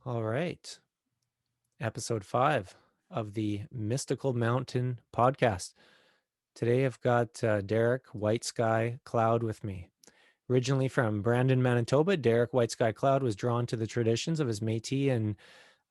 All right. Episode 5 of the Mystical Mountain podcast. Today I've got Derrick Whiteskycloud with me. Originally from Brandon, Manitoba, Derrick Whiteskycloud was drawn to the traditions of his Metis and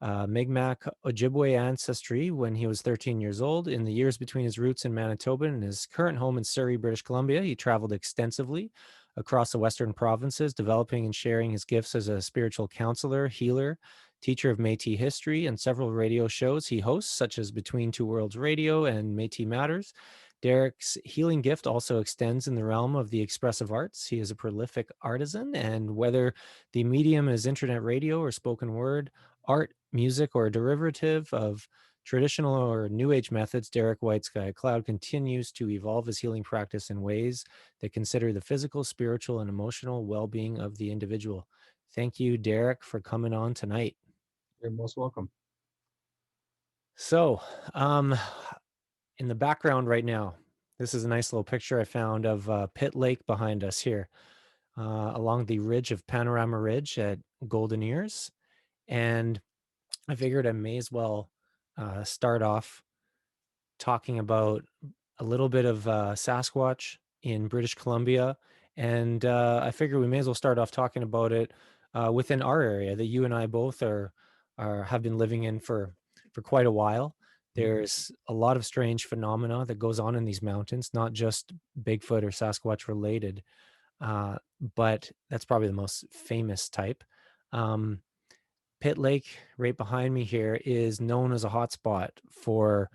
Miqmac Ojibway ancestry when he was 13 years old. In the years between his roots in Manitoba and his current home in Surrey, British Columbia, he traveled extensively across the Western provinces, developing and sharing his gifts as a spiritual counselor, healer, teacher of Métis history, and several radio shows he hosts, such as Between Two Worlds Radio and Métis Matters. Derrick's healing gift also extends in the realm of the expressive arts. He is a prolific artisan, and whether the medium is internet radio or spoken word, art, music, or a derivative of traditional or new age methods, Derrick Whiteskycloud continues to evolve his healing practice in ways that consider the physical, spiritual, and emotional well-being of the individual. Thank you, Derrick, for coming on tonight. You're most welcome. So, in the background right now, this is a nice little picture I found of Pitt Lake behind us here, along the ridge of Panorama Ridge at Golden Ears. And I figured I may as well start off talking about a little bit of Sasquatch in British Columbia. And I figure we may as well start off talking about it within our area that you and I both have been living in for quite a while. There's a lot of strange phenomena that goes on in these mountains, not just Bigfoot or Sasquatch related, but that's probably the most famous type. Um, Pitt Lake, right behind me here, is known as a hotspot for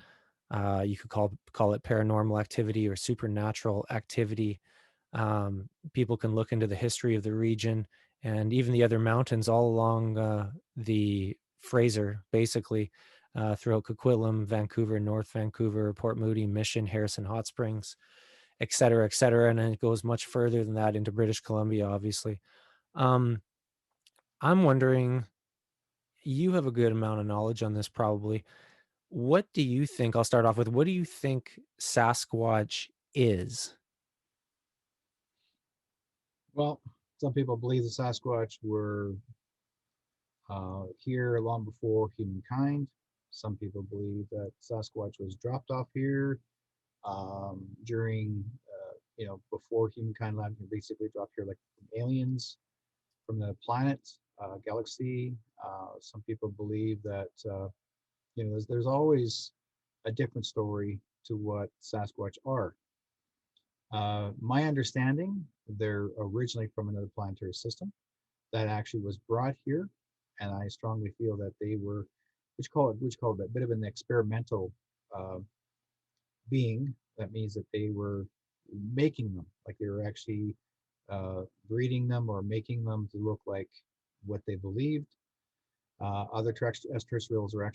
you could call it paranormal activity or supernatural activity. People can look into the history of the region and even the other mountains all along the Fraser, basically throughout Coquitlam, Vancouver, North Vancouver, Port Moody, Mission, Harrison Hot Springs, et cetera, et cetera. And then it goes much further than that into British Columbia, obviously. Um, I'm wondering, you have a good amount of knowledge on this probably. What do you think? I'll start off with, what do you think Sasquatch is? Well, some people believe the Sasquatch were here long before humankind. Some people believe that Sasquatch was dropped off here during, before humankind landed, basically dropped here like aliens from the planet, galaxy. Some people believe that, there's always a different story to what Sasquatch are. My understanding, they're originally from another planetary system that actually was brought here, and I strongly feel that they were, which call it a bit of an experimental uh, being. That means that they were making them, like they were actually breeding them or making them to look like what they believed. Other extraterrestrials I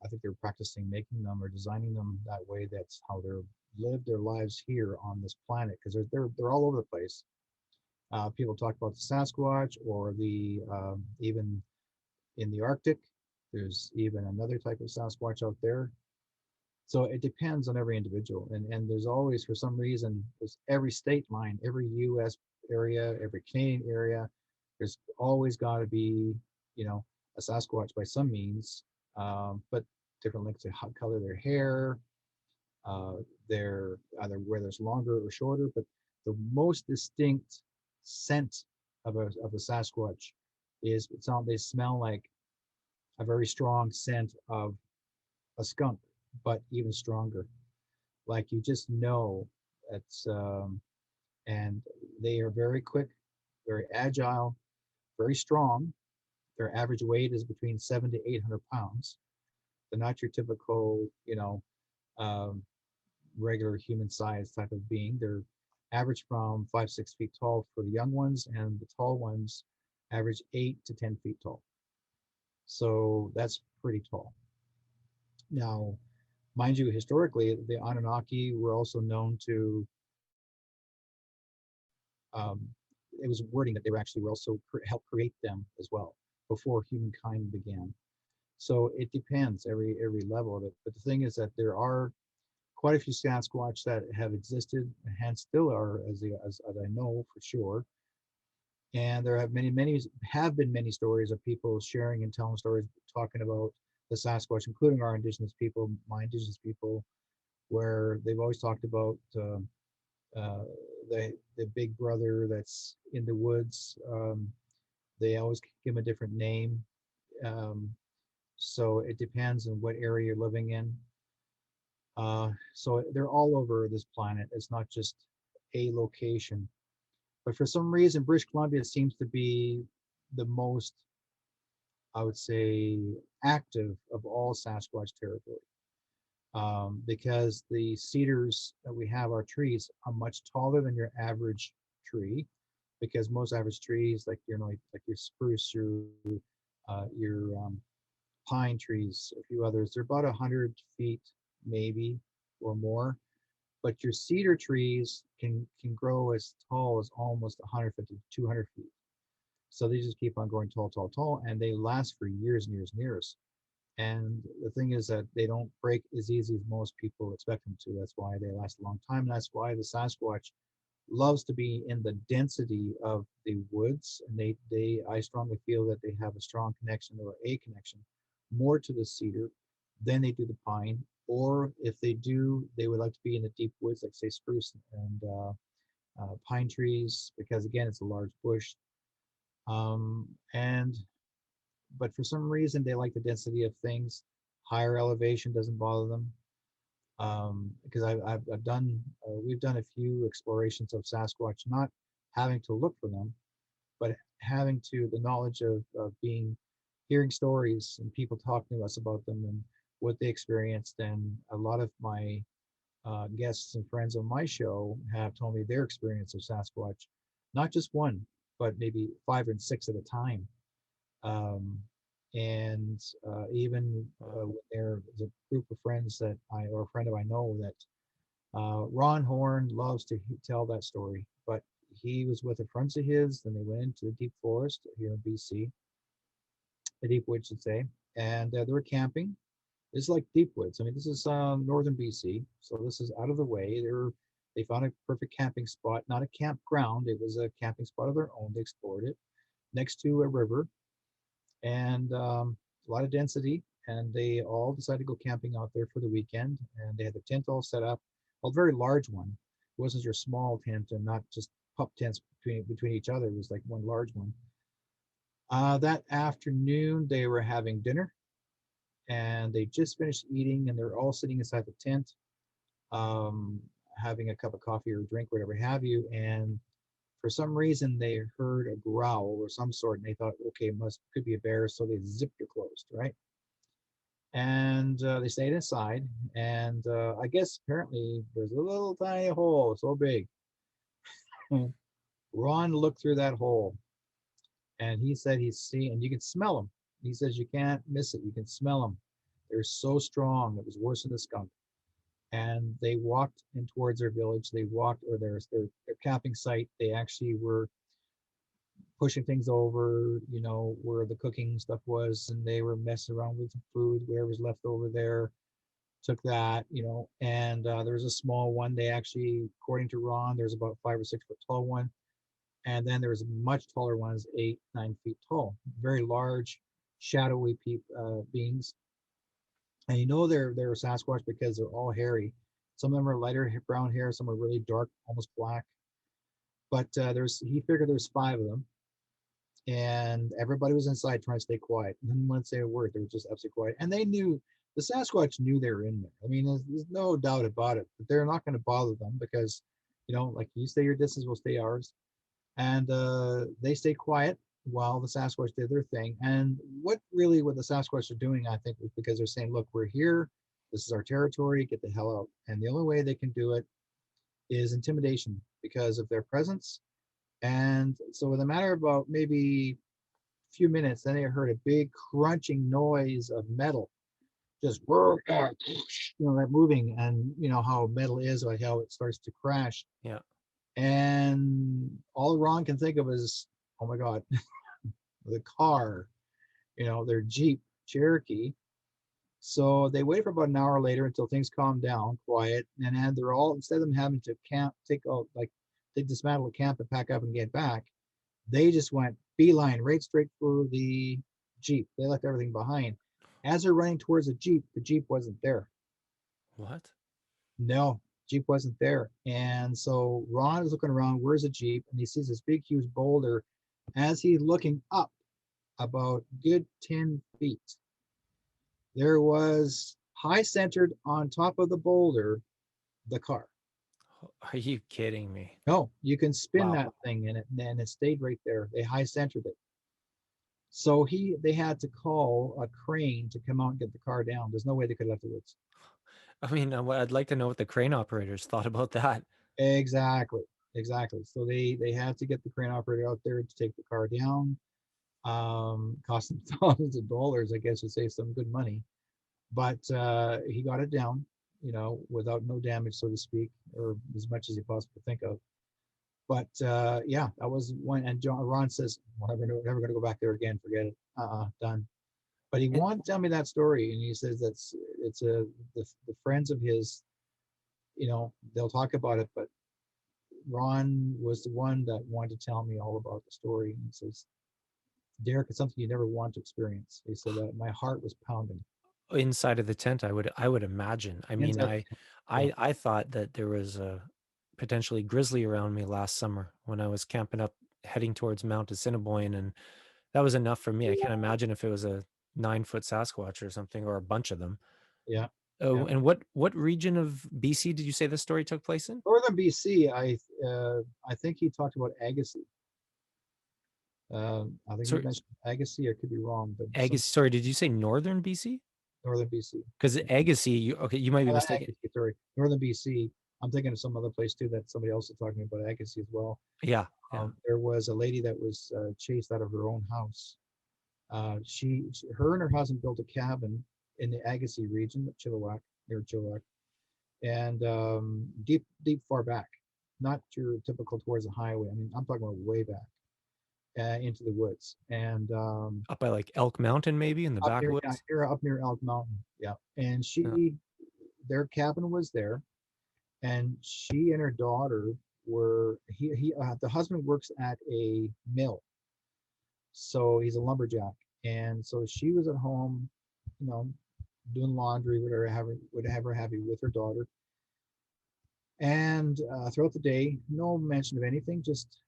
think they were practicing making them or designing them that way. That's how they're lived their lives here on this planet, because they're all over the place. People talk about the Sasquatch or the even in the Arctic. There's even another type of Sasquatch out there. So it depends on every individual, and there's always, for some reason, there's every state line, every U.S. area, every Canadian area. There's always got to be, a Sasquatch by some means, but different lengths of color their hair, uh, their either where there's longer or shorter. But the most distinct scent of a Sasquatch is they smell like a very strong scent of a skunk, but even stronger. Like you just know it's and they are very quick, very agile, very strong. Their average weight is between 7 to 800 pounds. They're not your typical, um, regular human size type of being. They're average from 5, 6 feet tall for the young ones, and the tall ones average 8 to 10 feet tall. So that's pretty tall. Now, mind you, historically, the Anunnaki were also known to. Um, it was wording that they were actually were also help create them as well before humankind began. So it depends every level of it. But the thing is that there are quite a few Sasquatch that have existed and hence still are, as I know for sure. And there have been many stories of people sharing and telling stories, talking about the Sasquatch, including our indigenous people, my indigenous people, where they've always talked about uh, the big brother that's in the woods. They always give him a different name. Um, so it depends on what area you're living in. So they're all over this planet. It's not just a location. But for some reason, British Columbia seems to be the most, I would say, active of all Sasquatch territory. Because the cedars that we have, our trees, are much taller than your average tree. Because most average trees, like like your spruce, your pine trees, a few others, they're about 100 feet maybe or more. But your cedar trees can grow as tall as almost 150 to 200 feet. So they just keep on growing tall, tall, tall, and they last for years and years and years. And the thing is that they don't break as easy as most people expect them to. That's why they last a long time. And that's why the Sasquatch loves to be in the density of the woods. And I strongly feel that they have a strong connection, or a connection, more to the cedar than they do the pine. Or if they do, they would like to be in the deep woods, like say spruce and pine trees, because again, it's a large bush. And but for some reason, they like the density of things. Higher elevation doesn't bother them. Because I've done we've done a few explorations of Sasquatch, not having to look for them, but having to the knowledge of being hearing stories and people talking to us about them and what they experienced. And a lot of my guests and friends on my show have told me their experience of Sasquatch, not just one, but maybe five and six at a time. Um, and even Wow. when there's a group of friends that or a friend of I know that Ron Horn loves to tell that story, but he was with a friend of his, then they went into the deep forest here in BC, the deep woods, should say, and they were camping. It's like deep woods. I mean, this is northern BC, so this is out of the way. They found a perfect camping spot, not a campground. It was a camping spot of their own. They explored it next to a river, and a lot of density. And they all decided to go camping out there for the weekend. And they had the tent all set up, a very large one. It wasn't your small tent and not just pup tents between each other. It was like one large one. That afternoon, they were having dinner, and they just finished eating, and they're all sitting inside the tent, um, having a cup of coffee or drink, whatever have you. And for some reason, they heard a growl or some sort, and they thought, okay, must could be a bear, so they zipped it closed, right? And they stayed inside. And I guess apparently there's a little tiny hole, so big. Ron looked through that hole, and he said he's seen, and you can smell them. He says you can't miss it. You can smell them. They're so strong. It was worse than the skunk. And they walked in towards their village. They walked, or their camping site. They actually were pushing things over, where the cooking stuff was, and they were messing around with the food, whatever was left over there, took that, and there was a small one. They actually, according to Ron, there's about 5 or 6 foot tall one. And then there was much taller ones, 8, 9 feet tall, very large, shadowy beings. And they're Sasquatch because they're all hairy. Some of them are lighter brown hair, some are really dark, almost black. But he figured there's 5 of them, and everybody was inside trying to stay quiet. And didn't want to say a word. They were just absolutely quiet. And the Sasquatch knew they were in there. I mean, there's no doubt about it. But they're not going to bother them because, like you stay your distance, we'll stay ours. And they stayed quiet while the Sasquatch did their thing. And what the Sasquatch are doing, I think, is because they're saying, look, we're here. This is our territory. Get the hell out. And the only way they can do it is intimidation because of their presence. And so in a matter of about maybe a few minutes, then they heard a big crunching noise of metal, just that moving, and how metal is, like how it starts to crash. Yeah. And all Ron can think of is, oh my God, the car, their Jeep Cherokee. So they waited for about an hour later until things calmed down, quiet, and instead of them having to camp, they dismantle the camp and pack up and get back. They just went beeline right straight for the Jeep. They left everything behind. As they're running towards the Jeep wasn't there. What? No, Jeep wasn't there. And so Ron is looking around, where's the Jeep? And he sees this big, huge boulder. As he's looking up about good 10 feet, there was high centered on top of the boulder, the car. Are you kidding me? No, you can spin Wow. that thing and it stayed right there. They high centered it. So they had to call a crane to come out and get the car down. There's no way they could have left the woods. I mean, I'd like to know what the crane operators thought about that. Exactly. Exactly. So they had to get the crane operator out there to take the car down. Cost them thousands of dollars, I guess, to save some good money. But he got it down, without no damage, so to speak, or as much as he possibly think of. But yeah, that was one. And Ron says, well, never going to go back there again. Forget it. Done. But he And wanted to tell me that story, and he says it's the friends of his, they'll talk about it, but Ron was the one that wanted to tell me all about the story. And he says, Derrick, it's something you never want to experience. He said that my heart was pounding inside of the tent, I would imagine. I mean, inside. I Yeah, I I thought that there was a potentially grizzly around me last summer when I was camping up heading towards Mount Assiniboine, and that was enough for me. I can't imagine if it was a 9-foot Sasquatch or something, or a bunch of them. yeah, Oh, yeah. and what region of BC did you say this story took place in? Northern BC, I think he talked about Agassiz. I think he Sorry, mentioned Agassiz. I could be wrong, but some Agassiz. Sorry, did you say northern BC? northern BC. Because Agassiz, okay, you might be mistaken. Agassiz, sorry, northern BC. I'm thinking of some other place too that somebody else is talking about Agassiz as well. Yeah, yeah. There was a lady that was chased out of her own house. Her and her husband built a cabin in the Agassiz region of Chilliwack, near Chilliwack, and deep, deep far back, not your typical towards the highway. I mean, I'm talking about way back into the woods, and Up by like Elk Mountain, maybe in the backwoods. up near Elk Mountain. Yeah, and Yeah. their cabin was there, and she and her daughter were the husband works at a mill, so he's a lumberjack, and so she was at home, you know, doing laundry, whatever have you, with her daughter, and throughout the day, no mention of anything, just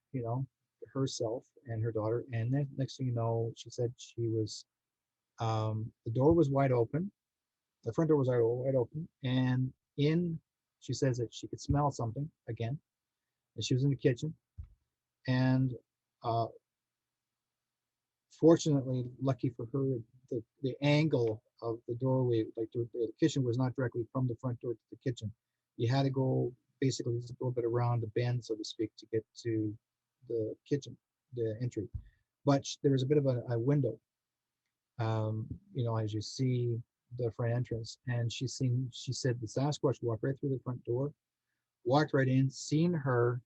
herself and her daughter. And then next thing you know, she said she was the door was wide open, the front door was wide open, and she says that she could smell something again, and she was in the kitchen, and uh, fortunately, lucky for her, the angle of the doorway, like the kitchen, was not directly from the front door to the kitchen. You had to go basically just a little bit around the bend, so to speak, to get to the kitchen, the entry. But there was a bit of a window, as you see the front entrance. And she said the Sasquatch walked right through the front door, walked right in, seen her,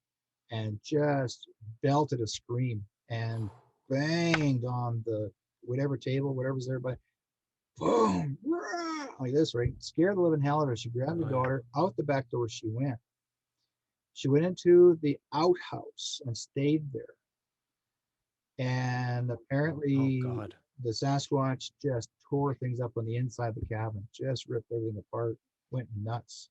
and just belted a scream and banged on the whatever table, whatever's there, but boom, rah, like this, right? Scared the living hell out of her. She grabbed her Oh, yeah. daughter, out the back door she went. She went into the outhouse and stayed there. And Oh apparently God. the Sasquatch just tore things up on the inside of the cabin, just ripped everything apart, went nuts.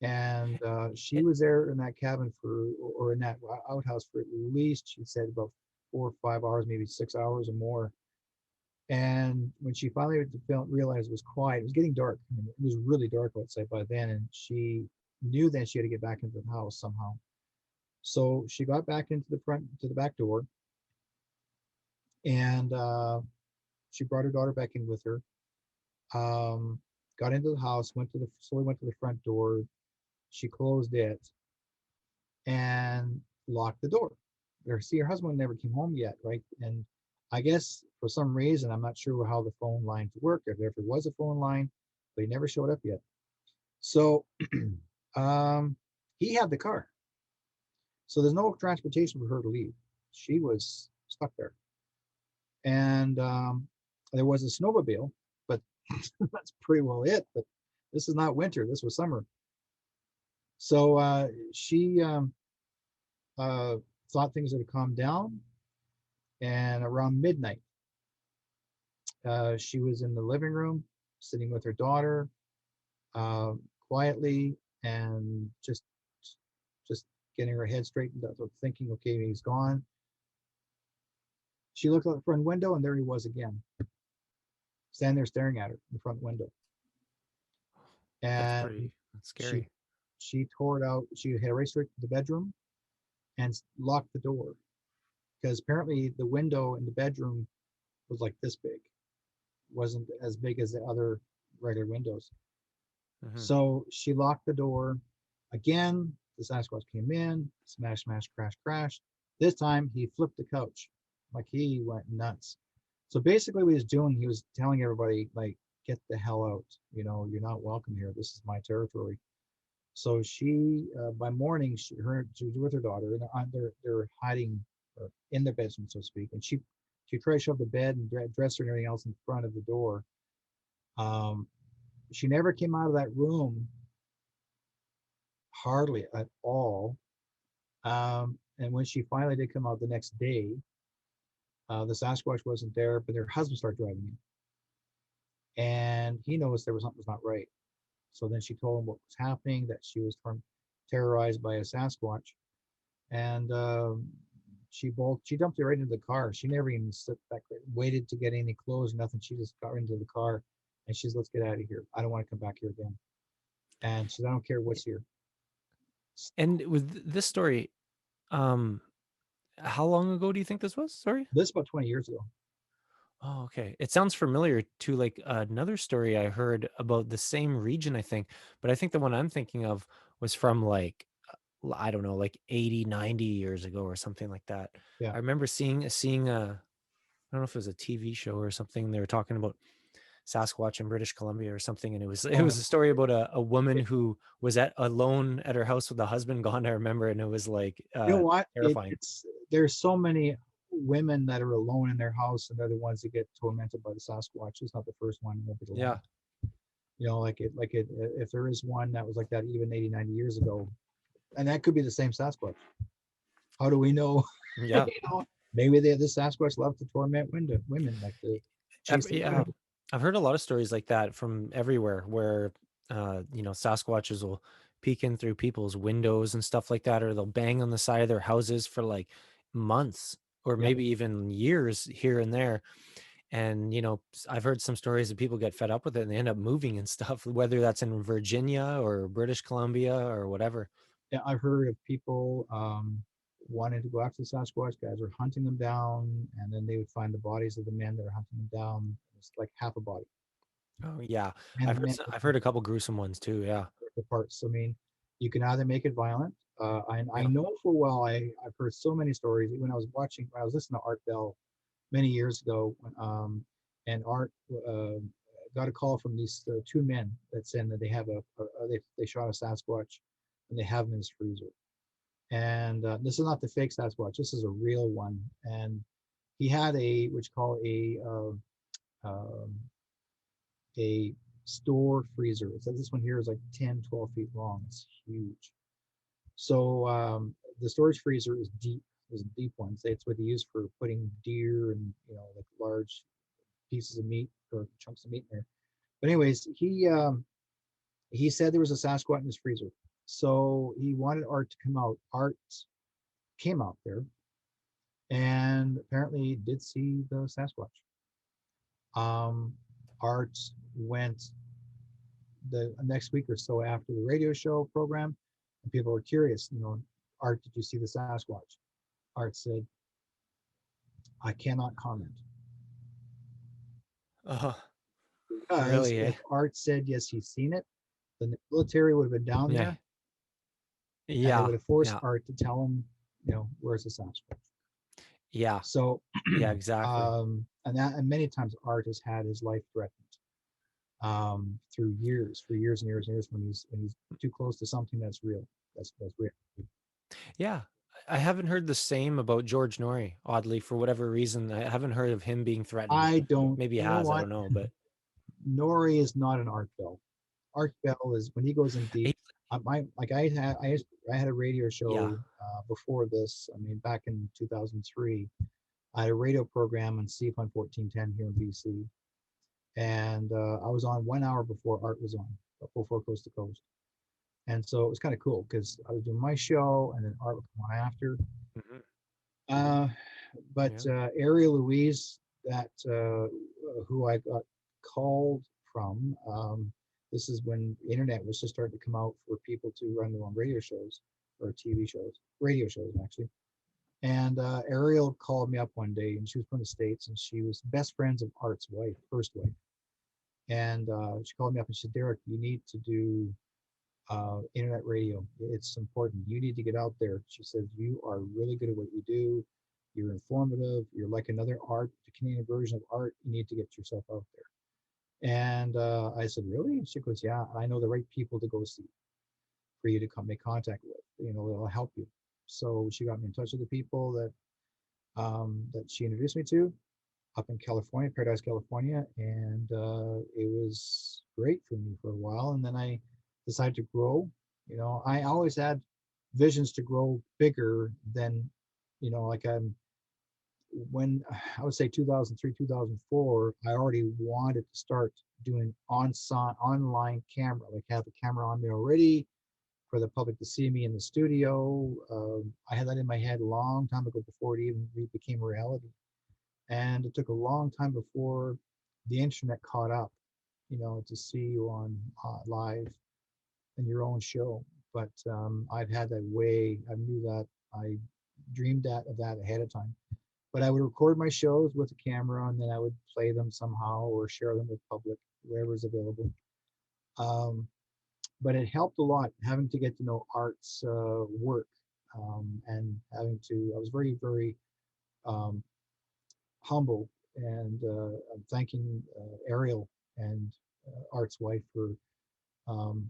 And she It, was there in that cabin or in that outhouse for at least, she said, about 4 or 5 hours, maybe 6 hours or more. And when she finally realized it was quiet, it was getting dark. I mean, it was really dark outside by then, and she knew then she had to get back into the house somehow. So she got back into to the back door, and she brought her daughter back in with her. Um, got into the house, slowly went to the front door. She closed it and locked the door. Her husband never came home yet, right? And I guess for some reason, I'm not sure how the phone lines work, if there was a phone line, but he never showed up yet. So um, he had the car. So there's no transportation for her to leave. She was stuck there. And there was a snowmobile, but that's pretty well it. But this is not winter. This was summer. So she thought things had calmed down. And around midnight, she was in the living room, sitting with her daughter, uh, quietly, and just getting her head straightened up, thinking, okay, he's gone. She looked out the front window, and there he was again, standing there staring at her in the front window. And That's she scary. she tore it out. She had raced right to the bedroom and locked the door, because apparently the window in the bedroom was like this big. It wasn't as big as the other regular windows. Hmm. So she locked the door again. The Sasquatch came in, smash, smash, crash, crash. This time he flipped the couch, like he went nuts. So basically, what he was doing, he was telling everybody, like, get the hell out. You're not welcome here. This is my territory. So she, by morning, she was with her daughter, and they're hiding in the bedroom, so to speak. And she tried to shove the bed and dresser and everything else in front of the door. Um, she never came out of that room, hardly at all. And when she finally did come out the next day, the Sasquatch wasn't there, but her husband started driving in, and he noticed there was something was not right. So then she told him what was happening, that she was terrorized by a Sasquatch, and she dumped it right into the car. She never even sit back, waited to get any clothes, nothing. She just got into the car, and she's, let's get out of here. I don't want to come back here again. And she said, I don't care what's here. And with this story, um, how long ago do you think this was? Sorry. This is about 20 years ago. Oh, okay. It sounds familiar to like another story I heard about the same region, I think. But I think the one I'm thinking of was from like, I don't know, like 80, 90 years ago or something like that. Yeah. I remember seeing I don't know if it was a TV show or something. They were talking about Sasquatch in British Columbia or something, and it Oh, was a story about a woman who was alone at her house with the husband gone. I remember, and it was like you know what? terrifying. It's there's so many women that are alone in their house, and they're the ones that get tormented by the Sasquatch. It's not the first one, it won't be the Yeah, last. If there is one that was like that even 80, 90 years ago, and that could be the same Sasquatch. How do we know? yeah. Maybe the Sasquatch love to torment women, like to chase them Yeah, around. I've heard a lot of stories like that from everywhere where Sasquatches will peek in through people's windows and stuff like that, or they'll bang on the side of their houses for like months or Yeah, maybe even years here and there. And I've heard some stories that people get fed up with it and they end up moving and stuff, whether that's in Virginia or British Columbia or whatever. yeah. I've heard of people wanting to go after the Sasquatch. Guys are hunting them down, and then they would find the bodies of the men that are hunting them down. It's like half a body, Oh yeah, and the men I've heard a couple gruesome ones too. Yeah, the parts. I mean, you can either make it violent. I yeah. know for a while I've heard so many stories. When I was listening to Art Bell many years ago, and Art got a call from these two men that said that they have they shot a Sasquatch, and they have him in his freezer. And this is not the fake Sasquatch. This is a real one. And he had what you call a store freezer. So this one here is like 10, 12 feet long. It's huge. So the storage freezer is deep. There's a deep one. It's what they use for putting deer and like large pieces of meat or chunks of meat in there. But anyways, he said there was a Sasquatch in his freezer. So he wanted Art to come out. Art came out there and apparently did see the Sasquatch. Um, Art went the next week or so after the radio show program, and people were curious. Art, did you see the Sasquatch? Art said, I cannot comment. Oh, Because really? Eh? if Art said yes, he's seen it, then the military would have been down Yeah, there, and they yeah, would have forced yeah, Art to tell him, where's the Sasquatch. yeah, So, yeah. Exactly. and many times Art has had his life threatened for years and years and years, when he's too close to something that's real. That's real. Yeah. I haven't heard the same about George Norrie, oddly, for whatever reason. I haven't heard of him being threatened. I don't. Maybe he You know has, I what? don't know, but Nori is not an Art Bell. Art Bell is when he goes in deep. he- I had a radio yeah. show before this. I mean, back in 2003. I had a radio program on CFUN 1410 here in BC, and I was on 1 hour before Art was on, before Coast to Coast. And so it was kind of cool because I was doing my show, and then Art would come on after. Hmm. Uh, but Yeah. Ariel Louise, that who I got called from, this is when the internet was just starting to come out for people to run their own radio shows or TV shows, radio shows actually. And Ariel called me up one day, and she was from the States, and she was best friends of Art's wife, first wife. And she called me up and she said, Derrick, you need to do internet radio. It's important. You need to get out there. She says, you are really good at what you do. You're informative. You're like another Art, the Canadian version of Art. You need to get yourself out there. And I said, really? And she goes, yeah, I know the right people to go see for you to come make contact with. You know, it'll help you. So she got me in touch with the people that she introduced me to up in California, Paradise, California, and it was great for me for a while. And then I decided to grow. You know, I always had visions to grow bigger than, you know, like when I would say 2003, 2004, I already wanted to start doing online camera, like have the camera on me already for the public to see me in the studio. I had that in my head a long time ago before it even became reality. And it took a long time before the internet caught up, you know, to see you on live in your own show. But I've had that way. I knew that. I dreamed of that ahead of time. But I would record my shows with a camera, and then I would play them somehow or share them with public, wherever's available. Um, but it helped a lot having to get to know Art's work, and having to. I was very, very um, humble, and I'm thanking Ariel and Art's wife for um,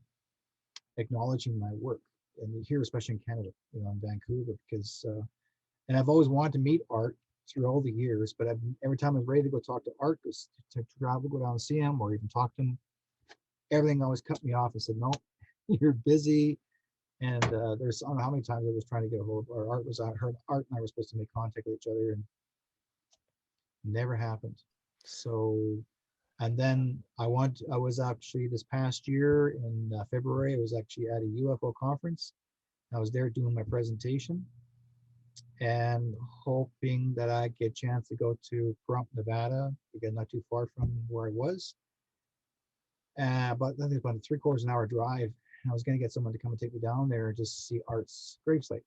acknowledging my work, and here, especially in Canada, you know, in Vancouver, because and I've always wanted to meet Art through all the years, but every time I was ready to go talk to Art, to travel, go down and see him, or even talk to him, everything always cut me off and said, "No, you're busy." And there's I don't know how many times I was trying to get a hold of, or Art was out. Her Art and I were supposed to make contact with each other, and never happened. So, and then I was actually this past year in February, I was actually at a UFO conference. I was there doing my presentation and hoping that I get a chance to go to Pahrump, Nevada, again, not too far from where I was. But I think about a three-quarters an hour drive. And I was going to get someone to come and take me down there and just see Art's gravesite.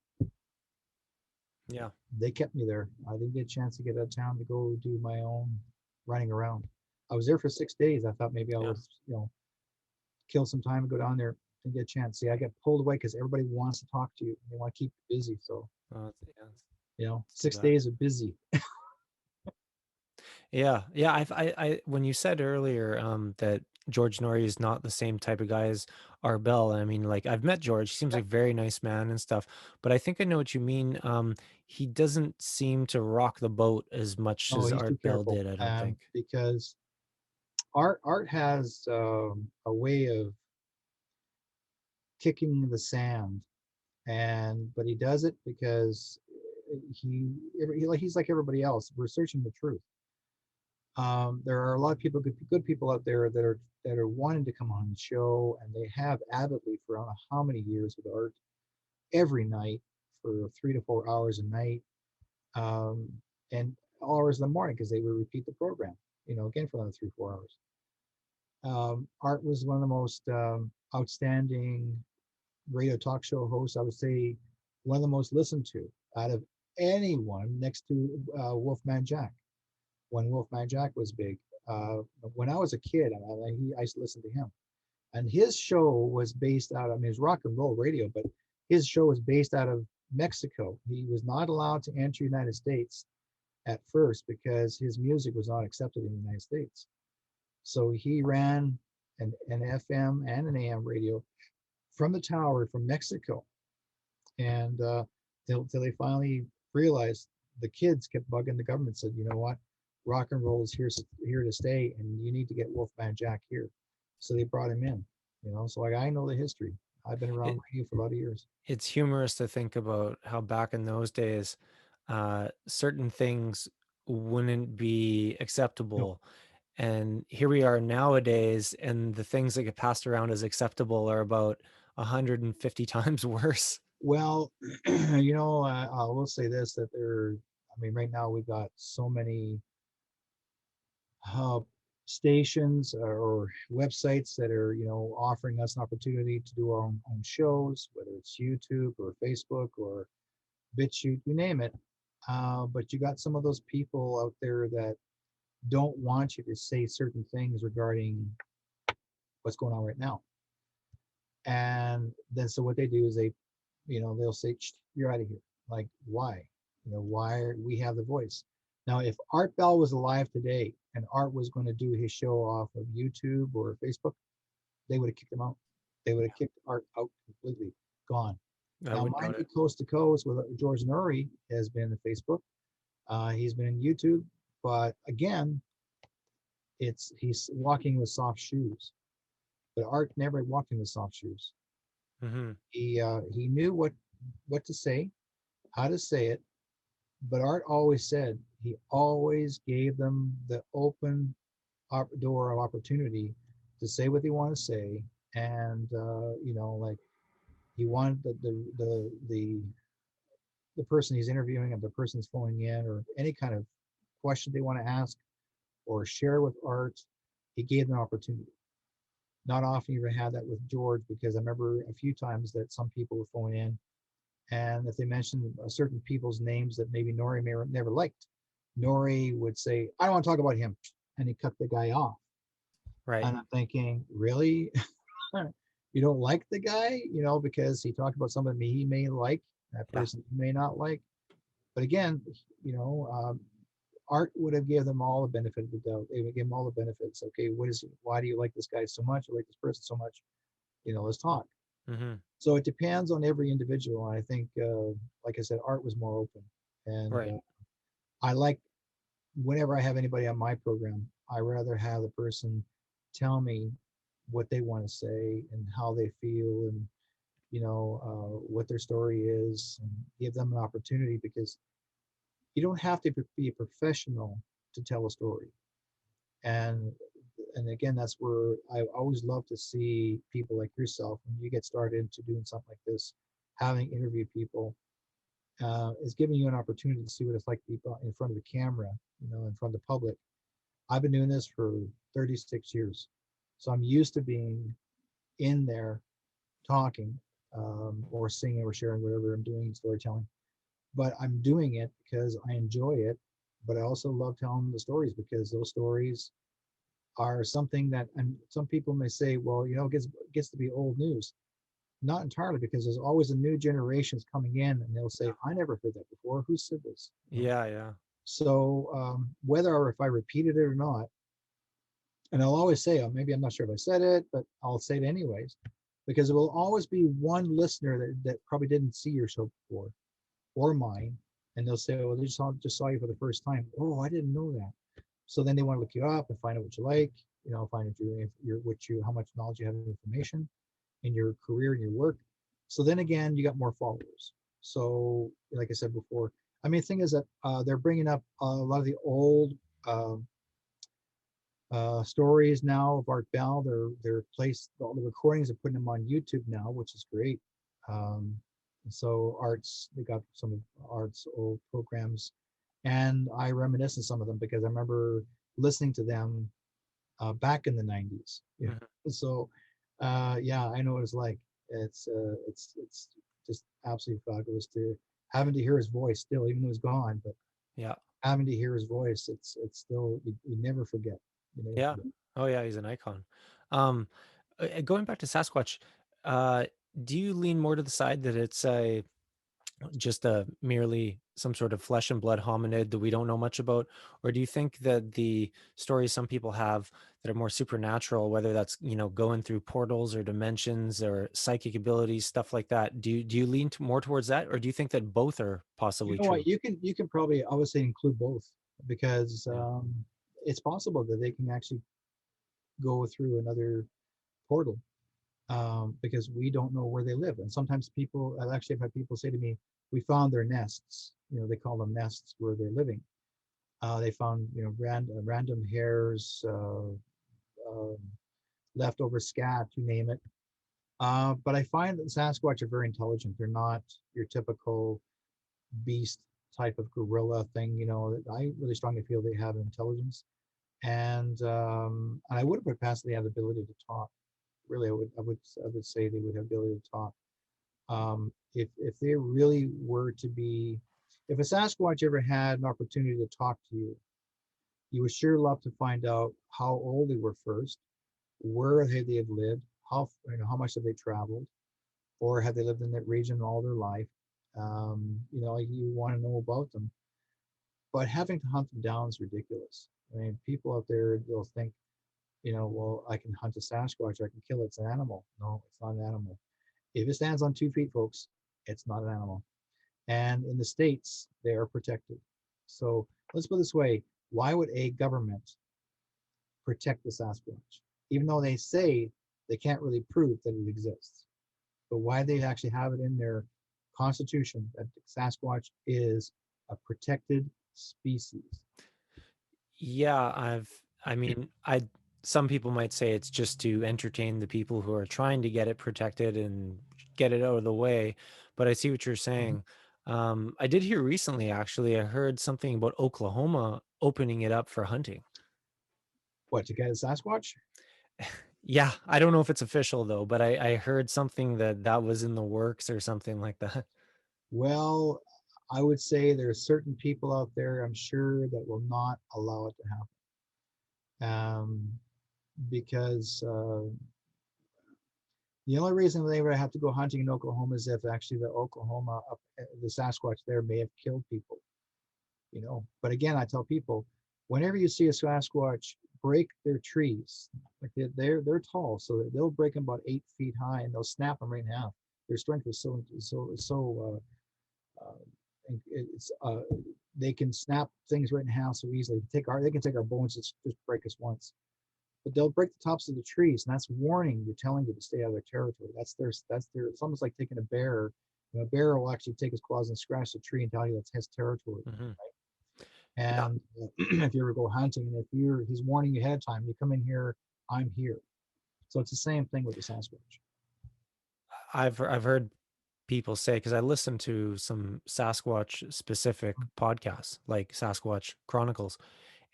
Yeah. They kept me there. I didn't get a chance to get out of town to go do my own running around. I was there for 6 days. I thought maybe I Yeah. would, you know, kill some time and go down there and get a chance. See, I get pulled away because everybody wants to talk to you. They want to keep you busy. So, Yeah, you know, it's too six bad. days of busy. Yeah, yeah. When you said earlier that George Norrie is not the same type of guy as Art Bell, I mean, like I've met George. He seems like a very nice man and stuff. But I think I know what you mean. He doesn't seem to rock the boat as much No, as he's too Art Bell careful did, I don't think. because art has a way of kicking the sand, and but he does it because he's like everybody else. We're searching the truth. There are a lot of people, good people out there that are wanting to come on the show, and they have avidly for I don't know how many years with Art every night for 3 to 4 hours a night, um, and hours in the morning because they would repeat the program, you know, again for another 3 4 hours. Art was one of the most outstanding radio talk show hosts. I would say one of the most listened to out of anyone next to Wolfman Jack when Wolfman Jack was big. Uh, when I was a kid, I used to listen to him. And his show was based out, I mean, it's rock and roll radio, but his show was based out of Mexico. He was not allowed to enter the United States at first because his music was not accepted in the United States. So he ran an FM and an AM radio from the tower from Mexico. And till they finally realized the kids kept bugging the government, said, you know what, rock and roll is here to stay, and you need to get Wolfman Jack here. So they brought him in, you know. So like I know the history. I've been around It radio for a lot of years. it's humorous to think about how back in those days, certain things wouldn't be No. acceptable. And here we are nowadays, and the things that get passed around as acceptable are about 150 times worse. Well, I will say this, that I mean, right now we've got so many uh, stations or websites that are, offering us an opportunity to do our own shows, whether it's YouTube or Facebook or BitChute, you name it. But you got some of those people out there that don't want you to say certain things regarding what's going on right now. And then so what they do is they'll say, "You're out of here." Like, why? Why we have the voice? Now, if Art Bell was alive today and Art was going to do his show off of YouTube or Facebook, they would have kicked him out. They would have kicked Art out completely, gone. I Now, wouldn't Mind doubt You it. Coast to Coast with George Norrie has been in Facebook. He's been in YouTube, but again, he's walking with soft shoes. But Art never walked in with soft shoes. Hmm. He knew what to say, how to say it, but Art always said he always gave them the open door of opportunity to say what they want to say, and like he wanted the person he's interviewing and the person's phoning in or any kind of question they want to ask or share with Art, he gave them opportunity. Not often you ever had that with George because I remember a few times that some people would phone in, and if they mentioned certain people's names that maybe Nori may never liked, Nori would say, "I don't want to talk about him," and he cut the guy off. Right. And I'm thinking, really? You don't like the guy, because he talked about somebody he may like, that Yeah. person you may not like. But again, you know, um, Art would have given them all the benefit of the doubt. They would give them all the benefits. Okay, why do you like this guy so much? Or like this person so much? Let's talk. Hmm. So it depends on every individual. I think, like I said, Art was more open, and Right. I like whenever I have anybody on my program, I rather have the person tell me what they want to say and how they feel, and what their story is, and give them an opportunity, because you don't have to be a professional to tell a story. And again, that's where I always love to see people like yourself when you get started into doing something like this, having interview people, is giving you an opportunity to see what it's like to be in front of the camera, in front of the public. I've been doing this for 36 years, so I'm used to being in there talking, or singing or sharing whatever I'm doing, storytelling. But I'm doing it because I enjoy it. But I also love telling the stories, because those stories are something that, and some people may say, well, it gets to be old news. Not entirely, because there's always a new generations coming in, and they'll say, I never heard that before. Who said this? Yeah. Yeah. So whether or if I repeated it or not, and I'll always say, oh, maybe I'm not sure if I said it, but I'll say it anyways, because there will always be one listener that probably didn't see your show before, or mine, and they'll say, "Oh, they just saw you for the first time. Oh, I didn't know that." So then they want to look you up and find out what you like, find out how much knowledge you have of information in your career and your work. So then again, you got more followers. So, like I said before, I mean, the thing is that they're bringing up a lot of the old uh, stories now of Art Bell. They're placed all the recordings, are putting them on YouTube now, which is great. Um, so they got some of Art's old programs, and I reminisce on some of them because I remember listening to them back in the 90s. Yeah. Hmm. So yeah, I know what it's like. It's just absolutely fabulous to having to hear his voice still, even though he's gone. But Yeah. having to hear his voice, it's still, you never forget. You never Yeah. forget. Oh yeah, he's an icon. Um, Going back to Sasquatch, uh, do you lean more to the side that it's a just a merely some sort of flesh and blood hominid that we don't know much about, or do you think that the stories some people have that are more supernatural, whether that's going through portals or dimensions or psychic abilities, stuff like that, do you lean more towards that, or do you think that both are You possibly know what? true? You can probably, I would say, include both, because Yeah. it's possible that they can actually go through another portal, because we don't know where they live. And sometimes I actually have had people say to me, "We found their nests." They call them nests where they're living. They found random hairs, um, leftover scat, you name it. But I find that Sasquatch are very intelligent. They're not your typical beast type of gorilla thing. I really strongly feel they have intelligence, and I wouldn't put past they have the ability to talk. Really, I would say they would have the ability to talk. If they really were to be, if a Sasquatch ever had an opportunity to talk to you, you would sure love to find out how old they were first, where they have lived, how much have they traveled, or have they lived in that region all their life. You want to know about them, but having to hunt them down is ridiculous. I mean, people out there, they'll think, well, I can hunt a Sasquatch, I can kill it, it's an animal. No, it's not an animal. If it stands on 2 feet, folks, it's not an animal. And in the States, they are protected. So let's put it this way, why would a government protect the Sasquatch? Even though they say they can't really prove that it exists. But why they actually have it in their constitution that Sasquatch is a protected species. Yeah, I mean, some people might say it's just to entertain the people who are trying to get it protected and get it out of the way, but I see what you're Mhm. saying. I did hear recently, actually, I heard something about Oklahoma opening it up for hunting. What, to get a Sasquatch? Yeah, I don't know if it's official though, but I heard something that that was in the works or something like that. Well, I would say there are certain people out there, I'm sure, that will not allow it to happen. Because the only reason they would have to go hunting in Oklahoma is if actually the Sasquatch there may have killed people. But again, I tell people, whenever you see a Sasquatch break their trees, like they're tall, so they'll break them about 8 feet high, and they'll snap them right in half. Their strength is it's they can snap things right in half so easily. They can take our bones, just break us once, but they'll break the tops of the trees, and that's warning. You're telling you to stay out of their territory. That's their. It's almost like taking a bear. A bear will actually take his claws and scratch the tree and tell you that's his territory. Hmm. Yeah, And if you ever go hunting, and if he's warning you ahead of time, you come in here, I'm here. So it's the same thing with the Sasquatch. I've heard people say, because I listen to some Sasquatch specific podcasts like Sasquatch Chronicles,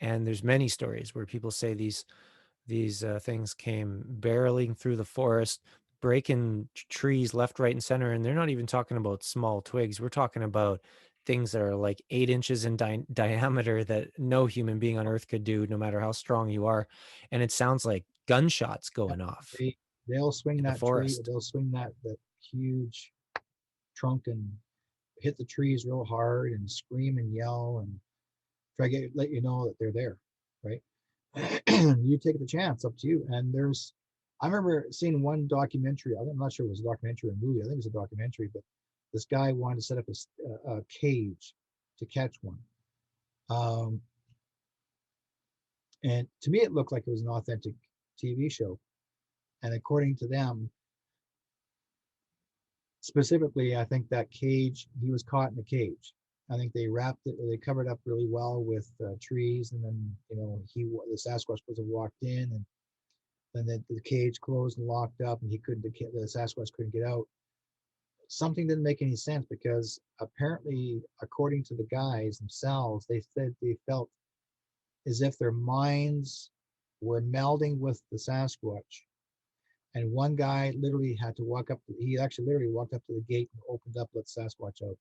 and there's many stories where people say these things came barreling through the forest, breaking trees left, right, and center, and they're not even talking about small twigs. We're talking about things that are like 8 inches in diameter that no human being on earth could do, no matter how strong you are. And it sounds like gunshots Yep. going off They'll swing in the that tree, forest. they'll swing that huge trunk and hit the trees real hard and scream and yell and try to let you know that they're there, right? You take the chance, up to you. And I remember seeing one documentary. I'm not sure if it was a documentary or a movie. I think it was a documentary, but this guy wanted to set up a cage to catch one. Um, and to me, it looked like it was an authentic TV show. And according to them, specifically, I think that cage, he was caught in a cage. I think they covered up really well with trees, and then the Sasquatch was walked in, and then the cage closed and locked up, and the Sasquatch couldn't get out. Something didn't make any sense because apparently, according to the guys themselves, they said they felt as if their minds were melding with the Sasquatch. And one guy literally had to walk up. He actually literally walked up to the gate and opened up, let Sasquatch out.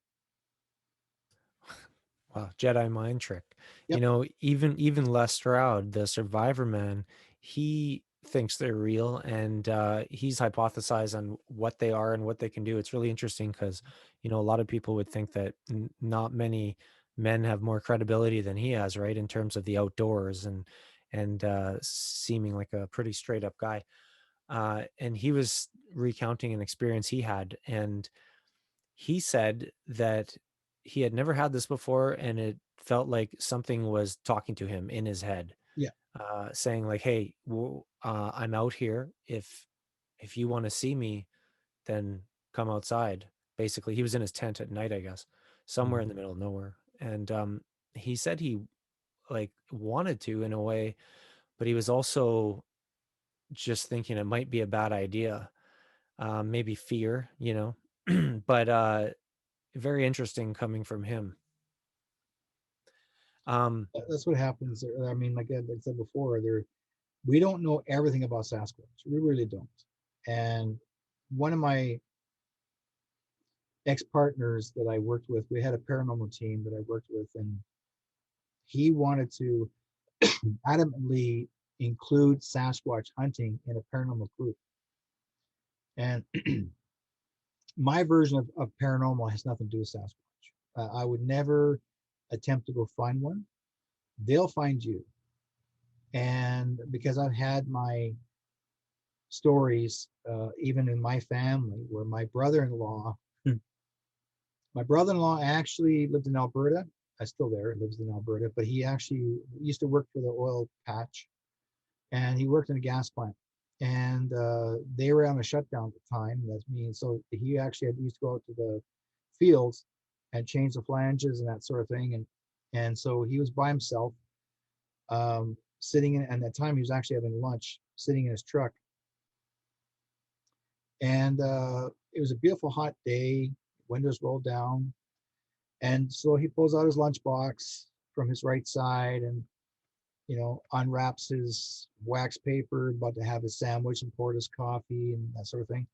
Wow, Jedi mind trick. You Yep. know, even Les Stroud, the Survivor man, he thinks they're real, and he's hypothesized on what they are and what they can do. It's really interesting because, a lot of people would think that not many men have more credibility than he has, right, in terms of the outdoors and seeming like a pretty straight up guy. And he was recounting an experience he had, and he said that he had never had this before, and it felt like something was talking to him in his head, Yeah. saying like, "Hey, I'm out here. If you want to see me, then come outside." Basically, he was in his tent at night, I guess, somewhere in Mhm. the middle of nowhere, and he said he like wanted to in a way, but he was also just thinking it might be a bad idea. Maybe fear, but very interesting coming from him. Um, That's what happens. I mean, like I said before, we don't know everything about Sasquatch. We really don't. And one of my ex-partners that I worked with, we had a paranormal team that I worked with, and he wanted to adamantly include Sasquatch hunting in a paranormal group. And my version of paranormal has nothing to do with Sasquatch. I would never attempt to go find one. They'll find you. And because I've had my stories, even in my family, where my brother-in-law actually lived in Alberta. I still there, lives in Alberta, but he actually used to work for the oil patch, and he worked in a gas plant. And they were on a shutdown at the time. That means so he actually used to go out to the fields and change the flanges and that sort of thing. And so he was by himself, sitting in. And at the time he was actually having lunch, sitting in his truck. And it was a beautiful hot day. Windows rolled down, and so he pulls out his lunchbox from his right side and unwraps his wax paper, about to have his sandwich and poured his coffee and that sort of thing.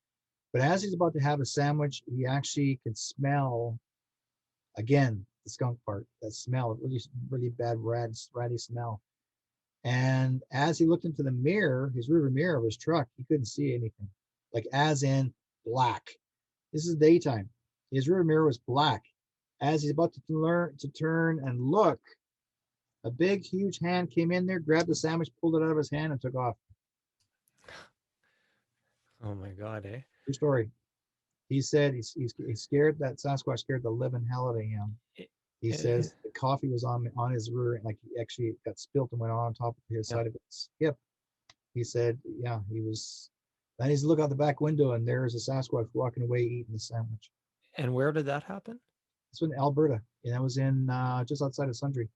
But as he's about to have a sandwich, he actually can smell again the skunk part. That smell, really, really bad ratty smell. And as he looked into the mirror, his rear mirror of his truck, he couldn't see anything, like as in black. This is daytime. His rear mirror was black. As he's about to turn and look, a big, huge hand came in there, grabbed the sandwich, pulled it out of his hand, and took off. oh my God, eh? True story. He said he's scared, that Sasquatch scared the living hell out of him. Eh, He eh, says the coffee was on his rear, and like he actually got spilt and went on top of his yeah. side of his hip. He said, yeah, he was. Then he's look out the back window, and there's a Sasquatch walking away eating the sandwich. And where did that happen? It's in Alberta, and that was in just outside of Sundre.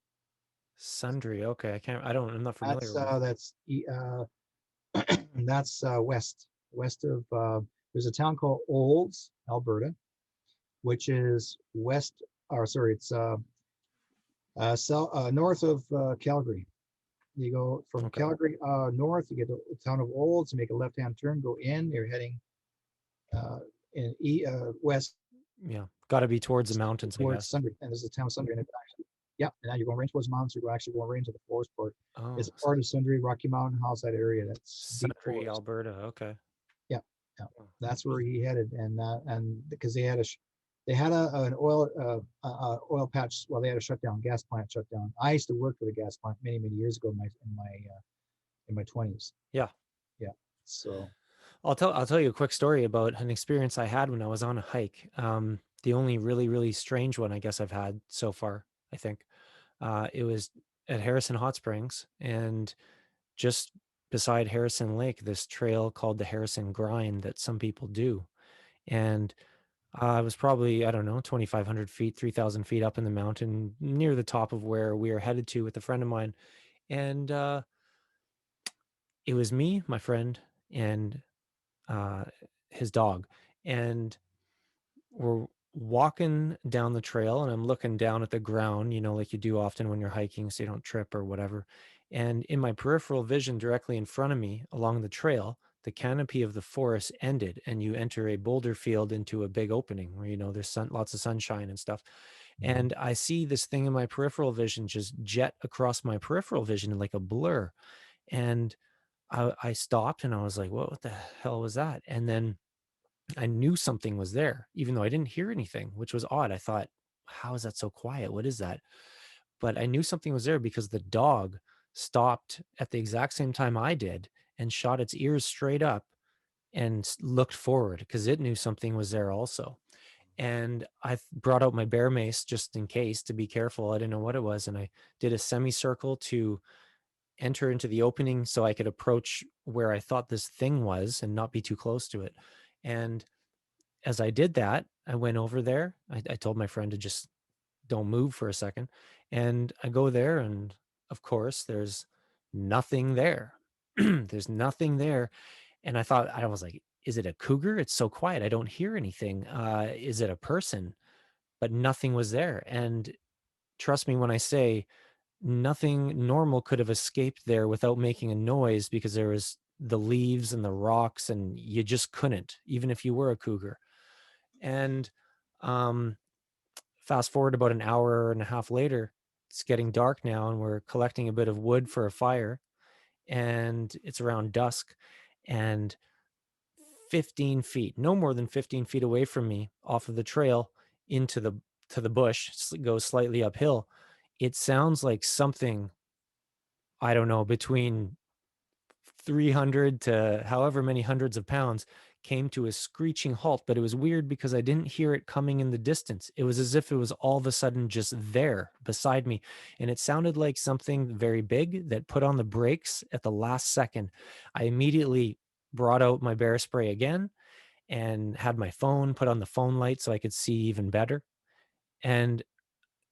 Sundre. Okay, I'm not familiar That's with. that's west of. There's a town called Olds, Alberta, which is west. Or sorry, it's south, north of Calgary. You go from Okay. Calgary north, you get to the town of Olds, you make a left-hand turn, go in. You're heading uh, west Yeah, got to be towards the mountains, I towards guess. Sundre, and there's a town of Sundre, and it actually, yeah, and now you're going right towards the mountains. You're actually going right into the forest part. It's Oh, a part of Sundre, Rocky Mountain, Hillside area. That's deep Sundre, forest. Alberta. Okay. Yeah, yeah, Oh, that's where he headed, and because they had an oil patch. Well, they had a shutdown, gas plant shutdown. I used to work for the gas plant many years ago in my 20s. yeah. Yeah, so I'll tell you a quick story about an experience I had when I was on a hike. The only really strange one I guess I've had so far, I think. It was at Harrison Hot Springs, and just beside Harrison Lake, this trail called the Harrison Grind that some people do. And I was probably, I don't know, 2,500 feet, 3,000 feet up in the mountain near the top of where we were headed to with a friend of mine. And it was me, my friend, and uh, his dog. And we're walking down the trail, and I'm looking down at the ground, like you do often when you're hiking so you don't trip or whatever. And in my peripheral vision, directly in front of me along the trail, the canopy of the forest ended, and you enter a boulder field into a big opening where, there's lots of sunshine and stuff. mhm. And I see this thing in my peripheral vision just jet across my peripheral vision like a blur. And I stopped and I was like, what the hell was that? And then I knew something was there, even though I didn't hear anything, which was odd. I thought, how is that so quiet? What is that? But I knew something was there because the dog stopped at the exact same time I did and shot its ears straight up and looked forward because it knew something was there also. And I brought out my bear mace just in case to be careful. I didn't know what it was. And I did a semicircle to enter into the opening so I could approach where I thought this thing was and not be too close to it. And as I did that, I went over there. I told my friend to just don't move for a second. And I go there and of course, there's nothing there. There's nothing there. And I was like, is it a cougar? It's so quiet. I don't hear anything. Is it a person? But nothing was there. And trust me when I say nothing normal could have escaped there without making a noise, because there was the leaves and the rocks, and you just couldn't, even if you were a cougar. And um, fast forward about an hour and a half later, it's getting dark now, and we're collecting a bit of wood for a fire, and it's around dusk. And 15 feet, no more than 15 feet away from me, off of the trail into the bush, goes slightly uphill. It sounds like something, I don't know, between 300 to however many hundreds of pounds, came to a screeching halt. But it was weird because I didn't hear it coming in the distance. It was as if it was all of a sudden just there beside me. And it sounded like something very big that put on the brakes at the last second. I immediately brought out my bear spray again and had my phone, put on the phone light so I could see even better. And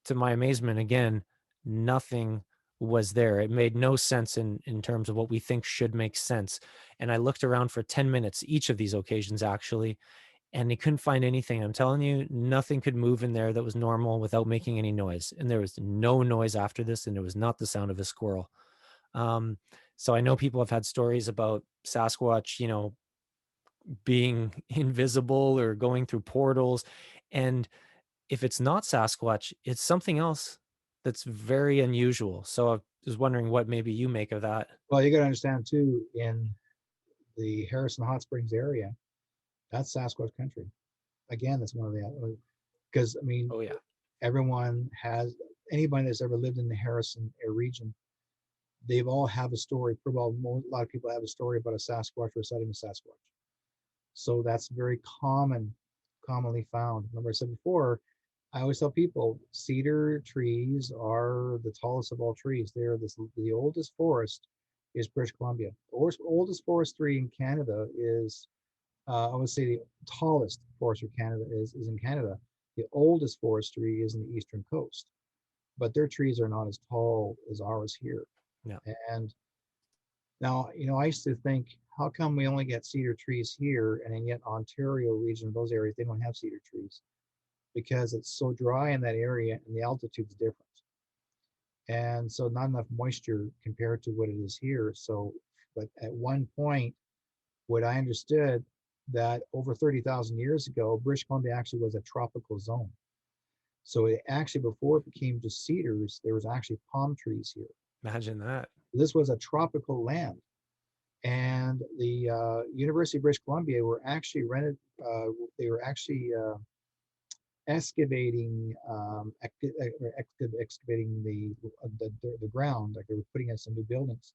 to my amazement, again, nothing was there. It made no sense in terms of what we think should make sense. And I looked around for 10 minutes, each of these occasions actually, and they couldn't find anything. I'm telling you, nothing could move in there that was normal without making any noise. And there was no noise after this, and it was not the sound of a squirrel. Um, so I know people have had stories about Sasquatch, being invisible or going through portals. And if it's not Sasquatch, it's something else that's very unusual. So I was wondering what maybe you make of that. Well, you got to understand too, in the Harrison Hot Springs area, that's Sasquatch country. Again, that's one of the, because I mean, Oh yeah. everyone has, anybody that's ever lived in the Harrison region, they've all have a story. Well, a lot of people have a story about a Sasquatch or sighting a Sasquatch. So that's very commonly found. Remember I said before, I always tell people cedar trees are the tallest of all trees. They're the oldest forest is British Columbia. The oldest forestry in Canada is, I would say the tallest forestry Canada is in Canada. The oldest forestry is in the eastern coast, but their trees are not as tall as ours here. Yeah. And now, I used to think, how come we only get cedar trees here, and then yet Ontario region, those areas, they don't have cedar trees because it's so dry in that area and the altitude's different. And so not enough moisture compared to what it is here. So, but at one point, what I understood that over 30,000 years ago, British Columbia actually was a tropical zone. So it actually, before it became just cedars, there was actually palm trees here. Imagine that. This was a tropical land. And the University of British Columbia were actually they were actually excavating excavating the ground, like they were putting in some new buildings,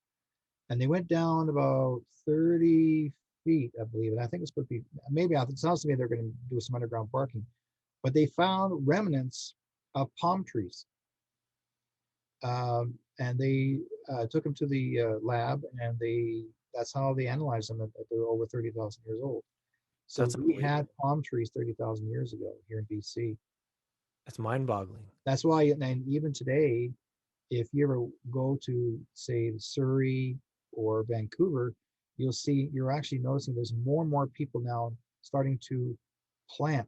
and they went down about 30 feet, I believe, and I think it's supposed to be, maybe it sounds to me they're going to do some underground parking, but they found remnants of palm trees, and they took them to the lab, and that's how they analyzed them, that they're over 30,000 years old. So That's we had unbelievable. palm trees 30,000 years ago here in BC. That's mind-boggling. That's why, and even today, if you ever go to, say, Surrey or Vancouver, you're actually noticing there's more and more people now starting to plant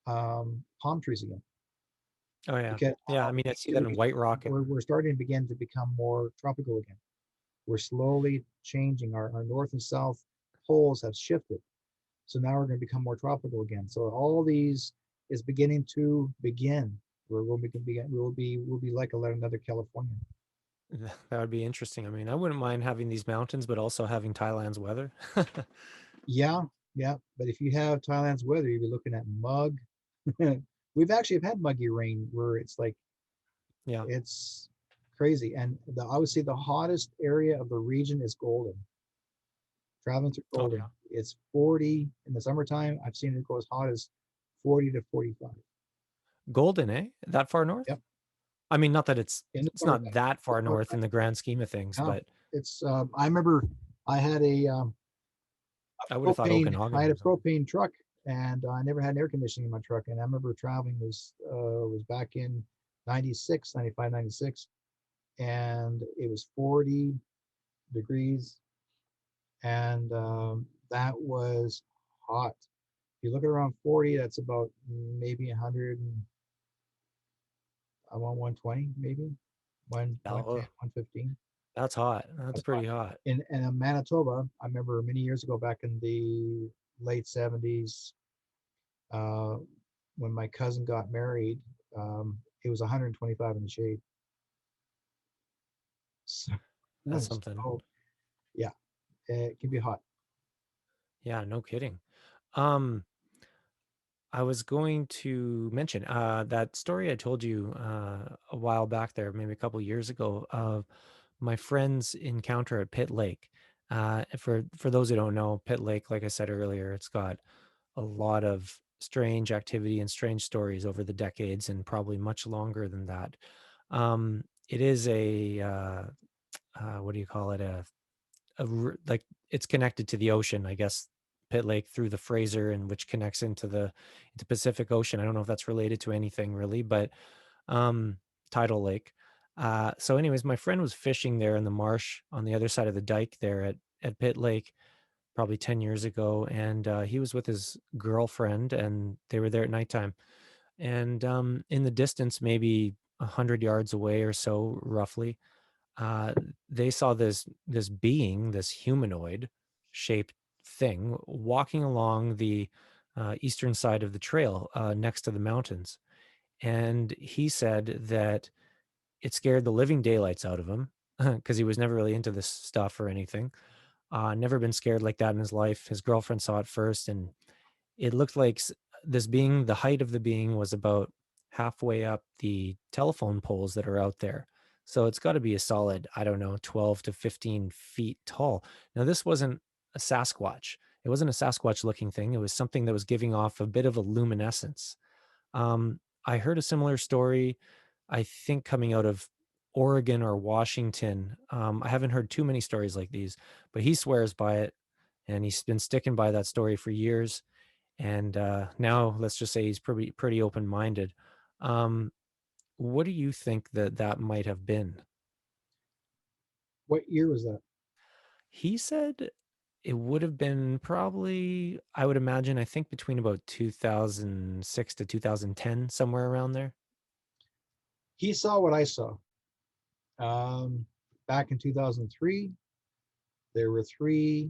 palm trees again. Oh yeah. Because Yeah, I mean, I see that in White Rock. And we're starting to begin to become more tropical again. We're slowly changing. Our north and south poles have shifted. So now we're going to become more tropical again. So all these is beginning to begin. We'll be like another California. that would be interesting. I mean, I wouldn't mind having these mountains, but also having Thailand's weather. Yeah, yeah. But if you have Thailand's weather, you'll be looking at mug. We've actually had muggy rain where it's like, Yeah. it's crazy. And I would say the hottest area of the region is Golden. Traveling through Oh Golden, yeah. it's 40 in the summertime. I've seen it go as hot as 40 to 45. Golden, eh? That far north? Yep, I mean, not that in the it's not summertime. that The far north summertime. in the grand scheme of things, Yeah, but it's. I remember I had I would have thought I Okanagan had a or something. propane truck, and I never had an air conditioning in my truck. And I remember traveling was back in 96, 95, 96, and it was 40 degrees, and that was hot. If you look at around 40, that's about maybe 100, I'm on 120, maybe Oh, 110, 115. that's hot. That's That's hot. pretty hot. In Manitoba, I remember many years ago, back in the late 70s, uh, when my cousin got married, it was 125 in the shade. So, That's something. so yeah, it can be hot. Yeah, no kidding. Um, I was going to mention that story I told you a while back there, maybe a couple years ago, of my friend's encounter at Pitt Lake. For those who don't know, Pitt Lake, like I said earlier, it's got a lot of strange activity and strange stories over the decades, and probably much longer than that. It is a what do you call it? Like, it's connected to the ocean, I guess. Pitt Lake through the Fraser, and which connects into Pacific Ocean. I don't know if that's related to anything really, but um, tidal lake. So, anyways, my friend was fishing there in the marsh on the other side of the dike there at Pitt Lake probably 10 years ago, and he was with his girlfriend, and they were there at nighttime. And in the distance, maybe 100 yards away or so, roughly, uh, they saw this being, this humanoid shaped thing, walking along the eastern side of the trail next to the mountains. And he said that it scared the living daylights out of him because he was never really into this stuff or anything. Never been scared like that in his life. His girlfriend saw it first, and it looked like this being, the height of the being was about halfway up the telephone poles that are out there. So it's got to be a solid, I don't know, 12 to 15 feet tall. Now, this wasn't a Sasquatch. It wasn't a Sasquatch looking thing. It was something that was giving off a bit of a luminescence. I heard a similar story, I think, coming out of Oregon or Washington. I haven't heard too many stories like these, but he swears by it, and he's been sticking by that story for years. And now, let's just say he's pretty open minded. Um, what do you think that that might have been? What year was that? He said it would have been probably, I would imagine, I think between about 2006 to 2010, somewhere around there. He saw what I saw. Um, Back in 2003, there were three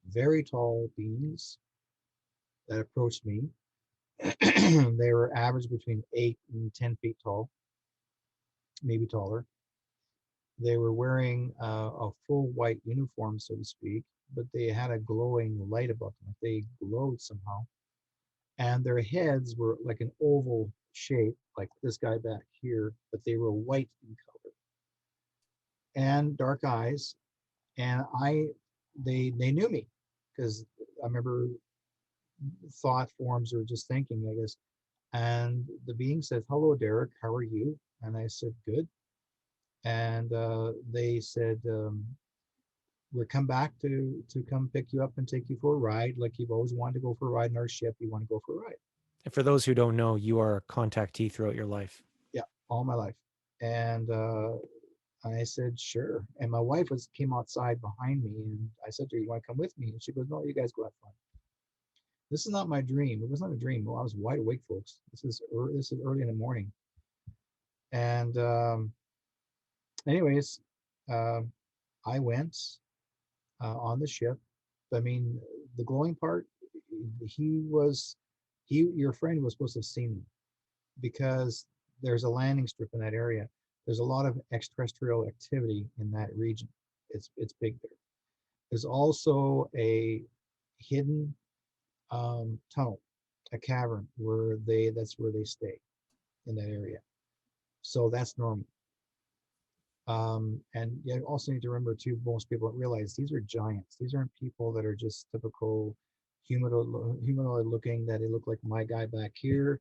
very tall beings that approached me. They were average between 8 and 10 feet tall, maybe taller. They were wearing a full white uniform, so to speak, but they had a glowing light about them. They glowed somehow. And their heads were like an oval shape, like this guy back here, but they were white in color and dark eyes. And they knew me because I remember thought forms or just thinking, I guess. And the being said, "Hello, Derrick. How are you?" And I said, "Good." And they said, "We'll come back to come pick you up and take you for a ride, like you've always wanted to go for a ride in our ship. You want to go for a ride?" And for those who don't know, you are a contactee throughout your life. Yeah, all my life. And I said, "Sure." And my wife came outside behind me, and I said to her, "You want to come with me?" And she goes, "No, you guys go have fun." This is not my dream. It was not a dream. Well, I was wide awake, folks. This is early in the morning. And anyways, uh, I went on the ship. I mean, the glowing part, he was, your friend was supposed to have seen me because there's a landing strip in that area. There's a lot of extraterrestrial activity in that region. It's big there. There's also a hidden tunnel, a cavern where that's where they stay in that area. So that's normal. And you also need to remember too, most people don't realize these are giants. These aren't people that are just typical humanoid looking, that they look like my guy back here.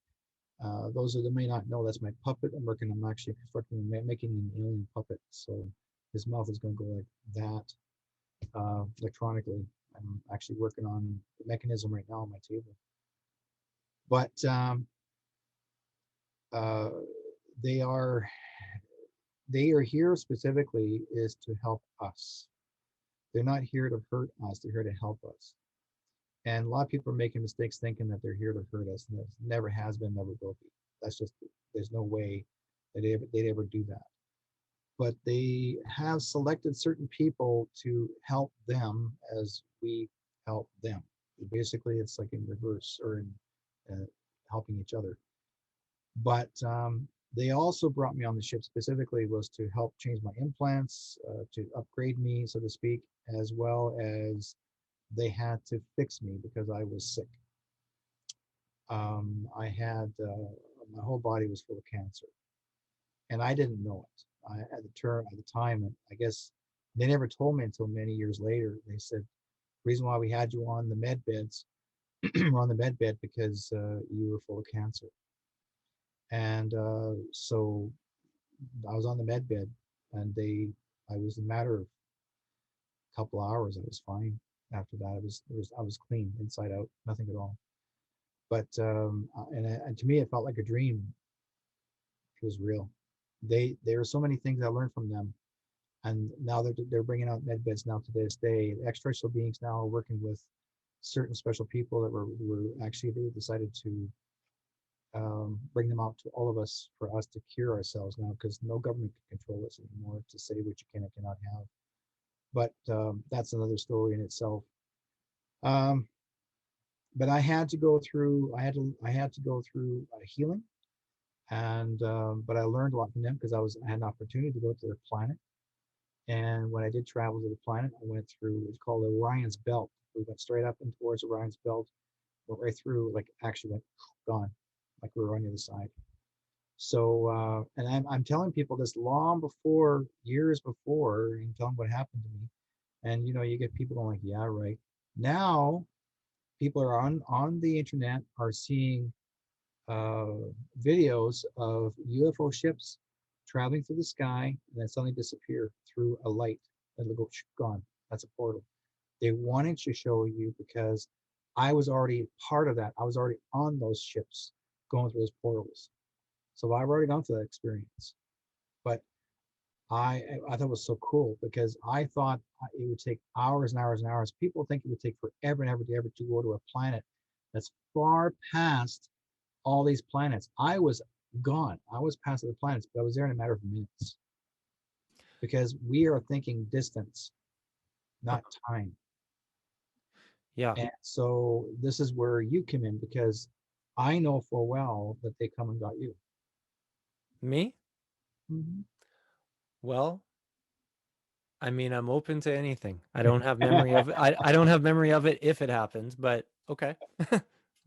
Those that may not know, that's my puppet. I'm actually constructing, making an alien puppet. So his mouth is going to go like that electronically. I'm actually working on the mechanism right now on my table. But uh, they are they are here specifically is to help us. They're not here to hurt us. They're here to help us. And a lot of people are making mistakes thinking that they're here to hurt us, and that never has been, never will be. That's just, there's no way that they'd ever do that. But they have selected certain people to help them as we help them. Basically, it's like in reverse, or in uh, helping each other. But they also brought me on the ship specifically was to help change my implants, to upgrade me, so to speak, as well as they had to fix me because I was sick. I had my whole body was full of cancer, and I didn't know it. At the time, and I guess they never told me until many years later. They said, reason why we had you on the med beds, we're on the med bed because you were full of cancer. And so I was on the med bed, and I was a matter of a couple hours, I was fine. After that, I was clean inside out, nothing at all. But and to me, it felt like a dream. It was real. There are so many things I learned from them, and now they're bringing out med beds now to this day. The extraterrestrial beings now are working with certain special people that were actually, they decided to bring them out to all of us for us to cure ourselves now, because no government can control us anymore to say what you can and cannot have. But that's another story in itself. Um, but I had to go through, I had to go through healing, and but I learned a lot from them because I had an opportunity to go to their planet. And when I did travel to the planet, I went through, it's called Orion's Belt. We went straight up and towards Orion's Belt, went right through, like actually went gone, like we were on the other side. So, and I'm telling people this long before, years before, and telling what happened to me. And you get people going like, yeah, right. Now, people are on the internet are seeing uh, videos of UFO ships traveling through the sky and then suddenly disappear through a light and they'll go gone. That's a portal. They wanted to show you because I was already part of that. I was already on those ships going through those portals. So I've already gone through that experience. But I thought it was so cool because I thought it would take hours and hours and hours. People think it would take forever and ever to ever to go to a planet that's far past all these planets. I was gone. I was past the planets, but I was there in a matter of minutes because we are thinking distance, not time. Yeah. And so this is where you come in because I know full well that they come and got you. Me? Mhm. Well, I mean, I'm open to anything. I don't have memory of it. I don't have memory of it if it happens, but okay.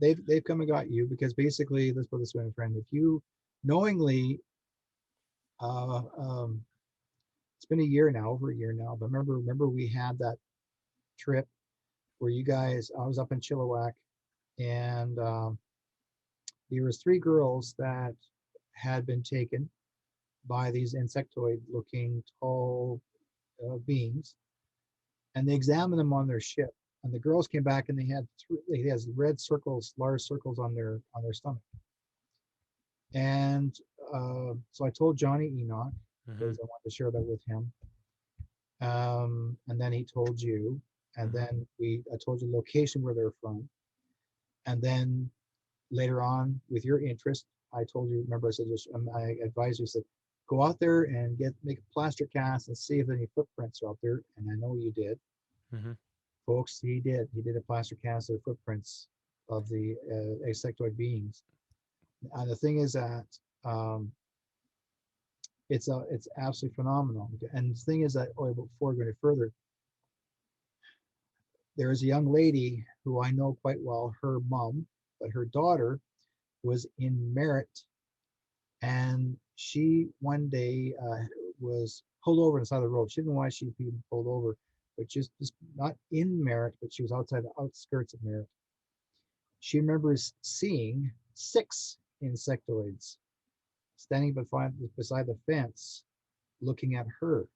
They've come and got you because basically, let's put this way, my friend. If you knowingly, uh, um, it's been a year now, over a year now, but remember we had that trip where you guys, I was up in Chilliwack, and there was three girls that had been taken by these insectoid-looking tall beings, and they examined them on their ship. And the girls came back and they had red circles, large circles on their stomach. And so I told Johnny Enoch Hmm. because I wanted to share that with him. And then he told you, and Hmm. then I told you the location where they're from. And then later on, with your interest, I told you. Remember, I said just I advised you, said go out there and make a plaster cast and see if any footprints are out there. And I know you did, Hmm. folks. He did. He did a plaster cast of footprints of the insectoid beings. And the thing is that um, it's absolutely phenomenal. And the thing is that, before going further, there is a young lady who I know quite well, her mom, but her daughter was in Merritt, and she one day was pulled over on the side of the road. She didn't know why she'd been pulled over, but just not in Merritt, but she was outside the outskirts of Merritt. She remembers seeing 6 insectoids standing beside the fence, looking at her.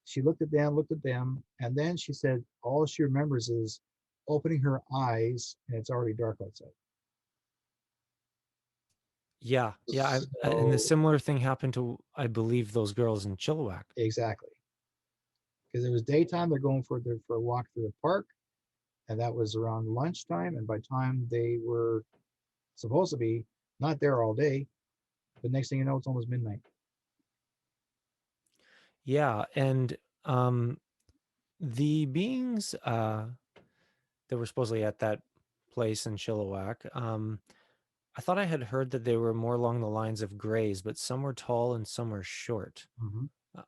She looked at them, and then she said all she remembers is opening her eyes, and it's already dark outside. Yeah, yeah, and the So similar thing happened to, I believe, those girls in Chilliwack. exactly, because it was daytime, they're going for a walk through the park, and that was around lunchtime. And by the time they were supposed to be not there all day, but next thing you know, it's almost midnight. Yeah, and, um, the beings, that were supposedly at that place in Chilliwack, I thought I had heard that they were more along the lines of grays, but some were tall and some were short. Hmm.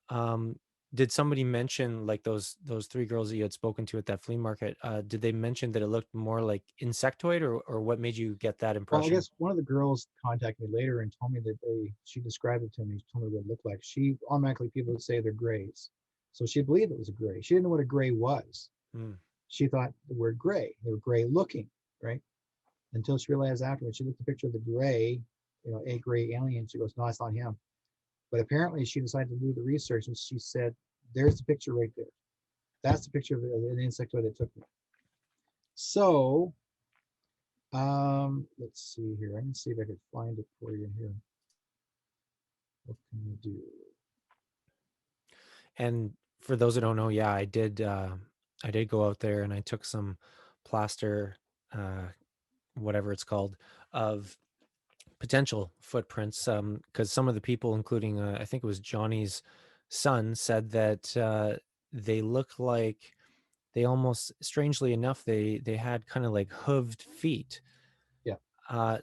Um, did somebody mention, like, those 3 girls that you had spoken to at that flea market, did they mention that it looked more like insectoid, or what made you get that Well, I impression? guess one of the girls contacted me later and told me that she described it to me. She told me what it looked like. She automatically, people would say they're grays. So she believed it was a gray. She didn't know what a gray was. Mm. She thought the word gray, they were gray looking, right? Until she realized afterwards, she looked at the picture of the gray, a gray alien. She goes, no, that's not him. But apparently she decided to do the research and she said, there's the picture right there. That's the picture of an insectoid that took me. So let's see here. I can see if I could find it for you here. What can you do? And for those that don't know, yeah, I did go out there and I took some plaster, uh, whatever it's called, of potential footprints, because some of the people, including, I think it was Johnny's son, said that, they look like, they almost, strangely enough, they had kinda like hooved feet. Yeah.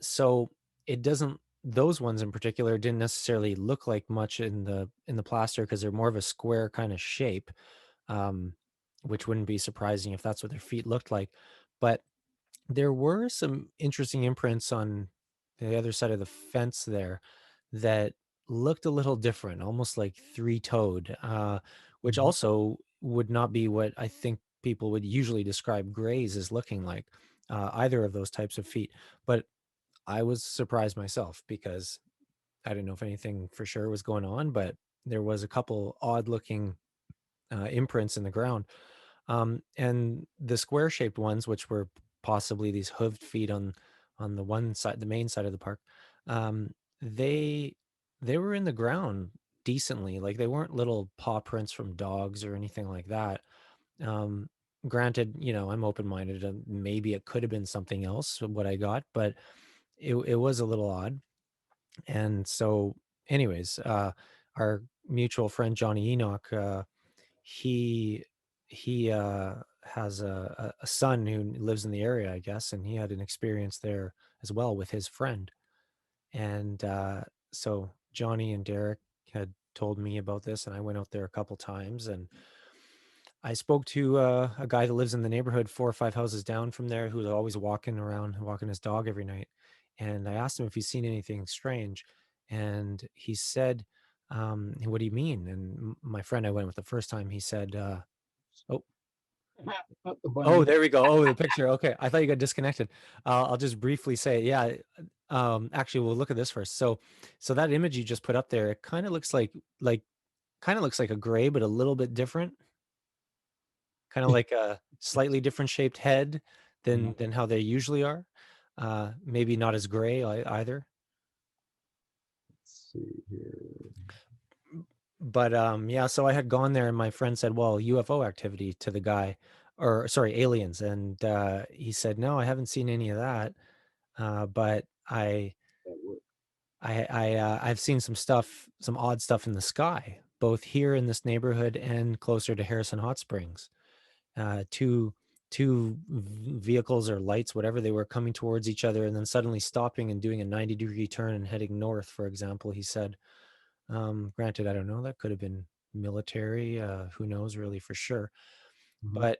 So it doesn't, those ones in particular didn't necessarily look like much in the plaster because 'cause they're more of a square kinda shape, um, which wouldn't be surprising if that's what their feet looked like. But there were some interesting imprints on the other side of the fence there that looked a little different, almost like three-toed, which Hmm. also would not be what I think people would usually describe grays as looking like, either of those types of feet. But I was surprised myself because I didn't know if anything for sure was going on, but there was a couple odd-looking, imprints in the ground. And the square shaped ones, which were possibly these hooved feet on the one side, the main side of the park, um, they they were in the ground decently. Like they weren't little paw prints from dogs or anything like that. Um, Granted, I'm open minded. Maybe it could have been something else what I got, but it was a little odd. And so, anyways, our mutual friend Johnny Enoch. He he has a son who lives in the area, I guess, and he had an experience there as well with his friend. And so Johnny and Derrick had told me about this, and I went out there a couple times, and I spoke to a guy that lives in the neighborhood 4 or 5 houses down from there, who's always walking around, walking his dog every night. And I asked him if he's seen anything strange, and he said, "What do you mean?" And my friend I went with the first time, he said, "Oh, Not the oh, bunny. there we go. Oh, the picture. Okay, I thought you got disconnected. I'll just briefly say, yeah. Actually, we'll look at this first. So that image you just put up there, it kind of looks like kind of looks like a gray, but a little bit different. Kind of like a slightly different shaped head Uh-huh. than how they usually are. Maybe not as gray either. Let's see here. But yeah, so I had gone there and my friend said, "Well, UFO activity," to the guy, or sorry, aliens, and he said, "No, I haven't seen any of that." But That would. I've seen some stuff, some odd stuff in the sky, both here in this neighborhood and closer to Harrison Hot Springs. Two vehicles or lights, whatever they were, coming towards each other and then suddenly stopping and doing a 90-degree turn and heading north, for example, he said. Granted, I don't know, that could have been military, who knows really for sure. Hmm. But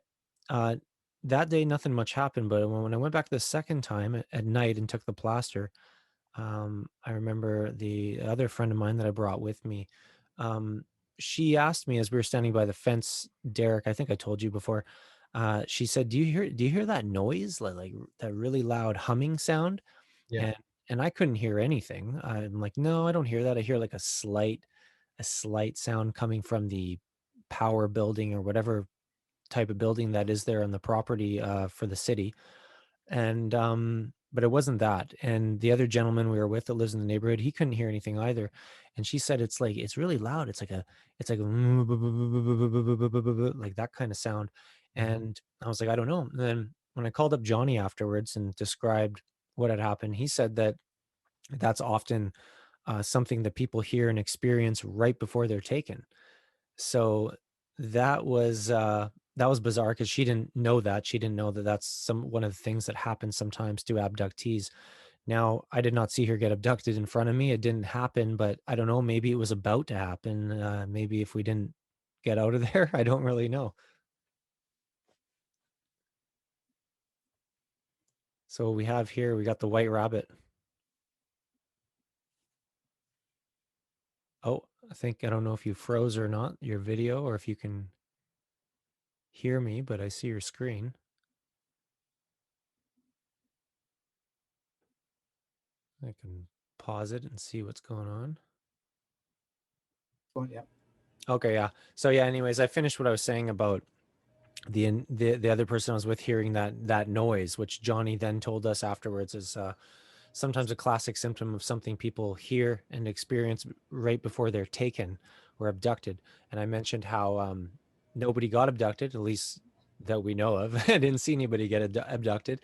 uh, that day, nothing much happened. But when I went back the second time at night and took the plaster, I remember the other friend of mine that I brought with me. Um, she asked me as we were standing by the fence, Derek, I think I told you before. She said, "Do you hear that noise? Like that really loud humming sound?" Yeah. And I couldn't hear anything. I'm like, "No, I don't hear that. I hear like a slight sound coming from the power building or whatever type of building that is there on the property for the city." And but it wasn't that. And the other gentleman we were with that lives in the neighborhood, he couldn't hear anything either. And she said it's like it's really loud. It's like like that kind of sound. Mhm. And I was like, I don't know. And then when I called up Johnny afterwards and described what had happened, he said that that's often something that people hear and experience right before they're taken. So that was bizarre because she didn't know that. She didn't know that that's one of the things that happens sometimes to abductees. Now, I did not see her get abducted in front of me. It didn't happen, but I don't know. Maybe it was about to happen. Maybe if we didn't get out of there, I don't really know. So we have here, we got the white rabbit. Oh, I don't know if you froze or not, your video, or if you can hear me, but I see your screen. I can pause it and see what's going on. But yeah. Okay, yeah. So yeah, anyways, I finished what I was saying about the other person I was with hearing that noise, which Johnny then told us afterwards is sometimes a classic symptom of something people hear and experience right before they're taken or abducted. And I mentioned how nobody got abducted, at least that we know of. I didn't see anybody get abducted.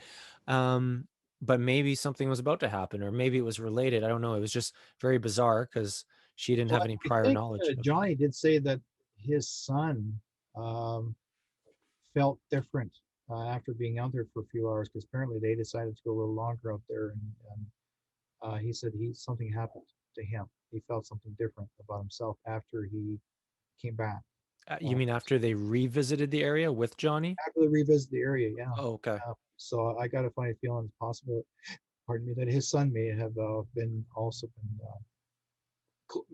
Um, but maybe something was about to happen, or maybe it was related. I don't know. It was just very bizarre because she didn't Well, have any I prior think knowledge of. Johnny did say that his son um, felt different after being out there for a few hours because apparently they decided to go a little longer out there, and he said something happened to him. He felt something different about himself after he came back. You Uh, mean after they revisited the area with Johnny? after they revisit the area, yeah. Oh, okay. So I got a funny feeling it's possible, pardon me, that his son may have been also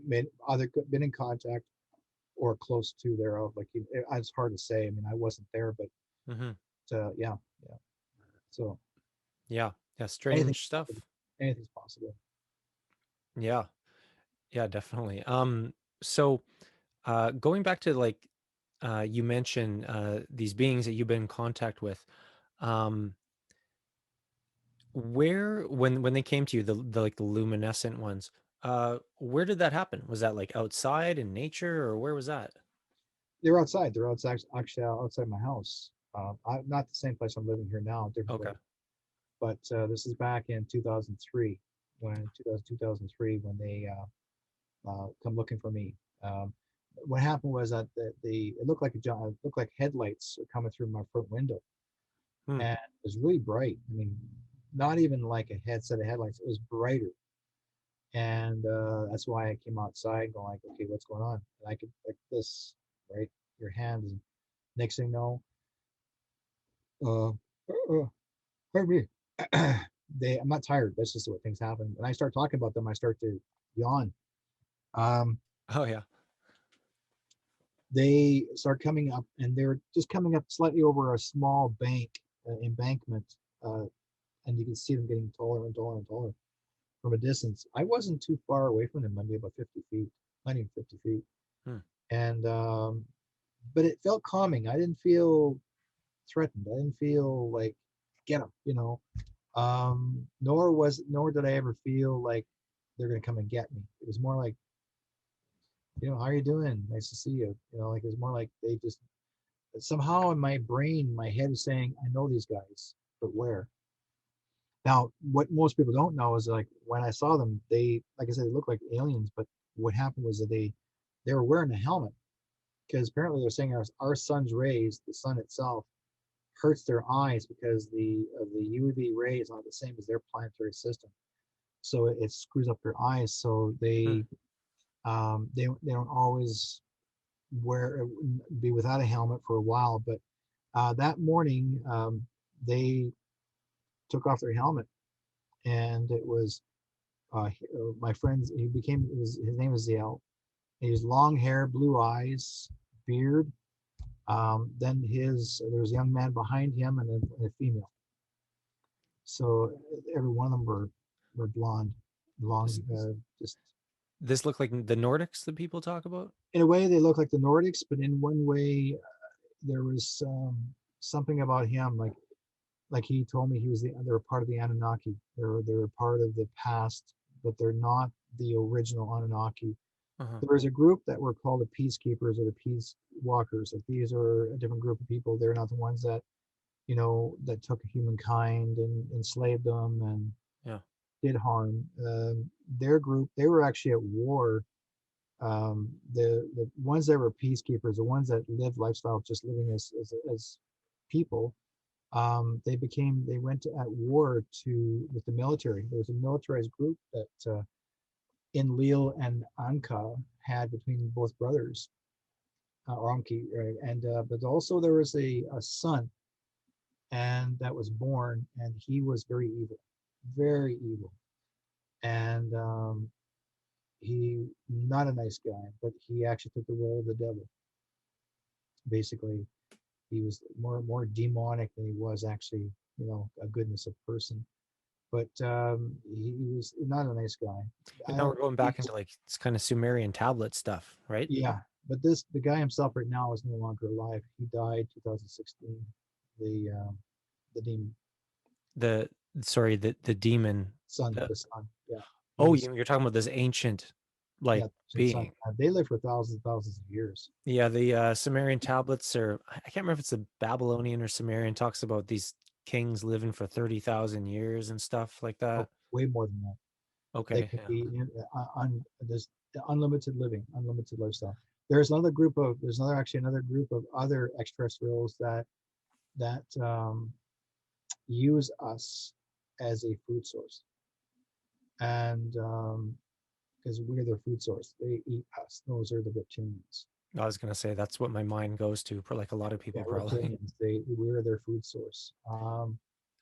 been either been in contact or close to thereof. Like it's hard to say. I mean, I wasn't there, but Hmm. yeah, yeah. So Yeah. Yeah. anything, Strange stuff. anything's possible. Yeah. Yeah, definitely. So going back to like you mentioned these beings that you've been in contact with, um, where when they came to you, the like the luminescent ones, where did that happen? Was that like outside in nature or where was that? They're outside. They're outside, actually outside my house. Not the same place I'm living here now, different Okay. place. But this is back in 2003, when 2003 when they come looking for me. Um, what happened was that it looked like it looked like headlights were coming through my front window, Hmm. and it was really bright. I mean, not even like a set of headlights. It was brighter, and that's why I came outside, going like, okay, what's going on? And I could like this, right? Your hand is next thing you know, uh, pardon me. I'm not tired. That's just what things happen. When I start talking about them, I start to yawn. Um, Oh yeah. they start coming up, and they're just coming up slightly over a small embankment, uh, and you can see them getting taller and taller and taller from a distance. I wasn't too far away from them, maybe about 50 feet, 150 feet, Hmm. and but it felt calming. I didn't feel threatened. I didn't feel like get them, you know. Nor did I ever feel like they're gonna come and get me. It was more like, how are you doing? Nice to see you. Like it was more like they just somehow in my brain, my head was saying, I know these guys, but where? Now, what most people don't know is like when I saw them, they, like I said, they look like aliens. But what happened was that they were wearing a helmet because apparently they're saying our sun's rays, the sun itself, hurts their eyes because the UV rays aren't the same as their planetary system. So it screws up their eyes. So Hmm. they don't always be without a helmet for a while. But that morning, they took off their helmet, and it was my friend's. His name was Ziel. He was long hair, blue eyes, beard. Then there was a young man behind him and a female. So every one of them were blonde, long, Does just this look like the Nordics that people talk about? in a way they look like the Nordics, but in one way there was something about him like like he told me, they're part of the Anunnaki. They're part of the past, but they're not the original Anunnaki. Uh-huh. There was a group that were called the peacekeepers or the peace walkers. Like these are a different group of people. They're not the ones that, that took humankind and enslaved them and Yeah. did harm. Their group, they were actually at war. The ones that were peacekeepers, the ones that lived lifestyle just living as people, they went at war with the military. There was a militarized group that Enlil and Anka had between both brothers, Ramki, right? And but also there was a son, and that was born, and he was very evil, and he not a nice guy, but he actually took the role of the devil. Basically, he was more demonic than he was actually, a goodness of person. But he was not a nice guy. I And now don't. we're going back into like this kind of Sumerian tablet stuff, right? Yeah, but the guy himself right now is no longer alive. He died 2016. The demon The sorry, the demon. son, The the son. Yeah, oh, he's you're talking about this ancient like yeah, the son. being. They live for thousands and thousands of years. Yeah, the Sumerian tablets, or I can't remember if it's the Babylonian or Sumerian, talks about these kings living for 30,000 years and stuff like Oh, that. way more than that. They Okay, can yeah. be there's unlimited living, unlimited lifestyle. There's another group of other extraterrestrials that use us as a food source, and because we're their food source, they eat us. Those are the reptilians. I was gonna say that's what my mind goes to for like a lot of Yeah, people probably. reptilians. We're their food source.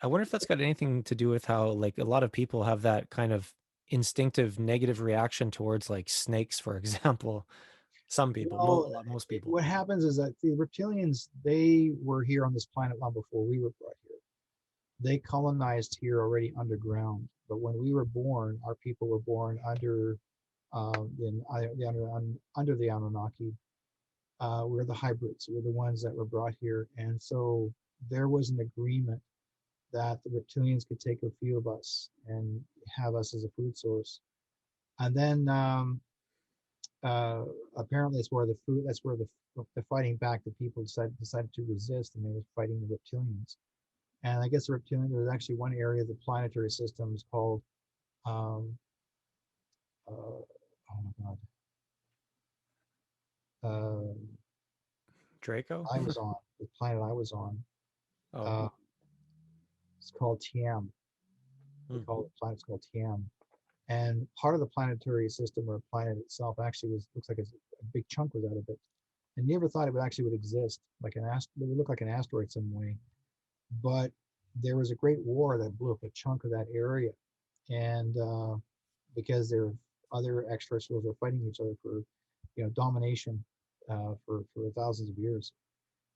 I wonder if that's got anything to do with how like a lot of people have that kind of instinctive negative reaction towards like snakes, for example. Some people, Well, most people. what happens is that the reptilians, they were here on this planet long before we were brought here. They colonized here already underground. But when we were born, our people were born under the Anunnaki. We're the hybrids. We're the ones that were brought here, and so there was an agreement that the reptilians could take a few of us and have us as a food source. And then uh, apparently that's where the fighting back, the people decided to resist, and they were fighting the reptilians. And I guess the reptilian, there was actually one area of the planetary system is called um, oh my god, uh, Draco? I was on the planet I was on. Oh. Uh, it's called Tiam. They Hmm. call the planet's called Tiam. And part of the planetary system or planet itself actually looks like a big chunk was out of it. I never thought it would exist, like it would look like an asteroid some way. But there was a great war that blew up a chunk of that area, and because there other extraterrestrials were fighting each other for, domination for thousands of years.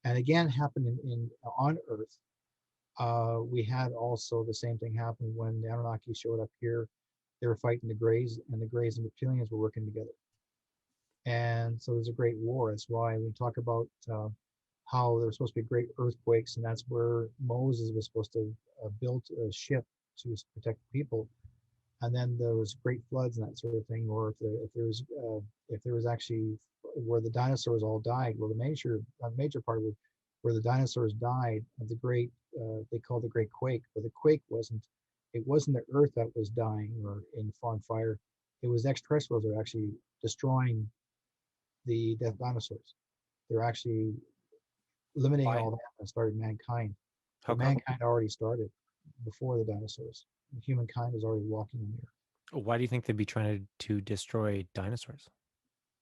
And again, happened in on Earth. We had also the same thing happen when the Anunnaki showed up here. They were fighting the Greys, and the Greys and reptilians were working together. And so there's a great war. That's why we talk about how there were supposed to be great earthquakes, and that's where Moses was supposed to build a ship to protect the people. And then there was great floods and that sort of thing. Or if there was actually where the dinosaurs all died. Well, a major part of it where the dinosaurs died of the great they called the Great Quake. But the quake wasn't the Earth that was dying or on fire. It was extraterrestrials that were actually destroying the death dinosaurs. They're actually eliminating Why? all that and started mankind. How But come? mankind already started before the dinosaurs. Humankind is already walking in the earth. Why do you think they'd be trying to destroy dinosaurs?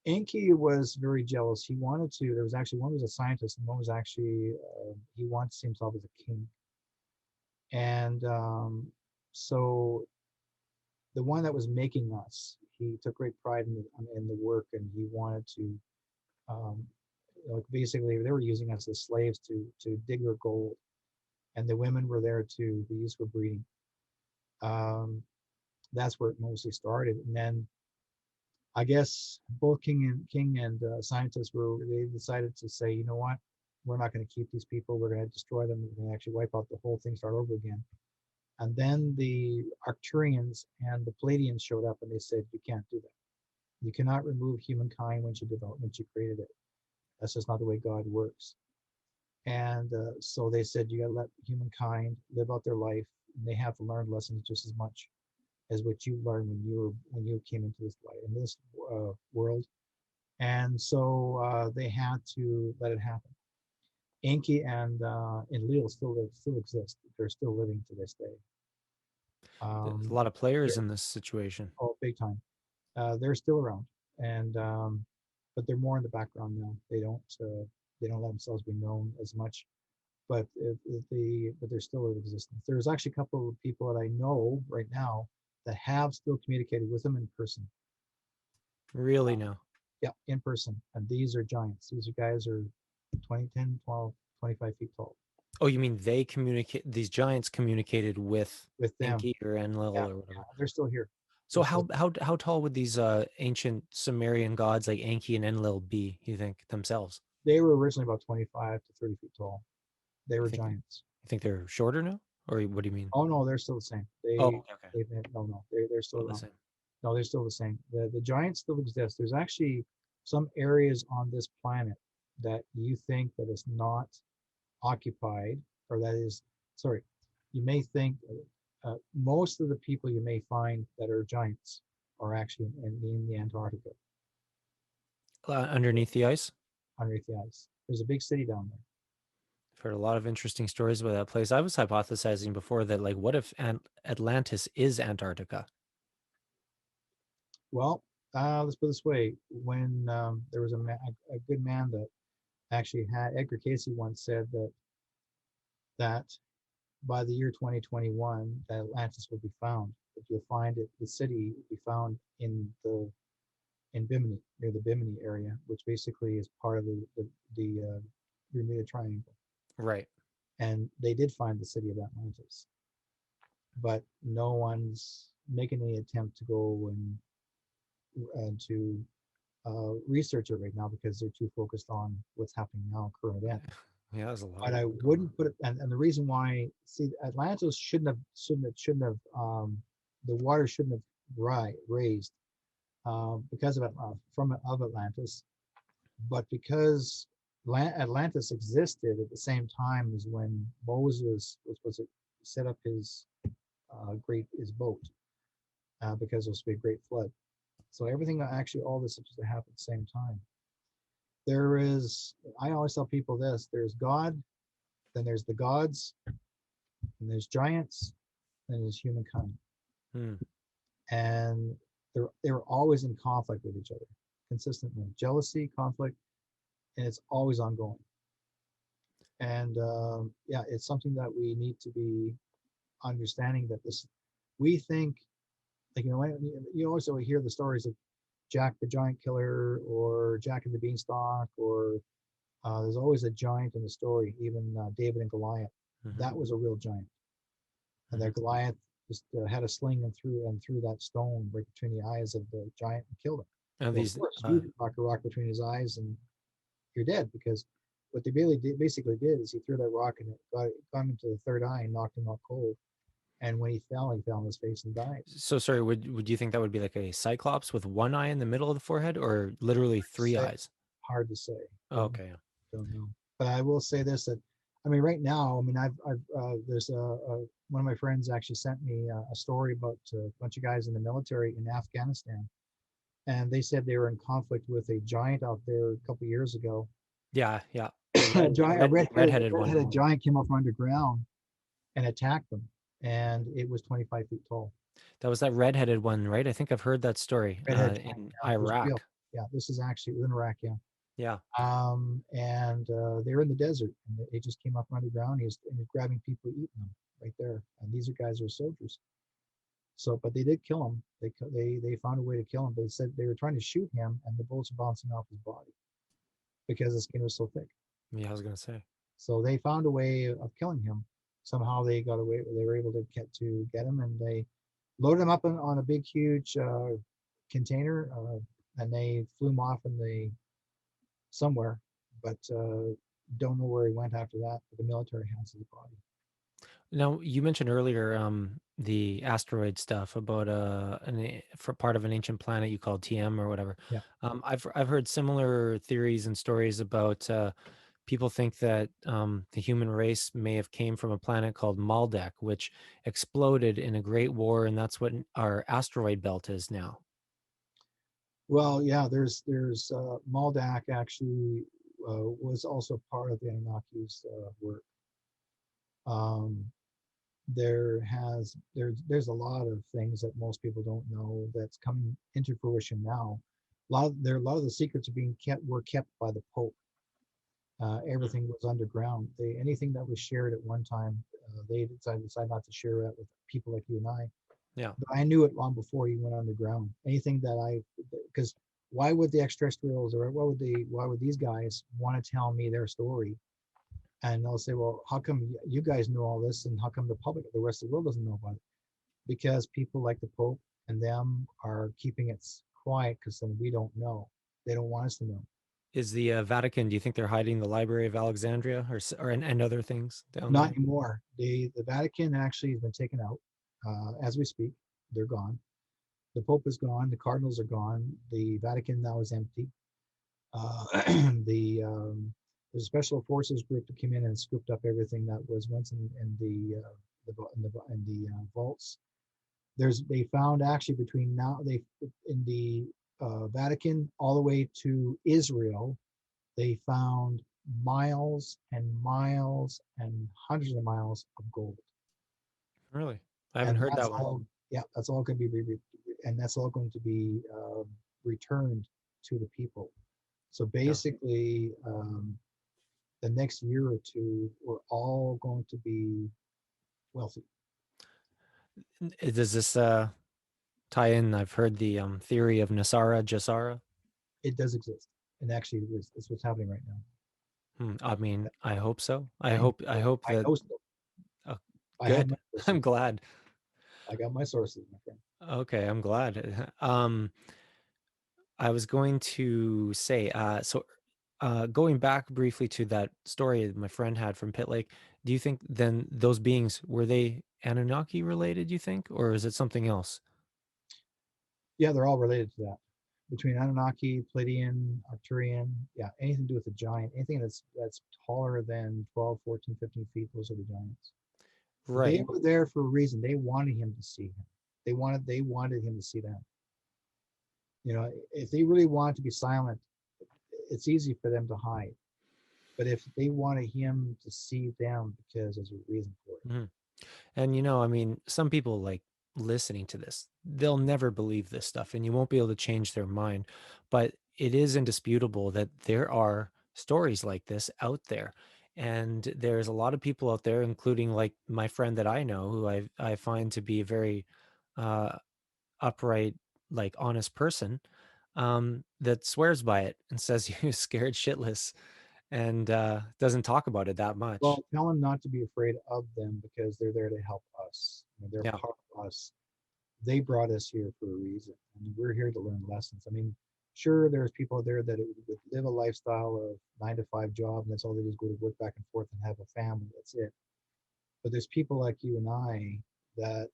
Enki was very jealous. He wanted to. There was actually one was a scientist, and one was actually he wanted to see himself as a king. And so the one that was making us, he took great pride in the work, and he wanted to, um, like basically, they were using us as slaves to dig their gold, and the women were there to be used for breeding. Um, that's where it mostly started, and then I guess both king and scientists they decided to say, you know what, we're not going to keep these people. We're going to destroy them. We're going to actually wipe out the whole thing, start over again. And then the Arcturians and the Palladians showed up and they said, you can't do that. You cannot remove humankind once you created it. That's just not the way God works. And so they said, you got to let humankind live out their life. And they have to learn lessons just as much as what you learned when you came into this life, in this world. And so they had to let it happen. Enki and Enlil still exist. They're still living to this day. There's a lot of players in this situation. Oh, big time. They're still around, and but they're more in the background now. They don't let themselves be known as much, but they're still in existence. There's actually a couple of people that I know right now that have still communicated with them in person. Really now? Yeah, in person. And these are giants. These guys are 20, 10, 12, 25 feet tall. Oh, you mean these giants communicated with them? Enki or Enlil Yeah, or whatever? they're still here. So how tall would these ancient Sumerian gods like Enki and Enlil be, you think, themselves? They were originally about 25 to 30 feet tall. They were You giants. think they're shorter now? Or what do you mean? Oh no, they're still the same. Okay. They're still The around. same. No, they're still the same. The giants still exist. There's actually some areas on this planet that you think that is not occupied, or that is, sorry, you may think most of the people you may find that are giants are actually in the Antarctica, Underneath the ice? underneath the ice. There's a big city down there. I've heard a lot of interesting stories about that place. I was hypothesizing before that, like, what if Atlantis is Antarctica? Well, let's put it this way: when there was a good man that actually had Edgar Casey once said that by the year 2021, that Atlantis will be found. But you'll find it, the city will be found in Bimini, near the Bimini area, which basically is part of the Bermuda Triangle. Right. And they did find the city of Atlantis, but no one's making any attempt to go and to research it right now because they're too focused on what's happening now, current event. Yeah, there's a lot. But I wouldn't put it, and the reason why, see, Atlantis shouldn't have the water shouldn't have raised because of Atlantis, but because Atlantis existed at the same time as when Moses was set up his boat because there was a great flood. So everything actually, all this is supposed to happen at the same time. There is, I always tell people this: there's God, then there's the gods, and there's giants, and there's humankind. And they were always in conflict with each other, consistently. Jealousy, conflict, and it's always ongoing. And yeah, it's something that we need to be understanding that this, we think, like, you always hear the stories of Jack the Giant Killer or Jack and the Beanstalk, or there's always a giant in the story, even David and Goliath. That was a real giant. And that Goliath just had a sling and threw that stone right between the eyes of the giant and killed him. And Well, of course, you rock a rock between his eyes and you're dead, because what they basically did is he threw that rock and it got him into the third eye and knocked him out cold. And when he fell on his face and died. So sorry, would you think that would be like a cyclops with one eye in the middle of the forehead, or literally three eyes? Hard to say. Okay. Don't know. But I will say this: that I mean, right now, I mean, I've there's one of my friends actually sent me a story about a bunch of guys in the military in Afghanistan, and they said they were in conflict with a giant out there a couple of years ago. Yeah, yeah. A Redheaded one. giant came up from underground and attacked them, and it was 25 feet tall. That was that redheaded one, right? I think I've heard that story in Iraq. Yeah, this is actually in Iraq. Yeah. Yeah. And they were in the desert, and they just came up from underground. He was grabbing people, eating them right there. And these guys are soldiers. So, but they did kill him. They found a way to kill him. But they said they were trying to shoot him, and the bullets were bouncing off his body because the skin was so thick. Yeah, I was gonna say. So they found a way of killing him. Somehow they got away. They were able to get him, and they loaded him up on a big, huge container, and they flew him off somewhere. But Don't know where he went after that, but the military has his body. Now, you mentioned earlier the asteroid stuff about for part of an ancient planet you called TM or whatever. Yeah. I've heard similar theories and stories about people think that the human race may have came from a planet called Maldek, which exploded in a great war, and that's what our asteroid belt is now. Well, yeah, there's Maldak actually was also part of the Anunnaki's work. Um, there's a lot of things that most people don't know that's coming into fruition now. A lot of the secrets are being kept by the Pope. Mm. Everything was underground. Anything that was shared at one time, they decided not to share that with people like you and I. Yeah. But I knew it long before he went underground. Anything that because why would the extraterrestrials or why would these guys want to tell me their story? And they'll say, well, how come you guys know all this, and how come the rest of the world doesn't know about it? Because people like the Pope and them are keeping it quiet because then we don't know. They don't want us to know. Is the Vatican? Do you think they're hiding the Library of Alexandria and other things down Not there? anymore. The Vatican actually has been taken out as we speak. They're gone. The Pope is gone. The cardinals are gone. The Vatican now is empty. Uh, there's a special forces group that came in and scooped up everything that was once in the vaults. They found actually between now they in the Vatican all the way to Israel. They found miles and miles and hundreds of miles of gold, Really? I haven't and heard that's that one. all. Yeah, that's all going to be and that's all going to be returned to the people. So Yeah. basically, the next year or two, we're all going to be wealthy. Does this tie in? I've heard the theory of Nasara Jasara. It does exist, and actually, it's what's happening right now. I mean, I hope so. I I hope I that. know so. Oh, I have good. my I'm sources. glad. I got my sources, my friend. Okay, I'm glad. I was going to say, going back briefly to that story that my friend had from Pitt Lake, do you think then those beings were they Anunnaki related, you think, or is it something else? Yeah, they're all related to that. Between Anunnaki, Pleiadian, Arcturian, yeah, anything to do with a giant, anything that's taller than 12, 14, 15 feet, those are the giants. But they Right. were there for a reason. They wanted him to see him. They wanted him to see them. If they really wanted to be silent, it's easy for them to hide. But if they wanted him to see them, because there's a reason for it. Mhm. And I mean, some people like listening to this, they'll never believe this stuff and you won't be able to change their mind. But it is indisputable that there are stories like this out there. And there's a lot of people out there, including like my friend that I know, who I find to be a very uh, upright, like honest person, that swears by it and says he was scared shitless and doesn't talk about it that much. Well, tell him not to be afraid of them because they're there to help us. They're Yeah. part of us. They brought us here for a reason. I mean, we're here to learn lessons. I mean, sure, there's people there that would live a lifestyle of 9 to 5 job, and that's all they do is go to work back and forth and have a family. That's it. But there's people like you and I that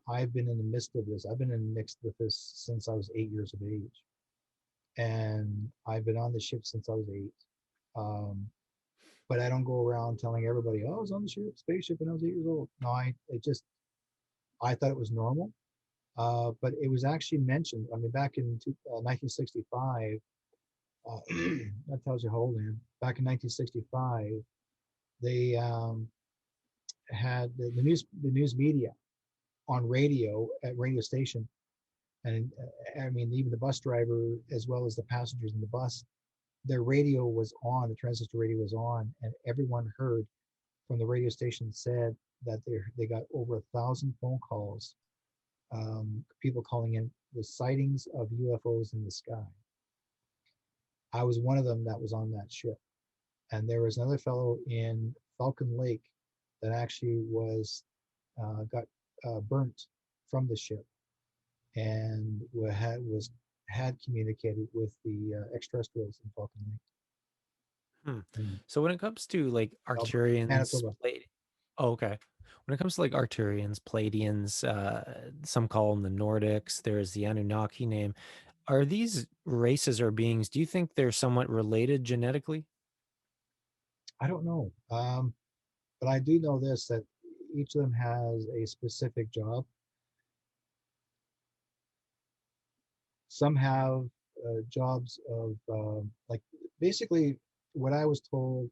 I've been in the midst of this. I've been in the mix with this since I was 8 years of age, and I've been on the ship since I was 8. Um, but I don't go around telling everybody, "Oh, I was on the spaceship when I was 8 years old." No, I thought it was normal. But it was actually mentioned. I mean, back in 1965, uh, that tells you how old I am. Back in 1965, they had the news media on radio at radio station, and I mean even the bus driver as well as the passengers in the bus, their radio was on, the transistor radio was on, and everyone heard from the radio station said that they got over 1,000 phone calls, people calling in with sightings of UFOs in the sky. I was one of them that was on that ship. And there was another fellow in Falcon Lake that actually got burnt from the ship and had communicated with the extraterrestrials in Falcon Lake. Hmm. Mm. So when it comes to like Alberta, Arcturians, Manitoba. oh, okay. When it comes to like Arcturians, Palladians, some call them the Nordics. There's the Anunnaki name. Are these races or beings? Do you think they're somewhat related genetically? I don't know, but I do know this, that each of them has a specific job. Some have jobs of like basically what I was told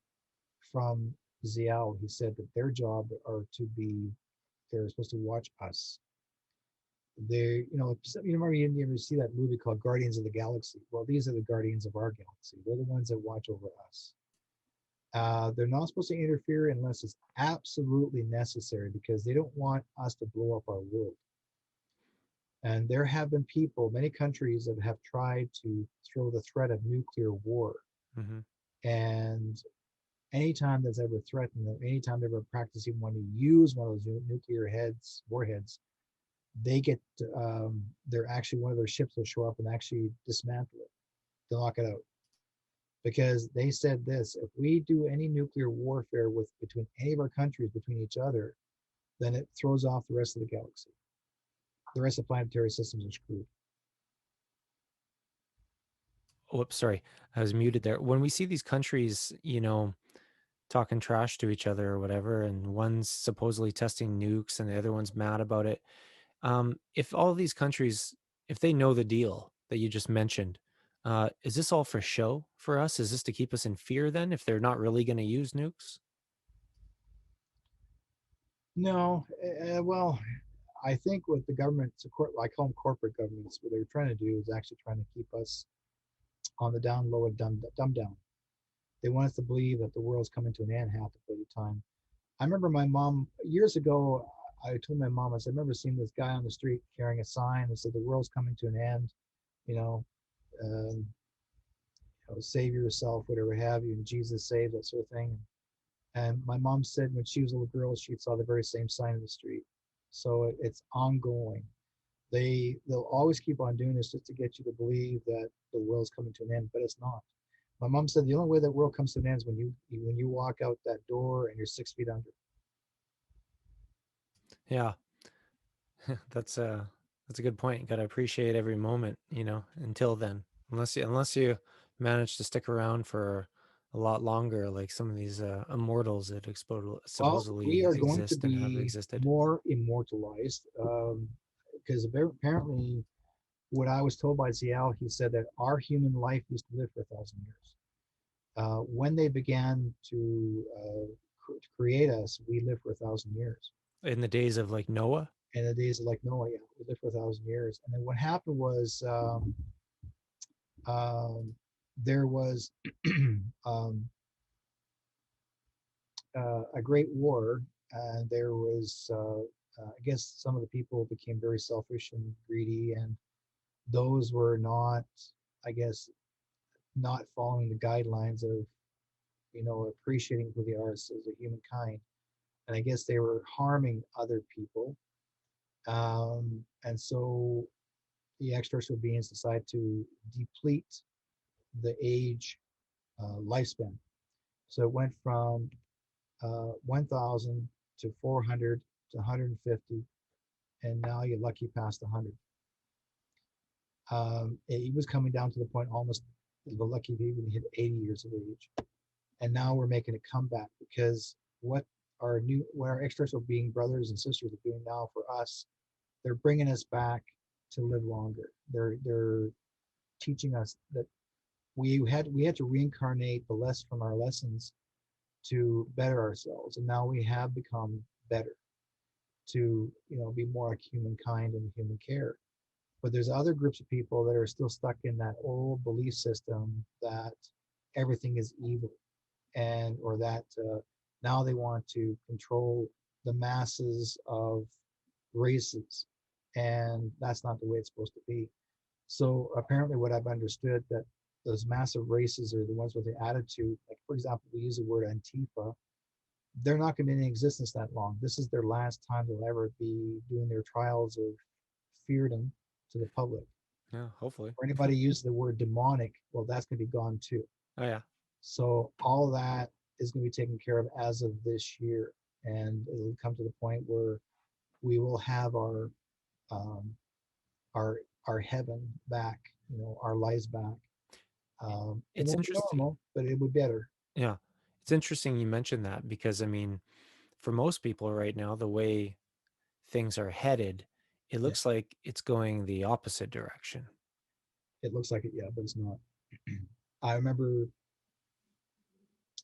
from Zial. He said that their job are to be they're supposed to watch us. They, you remember you ever see that movie called Guardians of the Galaxy? Well, these are the guardians of our galaxy. They're the ones that watch over us. They're not supposed to interfere unless it's absolutely necessary because they don't want us to blow up our world. And there have been people, many countries that have tried to throw the threat of nuclear war. Hmm. And anytime that's ever threatened them, anytime they're ever practicing want to use one of those nuclear warheads, they get, they're actually, one of their ships will show up and actually dismantle it. They'll knock it out. Because they said this, if we do any nuclear warfare between any of our countries, between each other, then it throws off the rest of the galaxy. The rest of the planetary systems are screwed. Whoops, sorry, I was muted there. When we see these countries, talking trash to each other or whatever, and one's supposedly testing nukes and the other one's mad about it. If all of these countries, if they know the deal that you just mentioned, is this all for show for us? Is this to keep us in fear then if they're not really going to use nukes? No, well, I think what the governments, I call them corporate governments, what they're trying to do is actually trying to keep us on the down low and dumb down. They want us to believe that the world's coming to an end half the bloody time. I remember my mom years ago. I told my mom, I said, I remember seeing this guy on the street carrying a sign that said the world's coming to an end. You know, um, save yourself, whatever have you, and Jesus saves, that sort of thing. And my mom said when she was a little girl, she saw the very same sign in the street. So it's ongoing. They'll always keep on doing this just to get you to believe that the world's coming to an end, but it's not. My mom said the only way that world comes to an end is when you walk out that door and you're 6 feet under. Yeah, that's a good point. You got to appreciate every moment, until then. Unless you manage to stick around for a lot longer, like some of these immortals that Well, we supposedly are going to exist and have be existed. more immortalized because apparently, what I was told by Zial, he said that our human life used to live for 1,000 years. When they began to create us, we lived for 1,000 years. In the days of like Noah. In the days of like Noah, yeah, we lived for 1,000 years. And then what happened was um, there was um, a great war, and there was, I guess, some of the people became very selfish and greedy, and those were not, I guess, not following the guidelines of appreciating who they are as a humankind, and I guess they were harming other people, and so the extraterrestrial beings decide to deplete the age lifespan. So it went from 1,000 to 400 to 150, and now you're lucky past 100. It was coming down to the point almost the lucky to even hit 80 years of age, and now we're making a comeback because what our extraterrestrial being brothers and sisters are doing now for us, they're bringing us back to live longer. They're teaching us that we had to reincarnate the less from our lessons to better ourselves, and now we have become better to be more like humankind and human care. But there's other groups of people that are still stuck in that old belief system that everything is evil, and or that now they want to control the masses of races, and that's not the way it's supposed to be. So apparently what I've understood, that those massive races are the ones with the attitude, like for example, we use the word Antifa, they're not going to be in existence that long. This is their last time they'll ever be doing their trials of feardom to the public. Yeah, hopefully. Or anybody use the word demonic, well, that's going to be gone too. Oh yeah. So all that is going to be taken care of as of this year, and it'll come to the point where we will have um, our our heaven back, our lives back. It It's won't be interesting. normal, but it would be better. Yeah. It's interesting you mentioned that because I mean, for most people right now, the way things are headed, it Yeah, looks like it's going the opposite direction. it looks like it, yeah, but it's not. I remember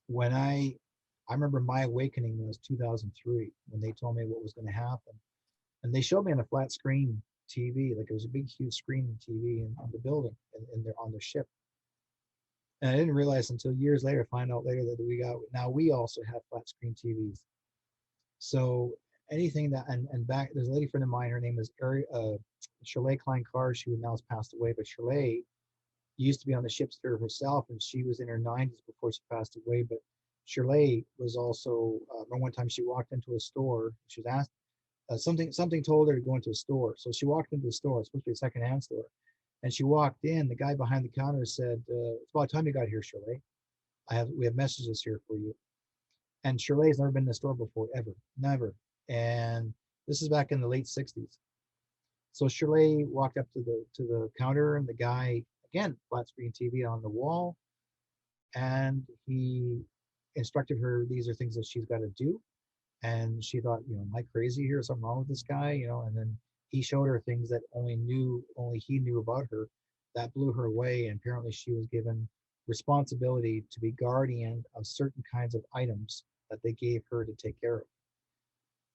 when I remember my awakening was 2003 when they told me what was going to happen, and they showed me on a flat screen TV, like it was a big, huge screen TV on the building in their on their ship. And I didn't realize until years later, find out later that we also have flat screen TVs. So anything that and back there's a lady friend of mine, her name is Shirley Klein Carr. She now has passed away, but Shirley used to be on the ship's crew herself, and she was in her 90s before she passed away. But Shirley was also, remember one time she walked into a store. She was asked something told her to go into a store, so she walked into the store. It's supposed to be a secondhand store, and she walked in. The guy behind the counter said, "It's about time you got here, Shirley. We have messages here for you." And Shirley's never been in the store before, ever, never. And this is back in the late '60s. So Shirley walked up to the counter, and the guy, again, flat screen TV on the wall, and he instructed her, these are things that she's got to do. And she thought, am I crazy here? Something wrong with this guy? And then he showed her things that only he knew about her. That blew her away. And apparently she was given responsibility to be guardian of certain kinds of items that they gave her to take care of.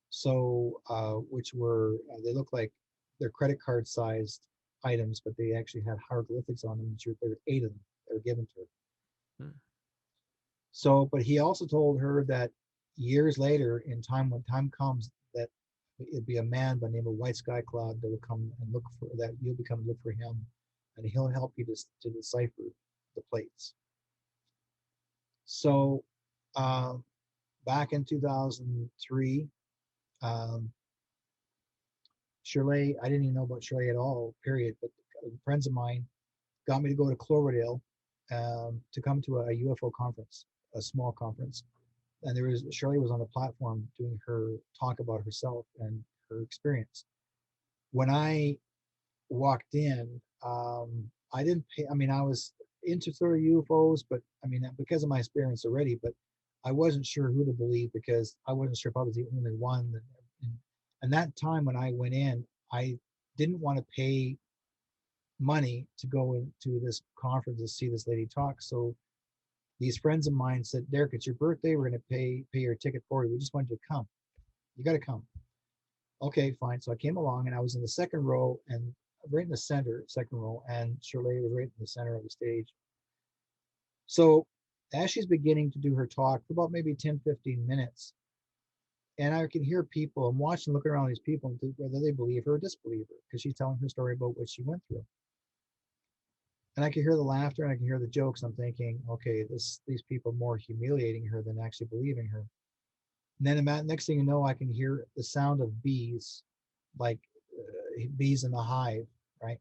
So, which were, they look like they're credit card sized items, but they actually had hieroglyphics on them. There were 8 of them that were given to her. Hmm. So, but he also told her that years later, in time, when time comes, that it'd be a man by the name of Whiteskycloud that will come and look for that. You'll become look for him, and he'll help you to decipher the plates. So, uh, back in 2003, um, Shirley, I didn't even know about Shirley at all, period. But friends of mine got me to go to Cloverdale to come to a UFO conference, a small conference. And Shirley was on the platform doing her talk about herself and her experience. When I walked in, I didn't pay. I mean, I was into sort of UFOs, but I mean, because of my experience already, but I wasn't sure who to believe because I wasn't sure if I was the only one. And that time when I went in, I didn't want to pay money to go into this conference to see this lady talk. So these friends of mine said, Derrick, it's your birthday. We're going to pay your ticket for you. We just want you to come. You got to come. Okay, fine. So I came along and I was in the second row and right in the center, second row, and Shirley was right in the center of the stage. So as she's beginning to do her talk for about maybe 10, 15 minutes, and I can hear people, I'm watching, looking around these people, whether they believe her or disbelieve her, because she's telling her story about what she went through. And I can hear the laughter and I can hear the jokes. I'm thinking, okay, these people are more humiliating her than actually believing her. And then the next thing you know, I can hear the sound of bees, like bees in the hive, right?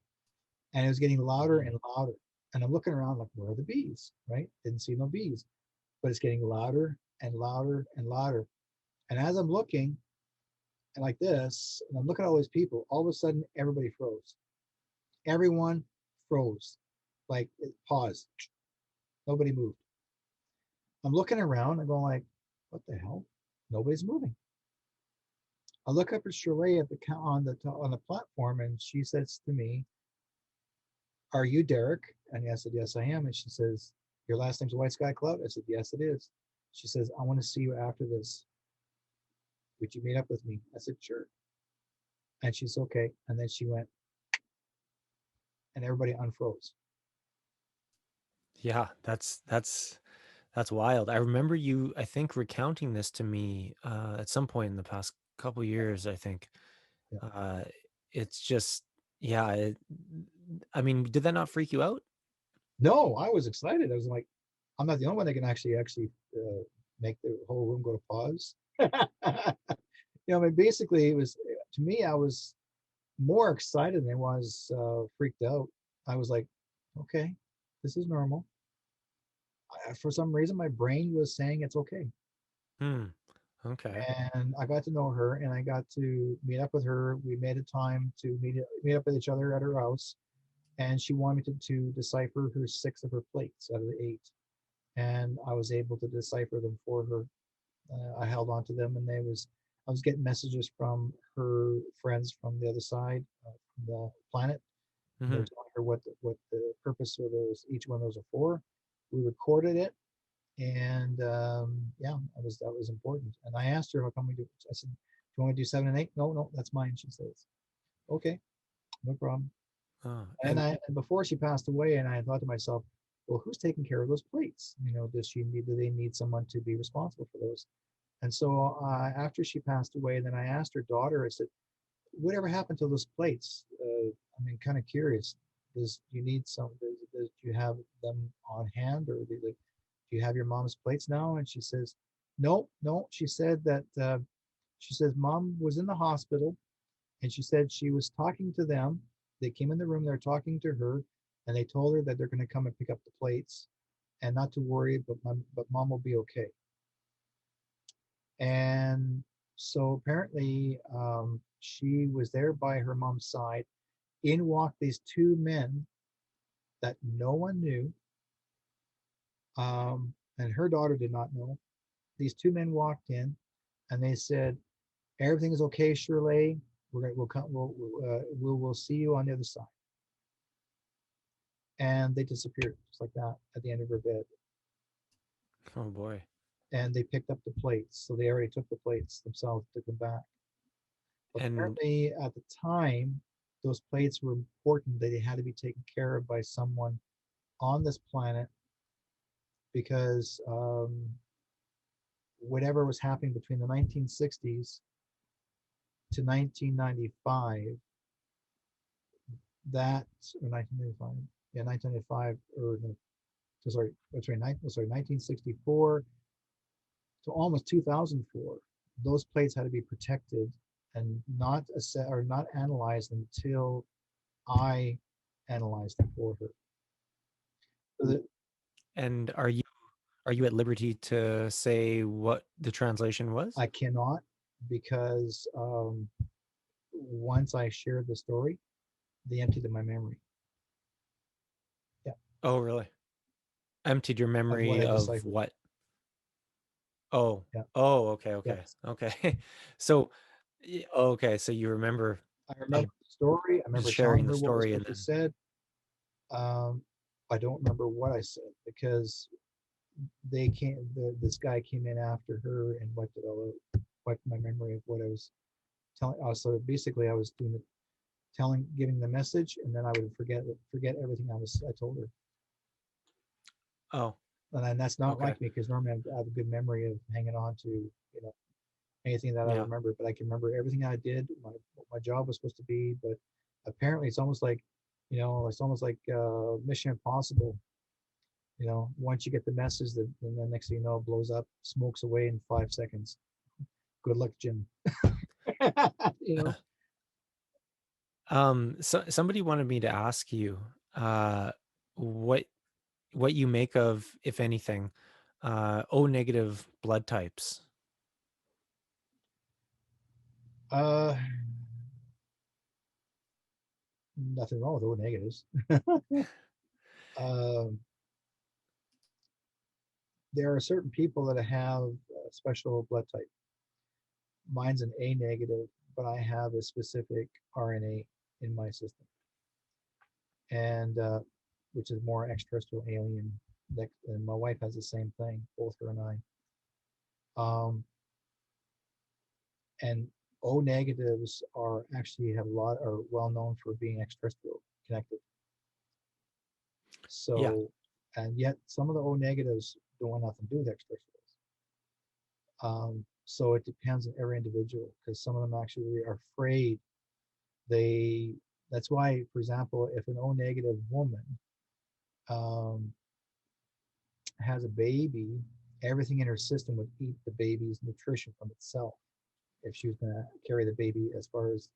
And it was getting louder and louder. And I'm looking around like, where are the bees, right? Didn't see no bees, but it's getting louder and louder and louder. And as I'm looking and like this, and I'm looking at all these people, all of a sudden everybody froze. Everyone froze, like it paused. Nobody moved. I'm looking around and going like, what the hell? Nobody's moving. I look up at Shirley at on the platform, and she says to me, "Are you Derrick?" And I said, "Yes, I am." And she says, "Your last name's Whiteskycloud?" I said, "Yes, it is." She says, "I want to see you after this. Would you meet up with me?" I said, "Sure." And she's okay. And then she went, and everybody unfroze. Yeah, that's wild. I remember you, I think, recounting this to me at some point in the past couple years, I think. Yeah. Uh, it's just, yeah, I mean, did that not freak you out? No, I was excited. I was like, I'm not the only one that can actually make the whole room go to pause. I mean, basically, it was to me. I was more excited than I was freaked out. I was like, okay, this is normal. For some reason, my brain was saying it's okay. Hmm. Okay. And I got to know her, and I got to meet up with her. We made a time to meet up with each other at her house, and she wanted me to decipher her 6 of her plates out of the 8, and I was able to decipher them for her. I held on to them, and I was getting messages from her friends from the other side, from the planet, and they Hmm. were telling her what the purpose of those each one of those are for. We recorded it, and yeah, that was important. And I asked her, how come we do? I said, do you want to do 7 and 8? No, no, that's mine. She says, okay, no problem. Oh, And before she passed away, and I thought to myself, well, who's taking care of those plates? Do they need someone to be responsible for those? And so after she passed away, then I asked her daughter, I said, whatever happened to those plates? I mean, kind of curious. Do you need do you have them on hand, or do you have your mom's plates now? And she says, no, no. She said that, she says, mom was in the hospital, and she said she was talking to them. They came in the room, they're talking to her, and they told her that they're going to come and pick up the plates and not to worry, but mom will be okay. And so apparently, she was there by her mom's side. In walked these 2 men that no one knew, and her daughter did not know. These 2 men walked in, and they said, "Everything is okay, Shirley. We'll come. We'll see you on the other side." And they disappeared just like that at the end of her bed. oh boy. And they picked up the plates, so they already took the plates themselves, took them back. And Apparently, at the time, those plates were important. They had to be taken care of by someone on this planet because whatever was happening between the 1960s to 1995, that or 1995, yeah, 1995 or no, sorry, sorry, 1964 to almost 2004, those plates had to be protected and not assessed or not analyzed until I analyzed them for her. So that and are you at liberty to say what the translation was? I cannot, because once I shared the story, they emptied my memory. Yeah, Oh, really? Emptied your of what memory I of deciphered. what? Oh. Yeah, Oh, okay, okay. yes. Okay. So okay, so you remember I uh, remember the story. I just remember telling sharing the her story what and she then said. Um, I don't remember what I said because this guy came in after her and wiped it all out, wiped my memory of what I was telling. So basically, I was doing it, giving the message, and then I would forget everything I told her. oh, And that's not okay. like me because normally I have a good memory of hanging on to anything that I Yeah. remember. But I can remember everything I did, what my job was supposed to be. But apparently, it's almost like Mission Impossible. Once you get the message, that and then next thing you know, it blows up, smokes away in 5 seconds. Good luck, Jim. you know. So somebody wanted me to ask you uh what what you make of, if anything, O negative blood types. Uh, Nothing wrong with O negatives. um, there are certain people that have a special blood type. Mine's an A negative, but I have a specific RNA in my system, and which is more extraterrestrial alien. And my wife has the same thing, both her and I. And O negatives are well known for being extraterrestrial connected. Yeah. So, and yet some of the O negatives don't want nothing to do with extraterrestrials. So it depends on every individual because some of them actually are afraid. They That's why, for example, if an O negative woman um, has a baby, everything in her system would eat the baby's nutrition from itself if she was going to carry the baby as far as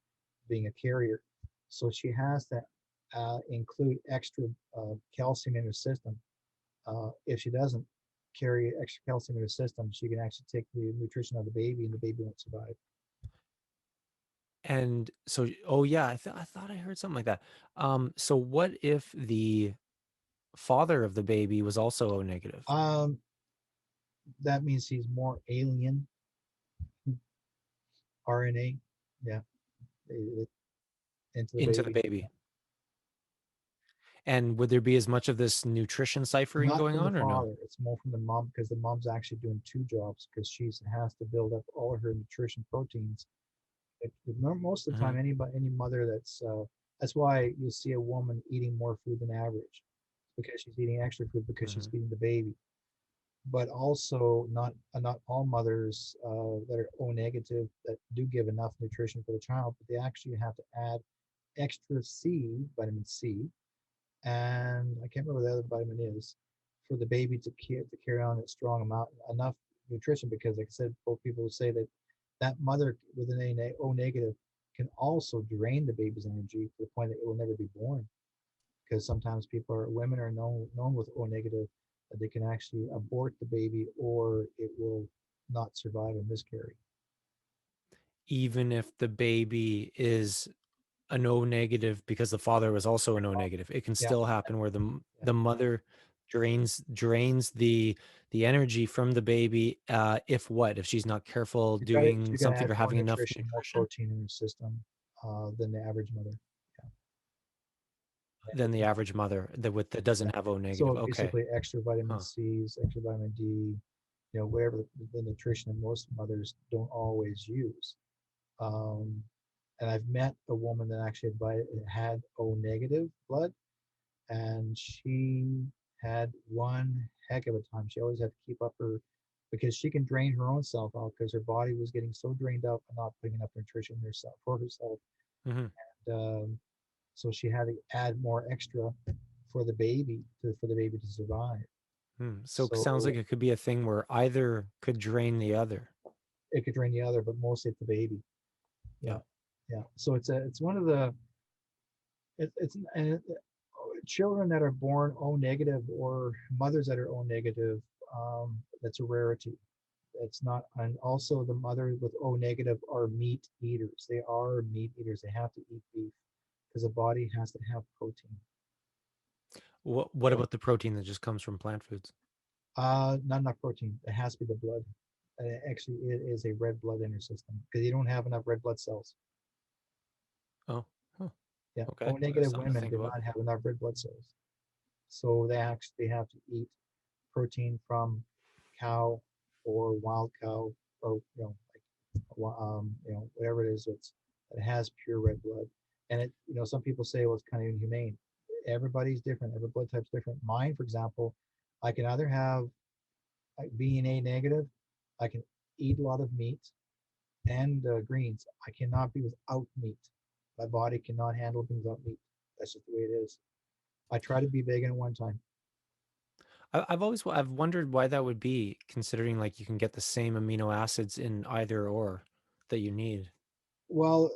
being a carrier. So she has to include extra calcium in her system If she doesn't carry extra calcium in her system, she can actually take the nutrition of the baby, and the baby won't survive. And so, oh yeah, I thought I heard something like that. So what if the father of the baby was also O negative Um, that means he's more alien RNA, yeah, into the into the baby. baby? And would there be as much of this nutrition ciphering Not going from the on or no? father. It's more from the mom because the mom's actually doing two jobs because she has to build up all of her nutrition proteins. Most of the Hmm. time, any mother that's why you see a woman eating more food than average because she's eating extra food because she's Hmm. feeding the baby. But also not all mothers that are O negative that do give enough nutrition for the child, but they actually have to add extra vitamin C, and I can't remember what the other vitamin is for the baby to carry on a strong amount enough nutrition because, like I said, both people say that that mother with an O negative can also drain the baby's energy to the point that it will never be born. Because sometimes women are known with O negative that they can actually abort the baby or it will not survive and miscarry. Even if the baby is an O negative because the father was also an O negative, it can Yeah, still happen where yeah. the mother drains the energy from the baby, if what? If she's not careful doing She's got to something add or more having enough nutrition, more nutrition protein in her system than the average mother. than the Yeah. average mother that doesn't have O negative. So Okay. basically, extra vitamin Huh. C's, extra vitamin D, whatever the nutrition that most mothers don't always use. Um, and I've met a woman that actually had O negative blood, and she had one heck of a time. She always had to keep up her because she can drain her own self out because her body was getting so drained out and not putting enough nutrition herself for herself. Hmm. And so she had to add more extra for the baby for the baby to survive. Hmm. So it sounds like So it could be a thing where either could drain the other. it could drain the other, but mostly it's the baby. Yeah, Yeah. yeah. So it's one of the it's and children that are born O negative or mothers that are O negative. That's a rarity. It's not, and also the mothers with O negative are meat eaters. They are meat eaters. They have to eat beef because the body has to have protein. What about the protein that just comes from plant foods? Not enough protein. It has to be the blood. Actually, it is a red blood in your system because you don't have enough red blood cells. Oh, huh. Yeah, Okay. O That's negative something to women think do about. not have enough red blood cells, so they actually have to eat protein from cow or wild cow or whatever it is that has pure red blood. And some people say, well, it's kind of inhumane. Everybody's different. Every blood type's different. Mine, for example, I can either have like being A negative, I can eat a lot of meat and greens. I cannot be without meat. My body cannot handle being without meat. That's just the way it is. I tried to be vegan at one time. I've wondered why that would be, considering like you can get the same amino acids in either or that you need. Well,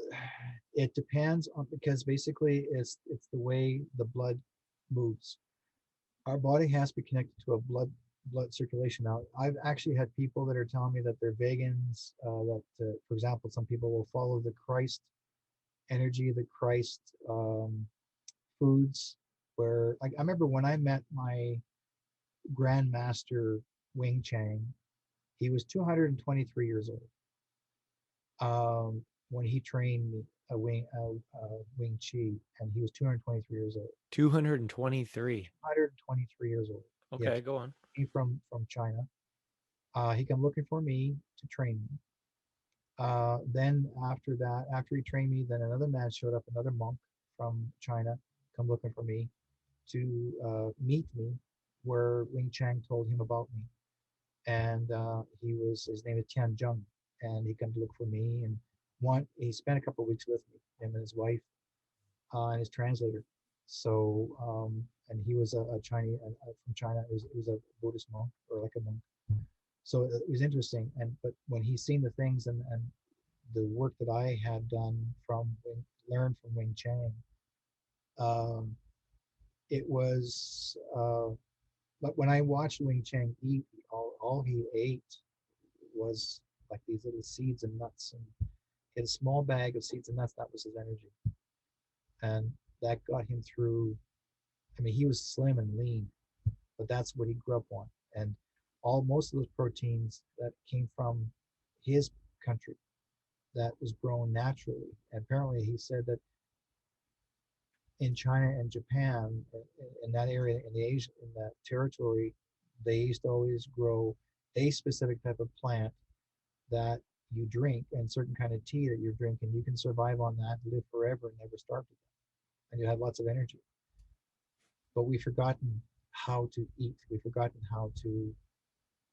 it depends on because basically it's the way the blood moves. Our body has to be connected to a blood circulation. Now, I've actually had people that are telling me that they're vegans. For example, some people will follow the Christ energy, the Christ foods. Where like I remember when I met my grandmaster Wing Chang, he was 223 years old. When he trained me Wing Chi, and he was 223 years old. 223. 123 years old. He Okay, actually go on. came from China. He came looking for me to train me. Then after that, after he trained me, then another man showed up, another monk from China, come looking for me to meet me, where Wing Chang told him about me, and his name is Tian Zheng, and he came to look for me, and he spent a couple of weeks with me, him and his wife, and his translator. So and he was a Chinese from China. He was a Buddhist monk or like a monk. So it was interesting, but when he seen the things and the work that I had done learned from Wing Chang, um, it was But when I watched Wing Chang eat, all he ate was like these little seeds and nuts, and he had a small bag of seeds and nuts. That was his energy, and that got him through. I mean, he was slim and lean, but that's what he grew up on, and all most of those proteins that came from his country that was grown naturally. And apparently, he said that in China and Japan, in that area, in the Asia, in that territory, they used to always grow a specific type of plant that you drink and certain kind of tea that you're drinking. You can survive on that, live forever, and never starve to death, and you have lots of energy. But we've forgotten how to eat. We've forgotten how to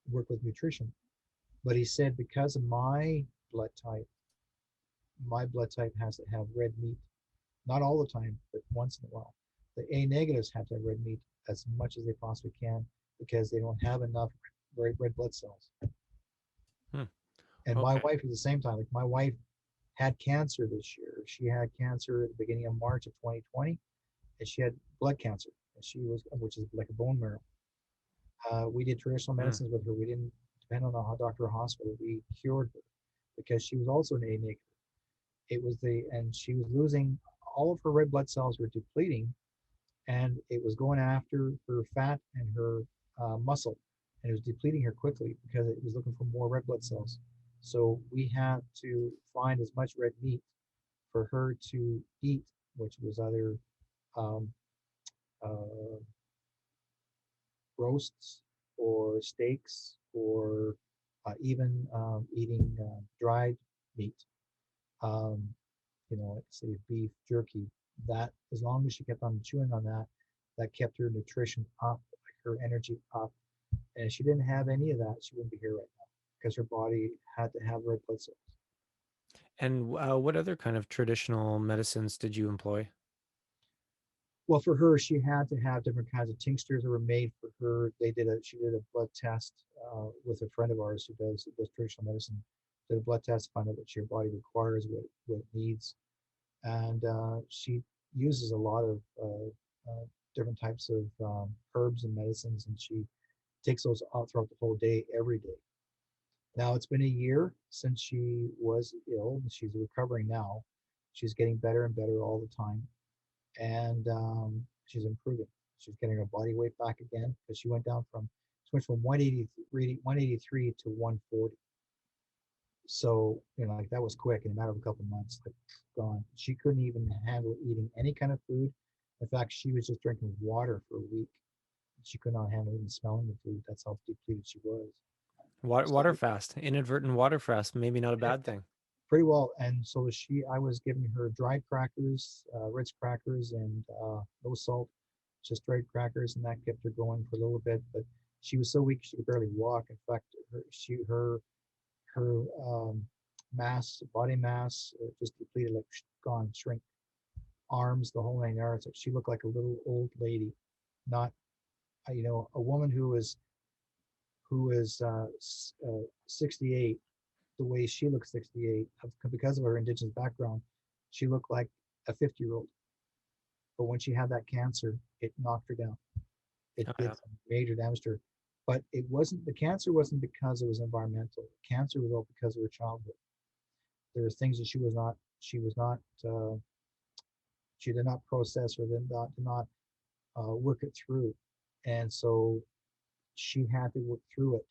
work with nutrition. But he said because of blood type, my blood type has to have red meat, not all the time, but once in a while. The A negatives have to have red meat as much as they possibly can because they don't have enough red blood cells. Hmm. And my Okay. wife at the same time, like my wife had cancer this year. She had cancer at the beginning of March of 2020, and she had blood cancer, and she was, which is like a bone marrow. We did traditional Hmm. medicines with her. We didn't depend on a doctor or hospital. We cured her because she was also an A negative. It was and she was losing all of her red blood cells were depleting, and it was going after her fat and her muscle, and it was depleting her quickly because it was looking for more red blood cells. So we had to find as much red meat for her to eat, which was either um, uh, roasts or steaks or even eating dried meat. Um, like say beef jerky. That as long as she kept on chewing on that, that kept her nutrition up, like her energy up. And if she didn't have any of that, she wouldn't be here right now because her body had to have red blood cells. And what other kind of traditional medicines did you employ? Well, for her, she had to have different kinds of tinctures that were made for her. She did a blood test with a friend of ours who does traditional medicine. Did a blood test, find out what your body requires, what it needs, and she uses a lot of different types of herbs and medicines, and she takes those out throughout the whole day, every day. Now it's been a year since she was ill, and she's recovering now. She's getting better and better all the time, and she's improving. She's getting her body weight back again because she went from 183 to 140. So, like that was quick in a matter of a couple of months, like gone. She couldn't even handle eating any kind of food. In fact, she was just drinking water for a week. She could not handle even smelling the food. That's how depleted she was. So, Water fast, inadvertent water fast, maybe not a yeah, bad thing. pretty well. And so I was giving her dried crackers, Ritz crackers, and no salt, just dried crackers, and that kept her going for a little bit. But she was so weak she could barely walk. In fact, her body mass, just depleted, like gone, shrink, arms, the whole 9 yards. Like she looked like a little old lady, not a woman who is 68. The way she looked 68, because of her indigenous background, she looked like a 50-year-old. But when she had that cancer, it knocked her down. It Oh, did yeah. some major damage to her. But the cancer wasn't because it was environmental. The cancer was all because of her childhood. There was things that she did not process or did not work it through, and so she had to work through it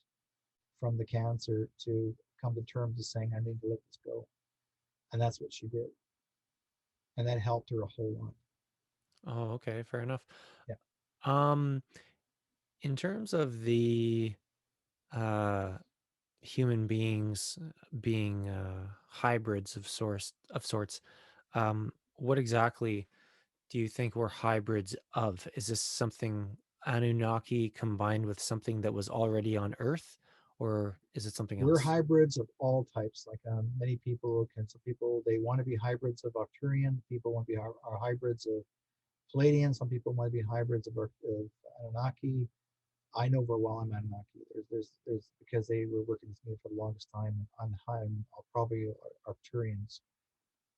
from the cancer to come to terms with saying, I need to let this go. And that's what she did. And that helped her a whole lot. Oh, okay, fair enough. Yeah. Um, in terms of the uh human beings being hybrids of sorts, what exactly do you think we're hybrids of? Is this something Anunnaki combined with something that was already on Earth, or is it something We're else? hybrids of all types. Like some people, they want to be hybrids of Arcturian. People want to be are hybrids of Palladian. Some people want to be hybrids of Anunnaki. I know very well I'm Anunnaki. There's because they were working with me for the longest time. I'll probably Arcturians.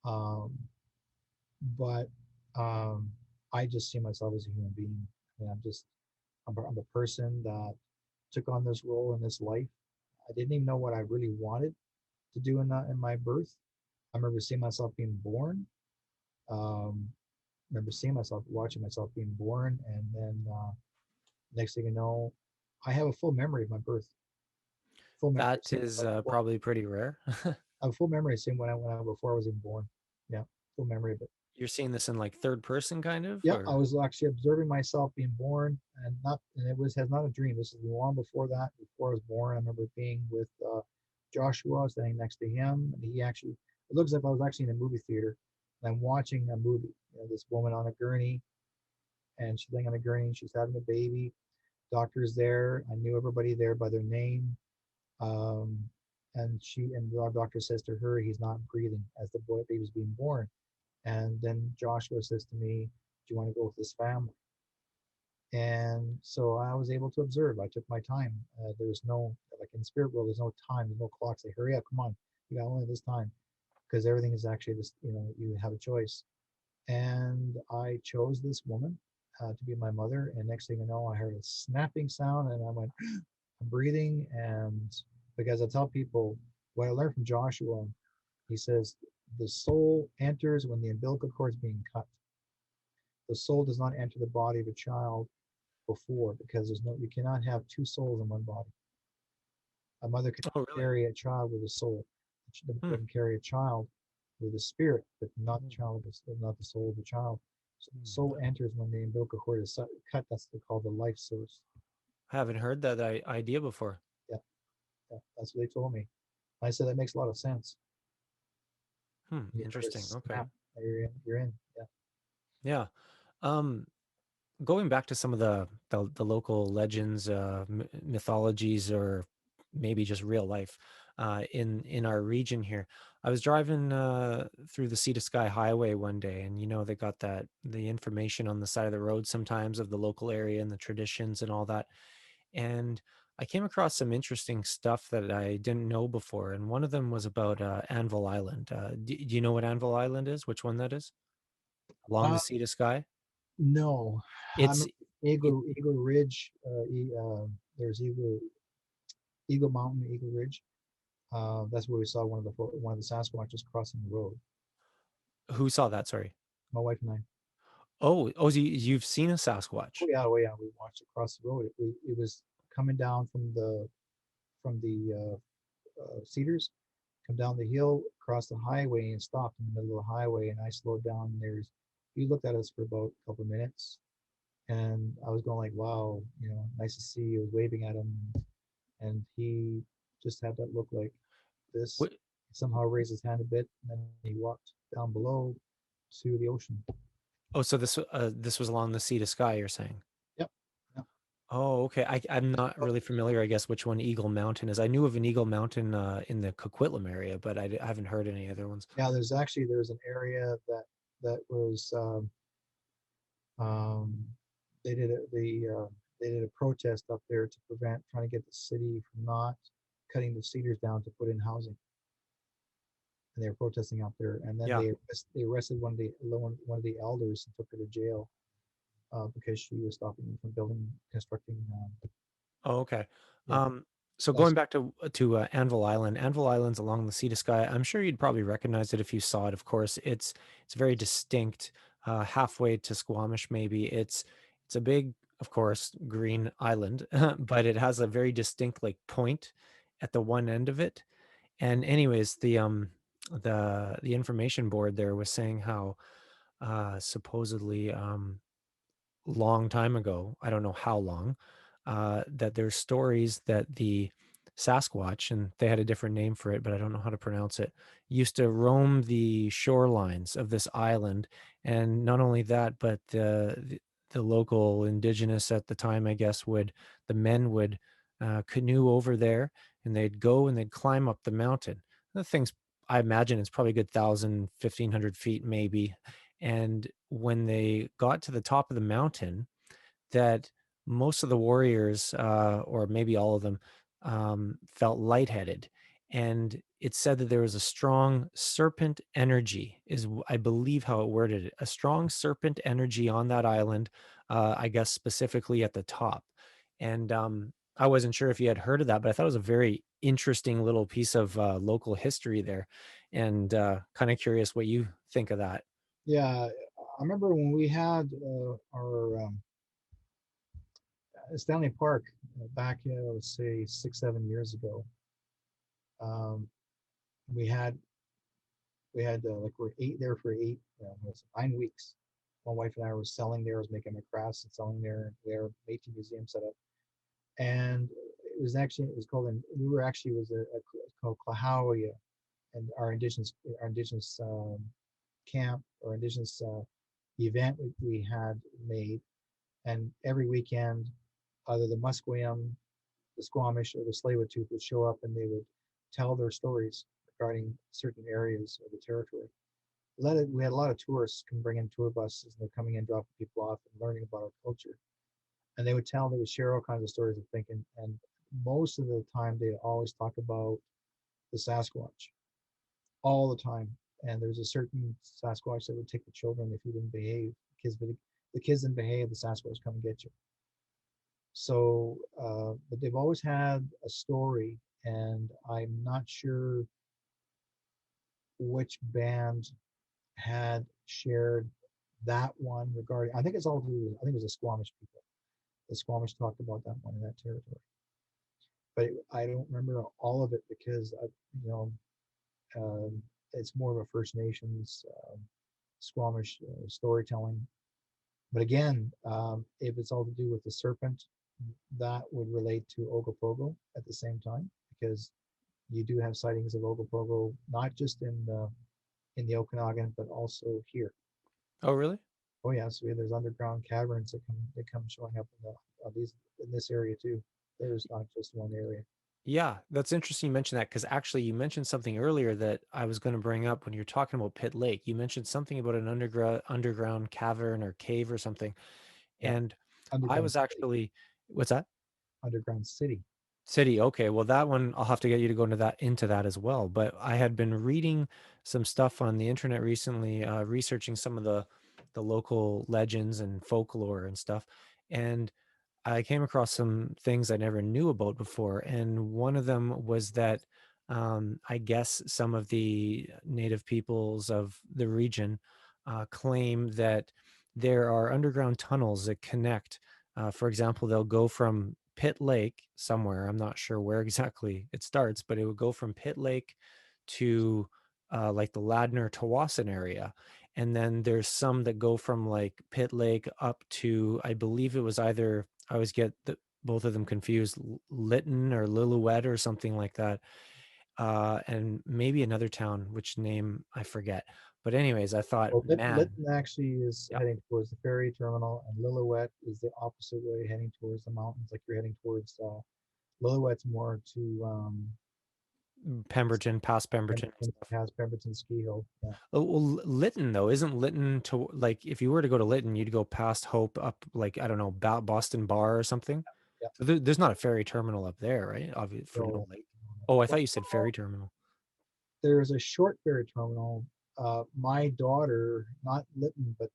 Um, but I just see myself as a human being. I mean, I'm just I'm a person that took on this role in this life. I didn't even know what I really wanted to do in my birth. I remember seeing myself being born. Um, remember seeing myself, watching myself being born, and then next thing you know, I have a full memory of my birth. Full memory, That same is before. probably pretty rare. I have a full memory, same when I before I was even born. Yeah, full memory of it. You're seeing this in like third person kind of, Yep, I or was actually observing myself being born, and not, and it was has not a dream. This is long before that. Before I was born, I remember being with Joshua, standing next to him, and he actually. It looks like I was actually in a movie theater, and I'm watching a movie. This woman on a gurney, and she's laying on a gurney, and she's having a baby. Doctor's there. I knew everybody there by their name. Um, and the doctor says to her, he's not breathing as the baby's being born. And then Joshua says to me, do you want to go with this family? And so I was able to observe. I took my time. There was no, like in the spirit world, there's no time, there's no clock. Say, hurry up, come on, you got only this time, because everything is actually this. You have a choice. And I chose this woman to be my mother. And next thing you know, I heard a snapping sound, and I went, I'm breathing. And because I tell people what I learned from Joshua, he says the soul enters when the umbilical cord is being cut. The soul does not enter the body of a child before, because you cannot have two souls in one body. A mother can oh, really? carry a child with a soul. The Hmm. mother can carry a child with a spirit, but not the child, not the soul of the child. So the soul Hmm. enters when the umbilical cord is cut. That's called the life source. I haven't heard that idea before. Yeah, yeah, that's what they told me. I said that makes a lot of sense. You heard a Interesting. Okay. snap. You're in. You're in. Yeah. Yeah. Um, Going back to some of the local legends, mythologies, or maybe just real life in our region here. I was driving through the Sea to Sky Highway one day, and they got the information on the side of the road sometimes of the local area and the traditions and all that. And I came across some interesting stuff that I didn't know before, and one of them was about Anvil Island. Do you know what Anvil Island is? Which one that is? Along the Uh, Sea to Sky? no, I It's remember it, Eagle Ridge. There's Eagle Mountain, Eagle Ridge. That's where we saw one of the Sasquatches crossing the road. who saw that? Sorry. My wife and I. Oh, so you've seen a Sasquatch. Oh yeah. We watched it cross the road. It was coming down from the cedars, come down the hill, across the highway, and stopped in the middle of the highway. And I slowed down. And he looked at us for about a couple of minutes, and I was going like, "Wow, nice to see you." I was waving at him, and he just had that look like this. Wh- Somehow raised his hand a bit, and then he walked down below to the ocean. Oh, so this was along the Sea to Sky, you're saying? Yep. Yep. Oh, okay. I'm not really familiar, I guess, which one Eagle Mountain is. I knew of an Eagle Mountain in the Coquitlam area, but I haven't heard any other ones. Yeah, there's an area that was um, they did they did a protest up there to prevent trying to get the city from not cutting the cedars down to put in housing, and they were protesting out there. And then Yeah. they arrested one of the elders and took her to jail because she was stopping them from constructing. Oh, okay. Yeah, Um, so that's going back to Anvil Island, Anvil Island's along the Sea to Sky. I'm sure you'd probably recognize it if you saw it. Of course, it's very distinct, halfway to Squamish, maybe. It's a big, of course, green island, but it has a very distinct like point at the one end of it. And anyways, the information board there was saying how supposedly long time ago, I don't know how long, that there's stories that the Sasquatch, and they had a different name for it, but I don't know how to pronounce it, used to roam the shorelines of this island. And not only that, but the local indigenous at the time, I guess, the men would canoe over there, and they'd go and they'd climb up the mountain. The thing's, I imagine it's probably a good 1,000, 1,500 feet maybe. And when they got to the top of the mountain, that most of the warriors, or maybe all of them, felt lightheaded. And it said that there was a strong serpent energy, I believe how it worded it, a strong serpent energy on that island, I guess specifically at the top. And I wasn't sure if you had heard of that, but I thought it was a very interesting little piece of local history there, and kind of curious what you think of that. Yeah, I remember when we had our Stanley Park back, let's say 6, 7 years ago. Um, we had like we're eight there for 9 weeks. My wife and I were selling there, was making my crafts and selling there, Métis Museum set up, and it was called, and we were actually, it was called Klahoua, and our indigenous camp or indigenous event we had made. And every weekend, either the Musqueam, the Squamish, or the Tsleil-Waututh would show up, and they would tell their stories regarding certain areas of the territory. We had a lot of tourists come bring in tour buses, and they're coming in, dropping people off, and learning about our culture. And they would share all kinds of stories of thinking. And most of the time, they always talk about the Sasquatch all the time. And there's a certain Sasquatch that would take the children if you didn't behave. The kids didn't behave, the Sasquatch come and get you. So, but they've always had a story, and I'm not sure which band had shared that one regarding. I think it's all to do. I think it was the Squamish people. The Squamish talked about that one in that territory, but I don't remember all of it because you know, it's more of a First Nations Squamish storytelling. But again, if it's all to do with the serpent, that would relate to Ogopogo at the same time, because you do have sightings of Ogopogo not just in the Okanagan but also here. Oh, really? Oh yes, there's underground caverns that come showing up in this area too. There's not just one area. Yeah, that's interesting you mentioned that because actually you mentioned something earlier that I was going to bring up when you're talking about Pitt Lake. You mentioned something about an underground cavern or cave or something. Yeah, And I underground was city, actually, what's that? underground city. City. Okay. Well, that one I'll have to get you to go into that as well. But I had been reading some stuff on the internet recently, researching some of the local legends and folklore and stuff. And I came across some things I never knew about before, and one of them was that I guess some of the native peoples of the region claim that there are underground tunnels that connect. For example, they'll go from Pitt Lake somewhere. I'm not sure where exactly it starts, but it would go from Pitt Lake to like the Ladner Tawasin area. And then there's some that go from like Pitt Lake up to, I believe it was either I always get both of them confused, Lytton or Lillooet or something like that, and maybe another town, which name I forget. But anyways, I thought, Well, man, Lytton actually is yeah, heading towards the ferry terminal, and Lillooet is the opposite way, heading towards the mountains. Like you're heading towards Lillooet's more to Pemberton, past Pemberton and stuff. past Pemberton Ski Hill. Yeah, Oh, well, Lytton though, isn't Lytton to like if you were to go to Lytton, you'd go past Hope up like I don't know, Boston Bar or something. yeah. So there's not a ferry terminal up there, right? Obviously for So No Lake. Oh, I thought you said well, ferry terminal. there's a short ferry terminal. My daughter, not Lytton, but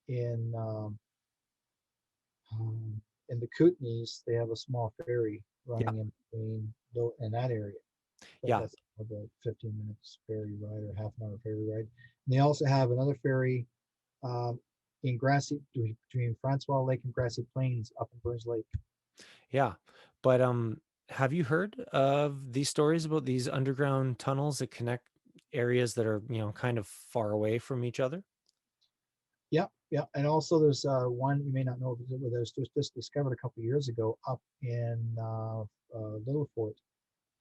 in um, in the Kootenays, they have a small ferry Yeah, running in between in that area. But yeah, that's about 15 minutes ferry ride or half an hour ferry ride. And they also have another ferry um, in Grassy between Francois Lake and Grassy Plains up in Burns Lake. yeah. But have you heard of these stories about these underground tunnels that connect areas that are, kind of far away from each other? Yeah, yeah. And also there's one you may not know, but there's just discovered a couple of years ago up in Little Fort,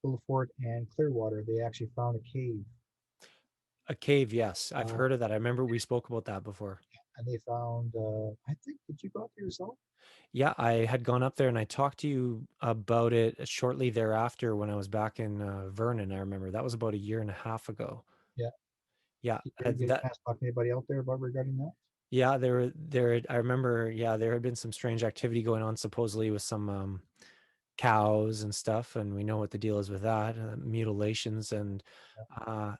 Little Fort and Clearwater. They actually found a cave. A cave, yes. I've Uh, heard of that. I remember we spoke about that before. and they found, I think, did you go out there yourself? Yeah, I had gone up there and I talked to you about it shortly thereafter when I was back in Vernon. I remember that was about a year and a half ago. Yeah. Yeah, Did you ever get a that chance to talk to anybody out there about regarding that? yeah, I remember, yeah, there had been some strange activity going on supposedly with some cows and stuff, and we know what the deal is with that, mutilations and Yeah. uh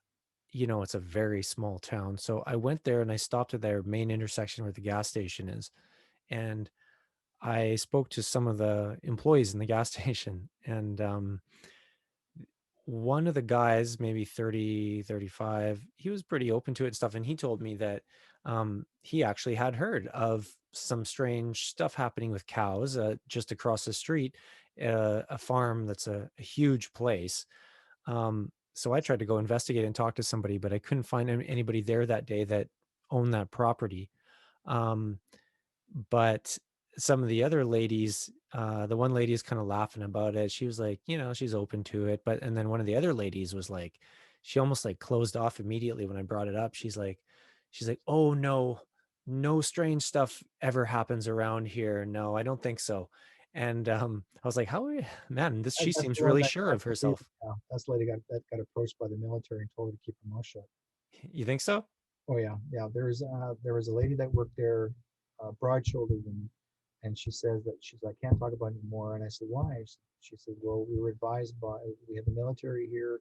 it's a very small town. So I went there and I stopped at their main intersection where the gas station is. And I spoke to some of the employees in the gas station, and one of the guys, maybe 30, 35, he was pretty open to it and stuff. And he told me that he actually had heard of some strange stuff happening with cows just across the street, a farm that's a huge place. So I tried to go investigate and talk to somebody, but I couldn't find anybody there that day that owned that property. Um, but some of the other ladies, the one lady is kind of laughing about it. She was like, she's open to it. But and then one of the other ladies was like, she almost like closed off immediately when I brought it up. She's like, oh no, no strange stuff ever happens around here. No, I don't think so. And I was like, man, And she that's seems the one really that sure of herself. yeah, that's the lady got approached by the military and told her to keep her mouth shut. You think so? Oh yeah, yeah. There was a lady that worked there, broad-shouldered, and she says that she's like, I can't talk about it anymore. And I said, why? She said, well, we were advised by we have the military here,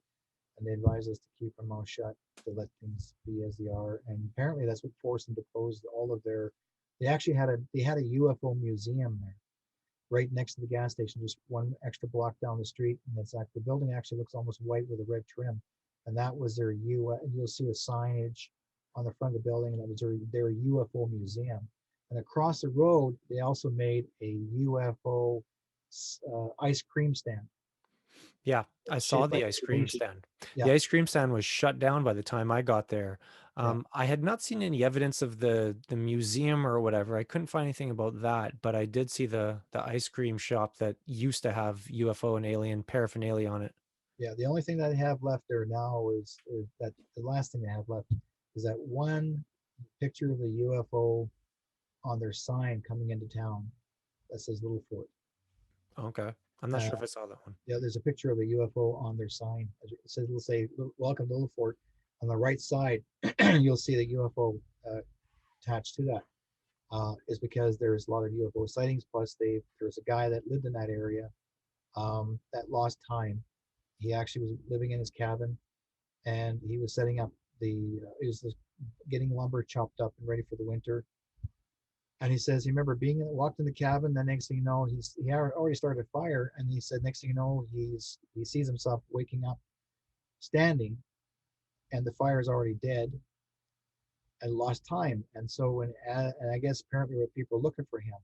and they advised us to keep our mouth shut, to let things be as they are. And apparently that's what forced them to close all of their. They had a UFO museum there, right next to the gas station, just one extra block down the street, and it's like the building actually looks almost white with a red trim, and that was their and you'll see a signage on the front of the building, and that was their UFO museum. And across the road, they also made a UFO ice cream stand Yeah, I saw shaped the like ice a Da cream Vinci. stand. Yeah, The ice cream stand was shut down by the time I got there. yeah, I had not seen any evidence of the museum or whatever. I couldn't find anything about that, but I did see the ice cream shop that used to have UFO and alien paraphernalia on it. yeah. The only thing that they have left there now is that the last thing they have left is that one picture of the UFO on their sign coming into town that says Little Fort. Okay. I'm not Uh, sure if I saw that one. yeah, there's a picture of a UFO on their sign. It says, it'll say, "Welcome to Little Fort." On the right side, you'll see the UFO attached to that. Is because there's a lot of UFO sightings. Plus, there's a guy that lived in that area that lost time. He actually was living in his cabin, and he was setting up he was getting lumber chopped up and ready for the winter. And he says he remember walked in the cabin. The next thing you know, he already started a fire, and he said next thing you know, he sees himself waking up, standing, and the fire is already dead, and lost time. And so and I guess apparently what people were looking for him,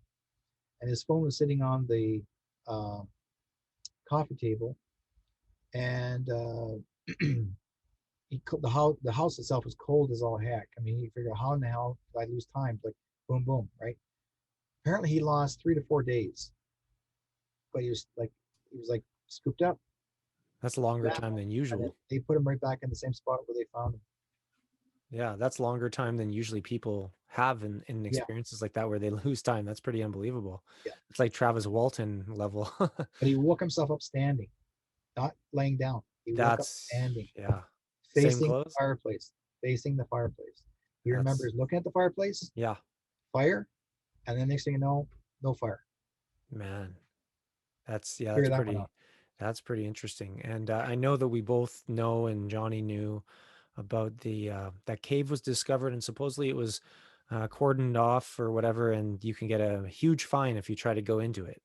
and his phone was sitting on the uh, coffee table, and the house itself was cold as all heck. I mean, he figured how in the hell did I lose time? Like boom, boom, right? Apparently, he lost 3 to 4 days, but he was like scooped up. That's a longer Yeah. time than And then usual. they put him right back in the same spot where they found him. Yeah, that's longer time than usually people have in Yeah, experiences like that where they lose time. That's pretty unbelievable. yeah. It's like Travis Walton level. But he woke himself up standing, not laying down. He woke up That's standing, yeah. Same facing the clothes? fireplace, facing the fireplace. He That's remembers looking at the fireplace, yeah, fire, and then next thing you know, no fire. man. That's yeah, Figure that one out. that's pretty interesting. And I know that we both know and Johnny knew about the that cave was discovered and supposedly it was cordoned off or whatever, and you can get a huge fine if you try to go into it.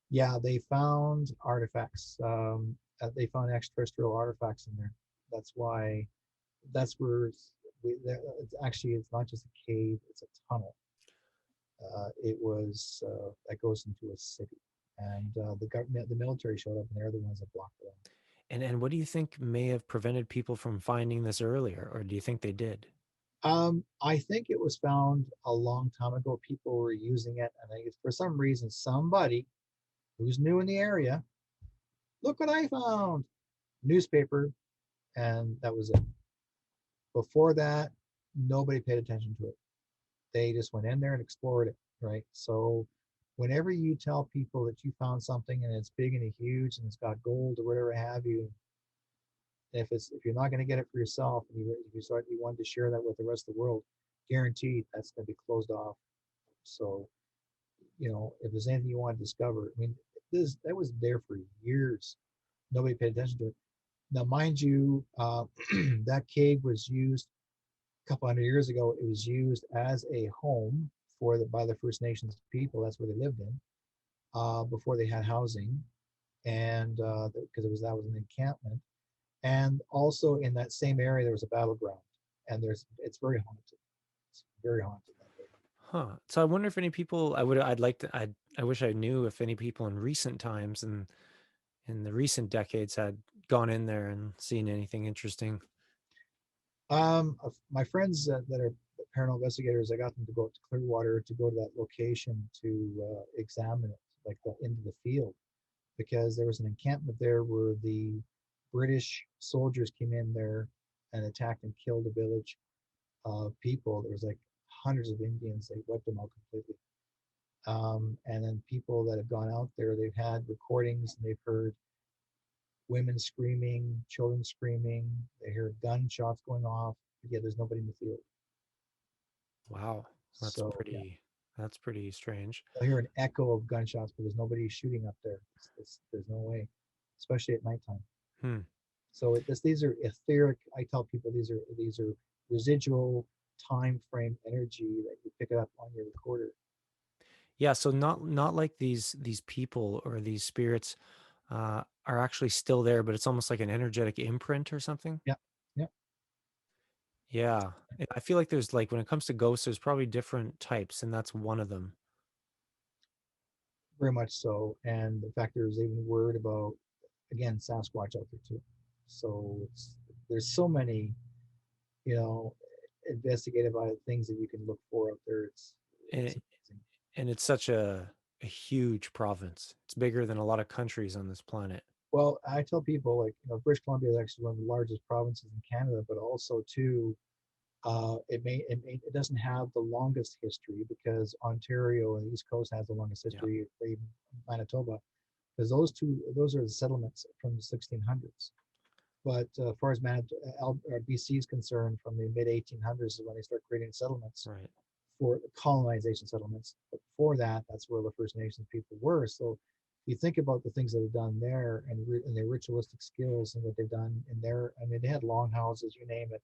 Yeah, they found artifacts. They found extraterrestrial artifacts in there. That's why. That's where it's actually it's not just a cave; it's a tunnel. It was that goes into a city, and the government, the military showed up, and they're the ones that blocked it. And what do you think may have prevented people from finding this earlier, or do you think they did? I think it was found a long time ago. People were using it, and I guess for some reason, somebody who's new in the area, look what I found, newspaper, and that was it. Before that, nobody paid attention to it. They just went in there and explored it, right? So whenever you tell people that you found something and it's big and huge and it's got gold or whatever have you, if you're not going to get it for yourself and you wanted to share that with the rest of the world, guaranteed that's going to be closed off. So if there's anything you want to discover, I mean, that was there for years. Nobody paid attention to it. Now, mind you, that cave was used a couple hundred years ago. It was used as a home by the First Nations people. That's where they lived in before they had housing, and because that was an encampment. And also in that same area there was a battleground, and it's very haunted. It's very haunted that area. Huh. So I wonder if any people I'd like to I wish I knew if any people in recent times and in the recent decades had gone in there and seen anything interesting. My friends that are paranormal investigators, I got them to go up to Clearwater to go to that location to examine it, like into the field, because there was an encampment there where the British soldiers came in there and attacked and killed a village of people. There was like hundreds of Indians. They wiped them out completely. And then people that have gone out there, they've had recordings and they've heard women screaming, children screaming. They hear gunshots going off. But yeah, there's nobody in the field. Wow. That's So yeah, pretty strange. they'll hear an echo of gunshots, but there's nobody shooting up there. There's no way, especially at nighttime. Hmm. So these are etheric. I tell people these are residual time frame energy that you pick it up on your recorder. Yeah, so not like these people or these spirits are actually still there, but it's almost like an energetic imprint or something. Yeah, yeah, Yeah. And I feel like there's like when it comes to ghosts, there's probably different types, and that's one of them. very much so. And in fact, there's even word about again Sasquatch out there too. So there's so many, you know, investigative things that you can look for out there. It's And amazing. and it's such a huge province. It's bigger than a lot of countries on this planet. Well, I tell people like British Columbia is actually one of the largest provinces in Canada, but also too it doesn't have the longest history because Ontario and the East Coast has the longest Yeah. history, or even Manitoba, because those are the settlements from the 1600s. But as far as BC is concerned, from the mid 1800s is when they start creating settlements Right. for colonization settlements. But before that, that's where the First Nations people were. So you think about the things that are done there and their ritualistic skills and what they've done in there. I mean, they had longhouses, you name it.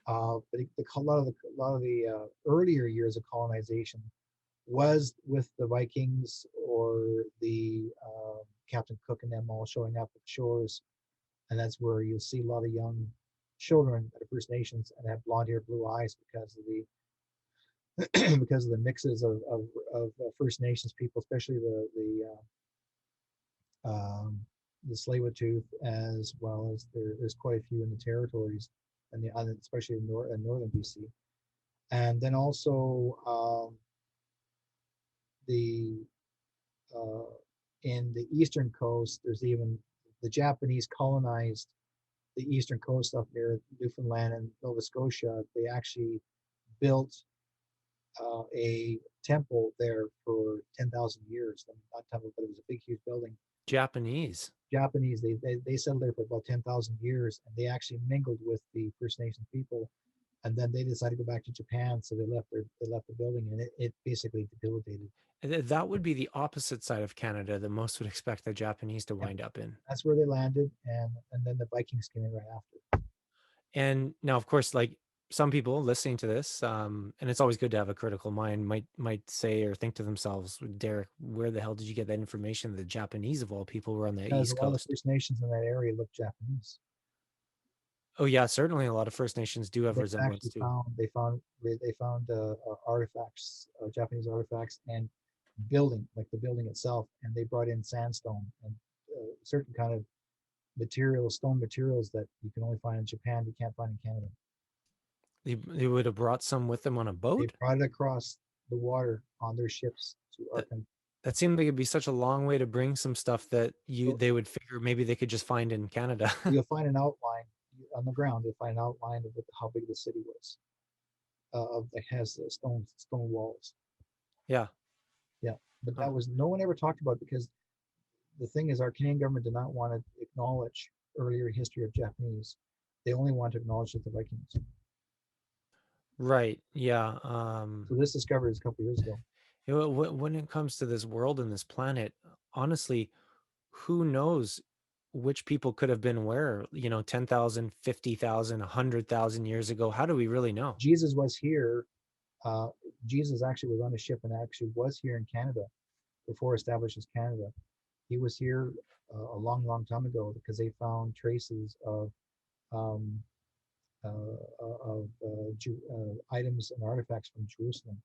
But a lot of the earlier years of colonization was with the Vikings or the Captain Cook and them all showing up at the shores, and that's where you'll see a lot of young children that are First Nations and have blonde hair, blue eyes because of the because of the mixes of First Nations people, especially the Tsleil-Waututh, as well as there's quite a few in the territories, and especially in northern BC. And then also the uh, in the eastern coast, there's even the Japanese colonized the eastern coast up near Newfoundland and Nova Scotia. They actually built a temple there for 10,000 years. Not temple, but it was a big, huge building. Japanese. Japanese, they settled there for about 10,000 years, and they actually mingled with the First Nation people. And then they decided to go back to Japan, so they left the building, and it basically debilitated. That would be the opposite side of Canada that most would expect the Japanese to Yeah, wind up in. that's where they landed, and then the Vikings came in right after. And now, of course, like some people listening to this, and it's always good to have a critical mind, might say or think to themselves, Derek, where the hell did you get that information? The Japanese of all people were on the Because a East lot of the Coast. First Nations in that area look Japanese. Oh yeah, certainly a lot of First Nations do have They've resemblance actually too. they found Artifacts, Japanese artifacts, and building, like the building itself, and they brought in sandstone and certain kind of materials, stone materials that you can only find in Japan, you can't find in Canada. They would have brought some with them on a They boat. brought it across the water on their ships to our That country. that seemed like it'd be such a long way to bring some stuff that So they would figure maybe they could just find in Canada. you'll find an outline on the ground. You'll find an outline of how big the city was. Of that has stone walls. Yeah. Yeah, but Huh. that was no one ever talked about because the thing is, our Canadian government did not want to acknowledge earlier history of Japanese. They only want to acknowledge that the Vikings. Right. Yeah. So this discovery is a couple years ago. When it comes to this world and this planet, honestly, who knows which people could have been where, 10,000, 50,000, 100,000 years ago? How do we really know? Jesus was here. Uh, Jesus actually was on a ship and actually was here in Canada before established as Canada. He was here a long, long time ago because they found traces um, of items and artifacts from Jerusalem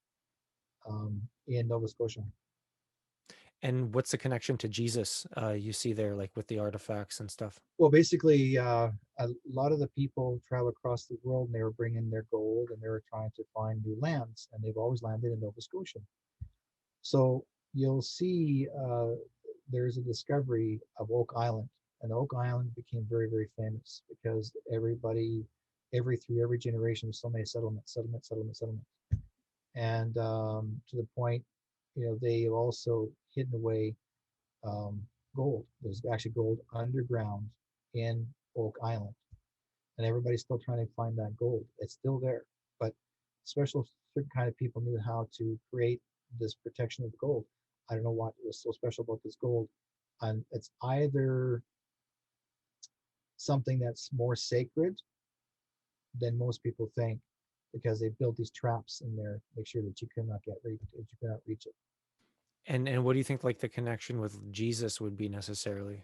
in Nova Scotia. And what's the connection to Jesus you see there, like with the artifacts and stuff? Well, basically, a lot of the people travel across the world and they were bringing their gold and they were trying to find new lands, and they've always landed in Nova Scotia. So you'll see there's a discovery of Oak Island, and Oak Island became very, very famous because everybody, through every generation, there's so many settlement, and to the point, they also hidden away um, gold. There's actually gold underground in Oak Island, and everybody's still trying to find that gold. It's still there, but special certain kind of people knew how to create this protection of the gold. I don't know what was so special about this gold, and it's either something that's more sacred than most people think, because they built these traps in there, make sure that you cannot reach it. And what do you think like the connection with Jesus would be necessarily?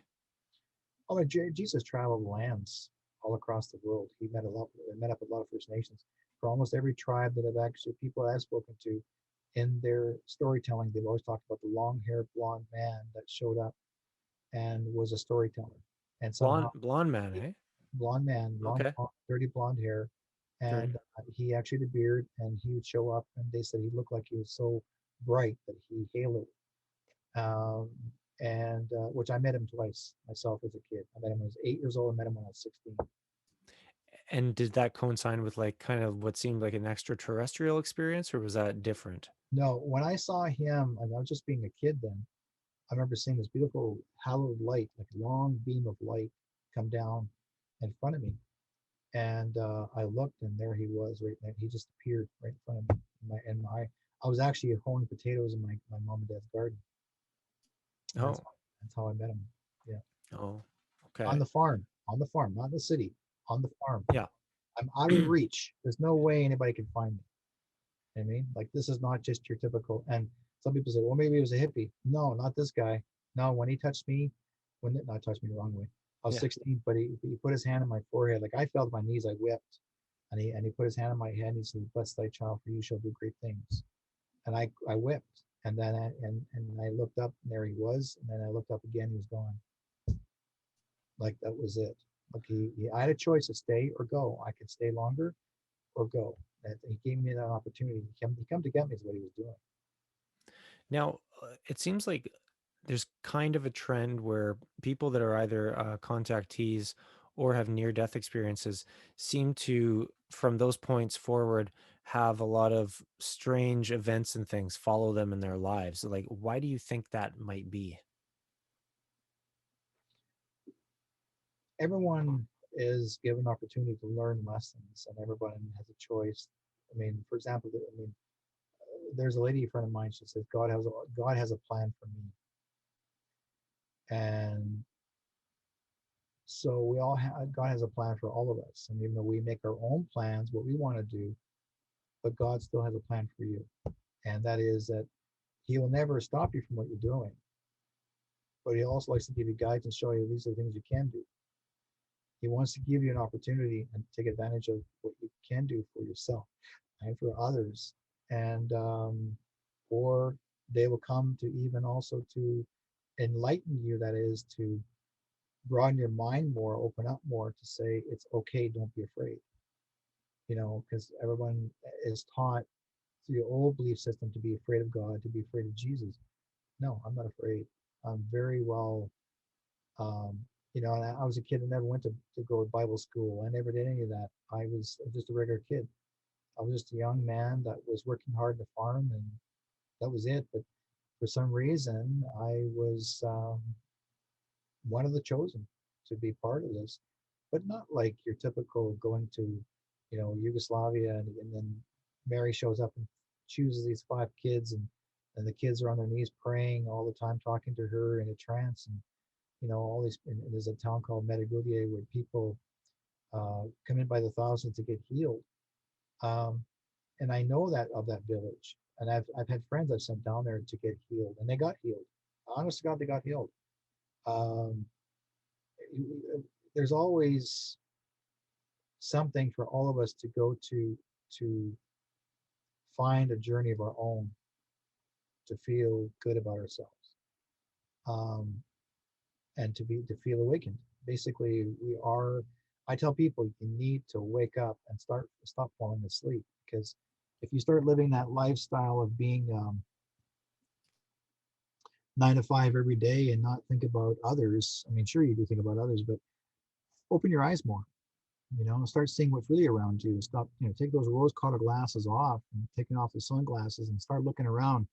Oh, Jesus traveled lands all across the world. He met up with a lot of First Nations. For almost every tribe that people I've spoken to, in their storytelling, they've always talked about the long-haired blonde man that showed up and was a storyteller. And somehow, Blonde man, eh? blonde man, long, Okay. dirty blonde hair, Dirty. and he actually had a beard, and he would show up, and they said he looked like he was so bright that he haloed. Um, and which I met him twice myself as a kid. I met him when I was 8 years old. I met him when I was 16. And did that coincide with like kind of what seemed like an extraterrestrial experience, or was that different? No, when I saw him, and I was just being a kid then, I remember seeing this beautiful hallowed light, like a long beam of light, come down in front of me. And I looked, and there he was, right there. He just appeared right in front of me. I was actually hoeing potatoes in my mom and dad's garden, and Oh, that's how I met him. Yeah, oh, okay. on the farm, not in the city, on the farm. Yeah. I'm out of reach. There's no way anybody can find me. I mean, like, this is not just your typical. And some people say, well, maybe he was a hippie. No, not this guy. No, when he touched me, when not touched me the wrong way. I was Yeah. 16, but he put his hand on my forehead. Like, I fell to my knees. I wept, and he put his hand on my head. And he said, "Bless thy child, for you shall do great things." And I wept. And then I looked up, and there he was. And then I looked up again. He was gone. Like, that was it. Like, I had a choice to stay or go. I could stay longer or go. And he gave me that opportunity. He come to get me is what he was doing. Now, it seems like there's kind of a trend where people that are either contactees or have near death experiences seem to, from those points forward, have a lot of strange events and things follow them in their lives. Like, why do you think that might be? Everyone is given opportunity to learn lessons, and everyone has a choice. I mean, for example, there's a lady friend of mine. She says God has a plan for me, and so we all have God has a plan for all of us. And even though we make our own plans, what we want to do, but God still has a plan for you, and that is that He will never stop you from what you're doing, but He also likes to give you guidance and show you these are the things you can do. He wants to give you an opportunity and take advantage of what you can do for yourself and for others. And or they will come to even also to enlighten you, that is, to broaden your mind more, open up more, to say it's okay, don't be afraid. Because everyone is taught through the old belief system to be afraid of God, to be afraid of Jesus. No, I'm not afraid. I'm very well. um, and I was a kid that never went to go to Bible school. I never did any of that. I was just a regular kid. I was just a young man that was working hard to farm, and that was it. But for some reason, I was one of the chosen to be part of this, but not like your typical going to, Yugoslavia, and then Mary shows up and chooses these 5 kids, and the kids are on their knees praying all the time, talking to her in a trance, and all these. And there's a town called Medjugorje where people come in by the thousands to get healed. Um, and I know that of that village. And I've had friends I've sent down there to get healed, and they got healed. Honest to God, they got healed. Um, there's always something for all of us to go to find a journey of our own to feel good about ourselves, um, and to feel awakened. Basically, we are. I tell people you need to wake up and stop falling asleep, because if you start living that lifestyle of being 9 to 5 every day and not think about others, I mean, sure you do think about others, but open your eyes more. Start seeing what's really around you. Stop, take those rose-colored glasses off and taking off the sunglasses and start looking around.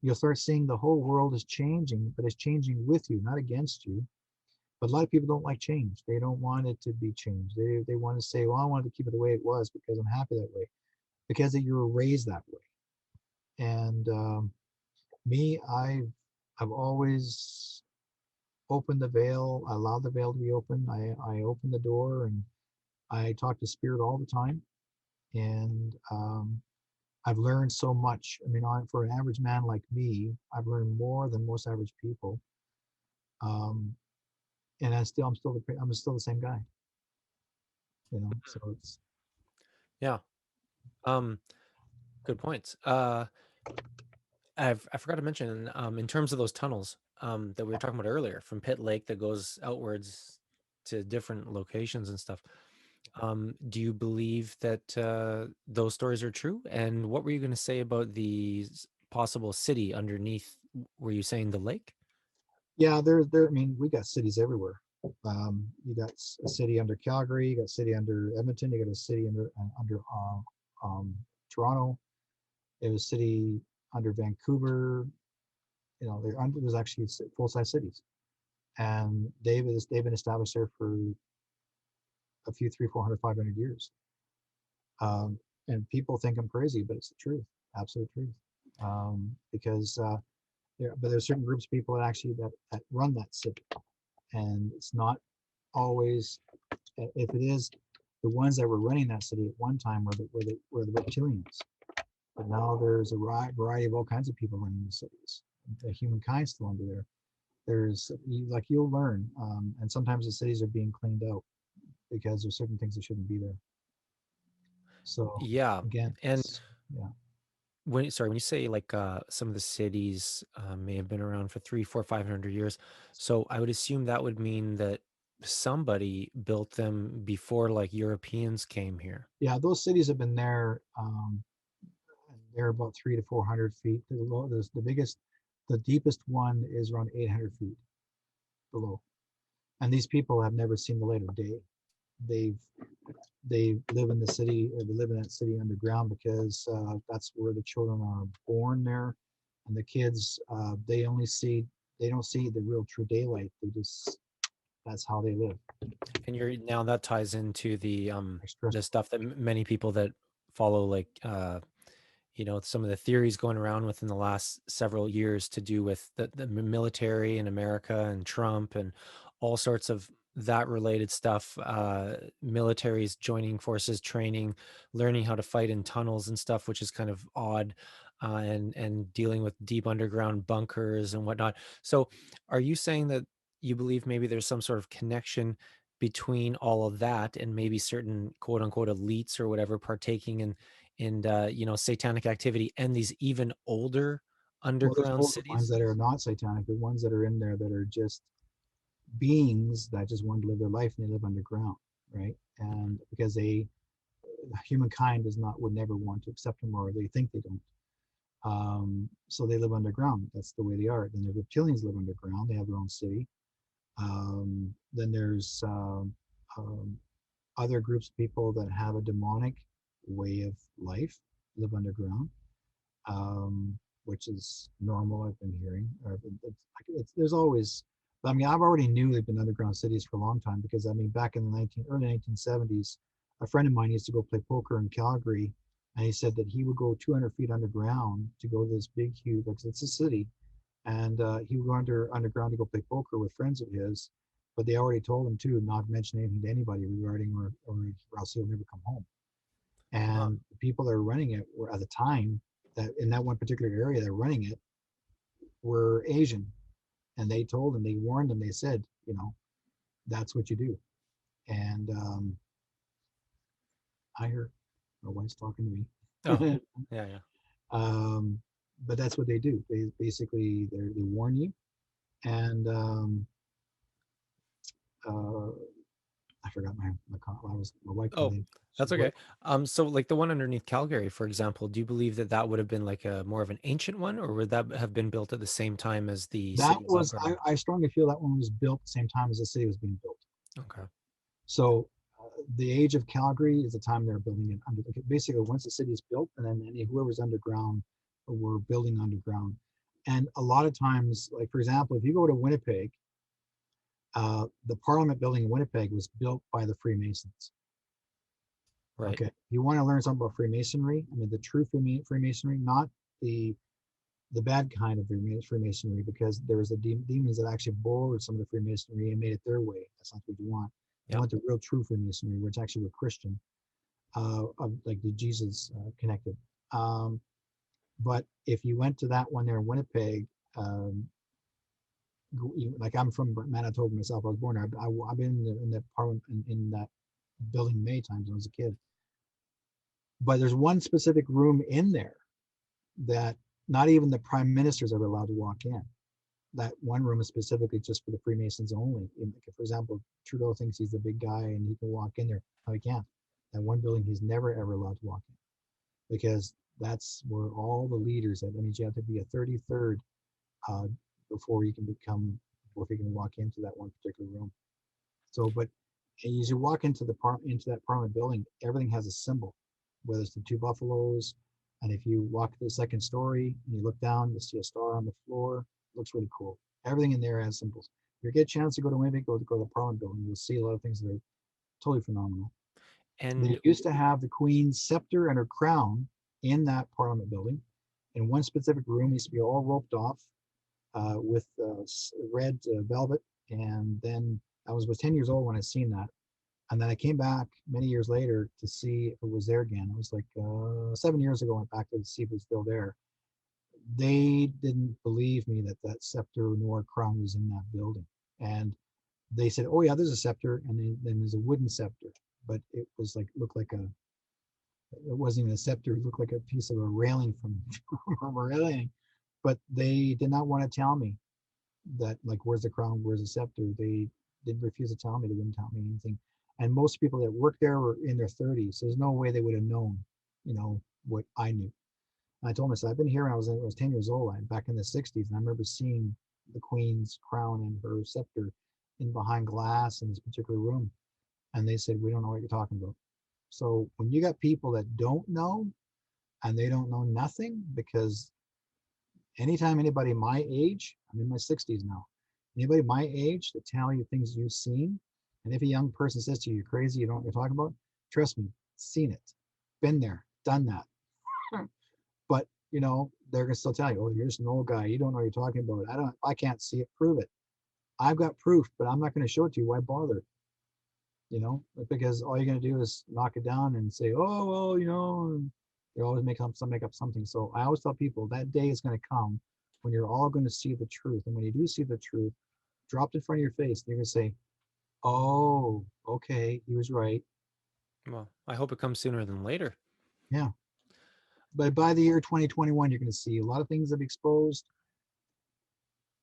You'll start seeing the whole world is changing, but it's changing with you, not against you. But a lot of people don't like change. They don't want it to be changed. They want to say, well, I wanted to keep it the way it was because I'm happy that way, because you were raised that way. And me, I've always opened the veil. I allowed the veil to be open. I opened the door, and I talk to spirit all the time. And I've learned so much. I mean, for an average man like me, I've learned more than most average people. Um, and I'm still the same guy. So it's. Yeah. Um, Good points. I forgot to mention, in terms of those tunnels, that we were talking about earlier, from Pitt Lake that goes outwards to different locations and stuff. Do you believe that those stories are true? And what were you going to say about the possible city underneath? Were you saying the lake? Yeah, there. I mean, we got cities everywhere. You got a city under Calgary, you got a city under Edmonton, you got a city under Toronto. There's a city under Vancouver. There's actually full-size cities, and they've been established there for a few 300, 400, 500 years. Um, and people think I'm crazy, but it's the truth, absolute truth. Because but there's certain groups of people that run that city, and it's not always. If it is, the ones that were running that city at one time were the reptilians, but now there's a variety of all kinds of people running the cities. The humankind still under there. You'll learn, and sometimes the cities are being cleaned out because there's certain things that shouldn't be there. So Yeah. again, And yeah, when you say like some of the cities may have been around for 3, 4, 500 years, so I would assume that would mean that somebody built them before like Europeans came here. yeah. Those cities have been there. They're about 300 to 400 feet. The deepest one is around 800 feet below. And these people have never seen the light of day. They've they live in the city, or they live in that city underground, because that's where the children are born there, and the kids they don't see the real true daylight. That's how they live. And now that ties into Express. the stuff that many people that follow like some of the theories going around within the last several years to do with the military in America and Trump and all sorts of that related stuff. Militaries joining forces, training, learning how to fight in tunnels and stuff, which is kind of odd, and dealing with deep underground bunkers and whatnot. So, are you saying that you believe maybe there's some sort of connection between all of that and maybe certain quote unquote elites or whatever partaking in satanic activity and these even older Well, there's underground older ones cities? that are not satanic. The ones that are in there that are just beings that just want to live their life, and they live underground, right? And because humankind would never want to accept them, or they think they don't. So they live underground. That's the way they are. Then the reptilians live underground. They have their own city. Then there's other groups of people that have a demonic way of life, live underground, which is normal. I've been hearing. There's always. I mean, I've already knew they've been underground cities for a long time, because I mean, back in the early 1970s, a friend of mine used to go play poker in Calgary, and he said that he would go 200 feet underground to go to this big, huge, because it's a city, and he would go underground to go play poker with friends of his, but they already told him to not mention anything to anybody regarding, or else he'll never come home. Huh. And the people that were running it were, at the time, that in that one particular area they're running it were Asian, and they told them, they warned them, they said, that's what you do. And I heard my wife's talking to Oh, me. yeah, yeah. um, but that's what they do. They basically they warn you, and uh, I forgot I was my wife called Oh, in. that's What? okay. So like the one underneath Calgary, for example, do you believe that that would have been like a more of an ancient one, or would that have been built at the same time as the That cities was outgrowing? I strongly feel that one was built at the same time as the city was being built. Okay. So the age of Calgary is the time they're building it under. Basically, once the city is built, and then whoever's underground were building underground. And a lot of times, like for example, if you go to Winnipeg, the Parliament building in Winnipeg was built by the Freemasons. Right. Okay, you want to learn something about Freemasonry? I mean, the true Freemasonry, not the the bad kind of Freemasonry, because there was the demons that actually borrowed some of the Freemasonry and made it their way. That's not what you want. You Yeah. want the real true Freemasonry, which actually were Christian, of like the Jesus connected. Um, but if you went to that one there in Winnipeg, um, like I'm from Manitoba myself, I was born there. I've been in the parliament in that building many times when I was a kid. But there's one specific room in there that not even the prime ministers are allowed to walk in. That one room is specifically just for the Freemasons only. For example, Trudeau thinks he's the big guy and he can walk in there. No, he can't. That one building, he's never ever allowed to walk in, because that's where all the leaders. That means you have to be a 33rd uh, before you can walk into that one particular room. So, but as you walk into that Parliament building, everything has a symbol, whether it's the two buffaloes, and if you walk to the second story and you look down, you'll see a star on the floor. It looks really cool. Everything in there has symbols. If you get a chance to go to Winnipeg, go to the Parliament building, you'll see a lot of things that are totally phenomenal. And They used to have the Queen's scepter and her crown in that Parliament building. In one specific room, it used to be all roped off with red velvet. And then was 10 years old when I seen that. And then I came back many years later to see if it was there again. It was like 7 years ago. I went back there to see if it was still there. They didn't believe me that that scepter nor crown was in that building. And they said, "Oh yeah, there's a scepter, and then there's a wooden scepter, but it was like looked like a. It wasn't even a scepter. It looked like a piece of a railing from a railing." But they did not want to tell me that, like, where's the crown, where's the scepter. They did refuse to tell me. They wouldn't tell me anything. And most people that worked there were in their 30s, so there's no way they would have known, what I knew. And I told myself, I've been here when I was 10 years old, back in the 60s, and I remember seeing the Queen's crown and her scepter in behind glass in this particular room. And they said, we don't know what you're talking about. So when you got people that don't know, and they don't know nothing, because anytime anybody my age, I'm in my 60s now, anybody my age that tell you things you've seen, and if a young person says to you, you're crazy, you don't know what you're talking about, trust me, seen it, been there, done that. But they're gonna still tell you, oh, you're just an old guy, you don't know what you're talking about. I can't see it, prove it. I've got proof, but I'm not going to show it to you. Why bother? Because all you're going to do is knock it down and say, oh well, you always make up something. So I always tell people that day is going to come when you're all going to see the truth. And when you do see the truth dropped in front of your face, you're going to say, oh, okay, he was right. well, I hope it comes sooner than later. Yeah. But by the year 2021, you're going to see a lot of things that exposed.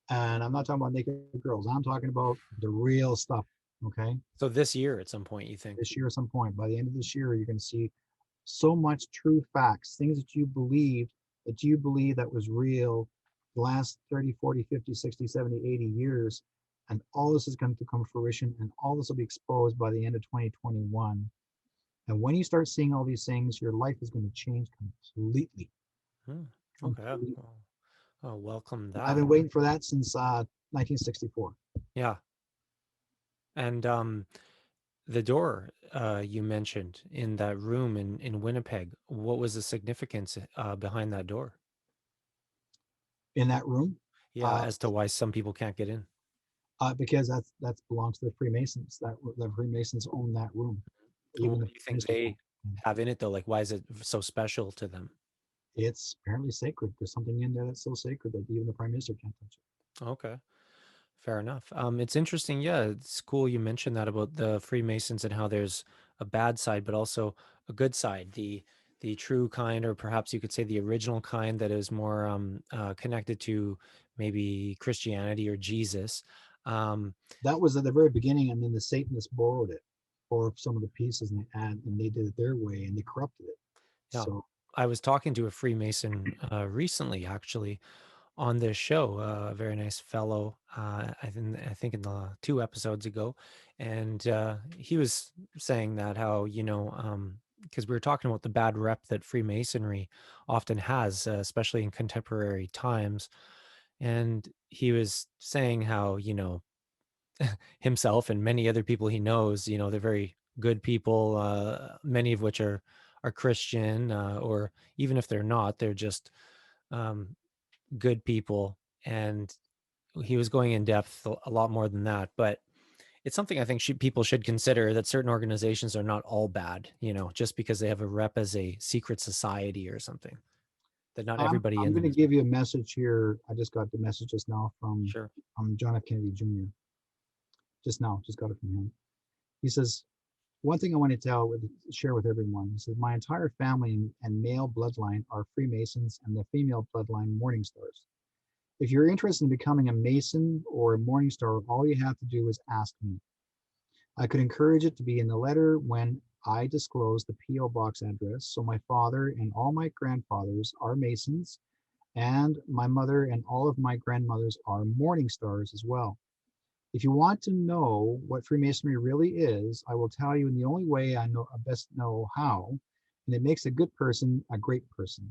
And I'm not talking about naked girls. I'm talking about the real stuff. Okay. So this year at some point, you think? This year, at some point, by the end of this year, you're going to see so much true facts, things that you believe that was real the last 30, 40, 50, 60, 70, 80 years. And all this is going to come to fruition, and all this will be exposed by the end of 2021. And when you start seeing all these things, your life is going to change completely. Hmm. Okay. Completely. Well, I'll welcome I've that. been waiting for that since 1964. Yeah. And the door you mentioned in that room in Winnipeg, what was the significance behind that door? In that room, Yeah, uh, as to why some people can't get in. because that belongs to the Freemasons. That the Freemasons own that room. What Even the do you think ministers they don't. have in it though? Like, why is it so special to them? It's apparently sacred. There's something in there that's so sacred that even the prime minister can't touch it. Okay. Fair enough. It's interesting. Yeah, it's cool you mentioned that about the Freemasons and how there's a bad side, but also a good side. The true kind, or perhaps you could say the original kind, that is more connected to maybe Christianity or Jesus. Um, That was at the very beginning, and then the Satanists borrowed it for some of the pieces, and they did it their way, and they corrupted it. yeah, So I was talking to a Freemason recently, actually, on this show, a very nice fellow, I think in the 2 episodes ago, and he was saying that how, because we were talking about the bad rep that Freemasonry often has, especially in contemporary times, and he was saying how, himself and many other people he knows, they're very good people, many of which are Christian, or even if they're not, they're just um, good people. And he was going in depth a lot more than that, but it's something I think people should consider, that certain organizations are not all bad, just because they have a rep as a secret society or something, that not everybody I'm in going them to is give bad. you a message here. I just got the message just now from Sure. John F. Kennedy Jr. Just now, just got it from him. He says, one thing I want to share with everyone. He says, my entire family and male bloodline are Freemasons, and the female bloodline Morning Stars. If you're interested in becoming a Mason or a Morning Star, all you have to do is ask me. I could encourage it to be in the letter when I disclose the P.O. box address. So my father and all my grandfathers are Masons, and my mother and all of my grandmothers are Morning Stars as well. If you want to know what Freemasonry really is, I will tell you in the only way I best know how, and it makes a good person a great person.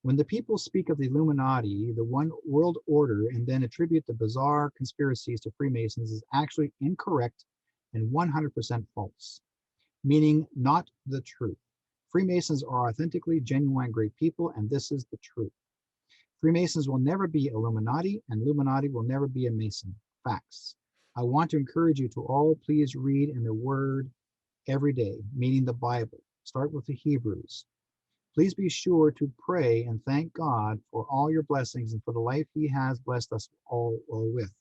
When the people speak of the Illuminati, the one world order, and then attribute the bizarre conspiracies to Freemasons, is actually incorrect and 100% false, meaning not the truth. Freemasons are authentically genuine great people, and this is the truth. Freemasons will never be Illuminati, and Illuminati will never be a Mason. Facts. I want to encourage you to all please read in the Word every day, meaning the Bible. Start with the Hebrews. Please be sure to pray and thank God for all your blessings and for the life He has blessed us all with.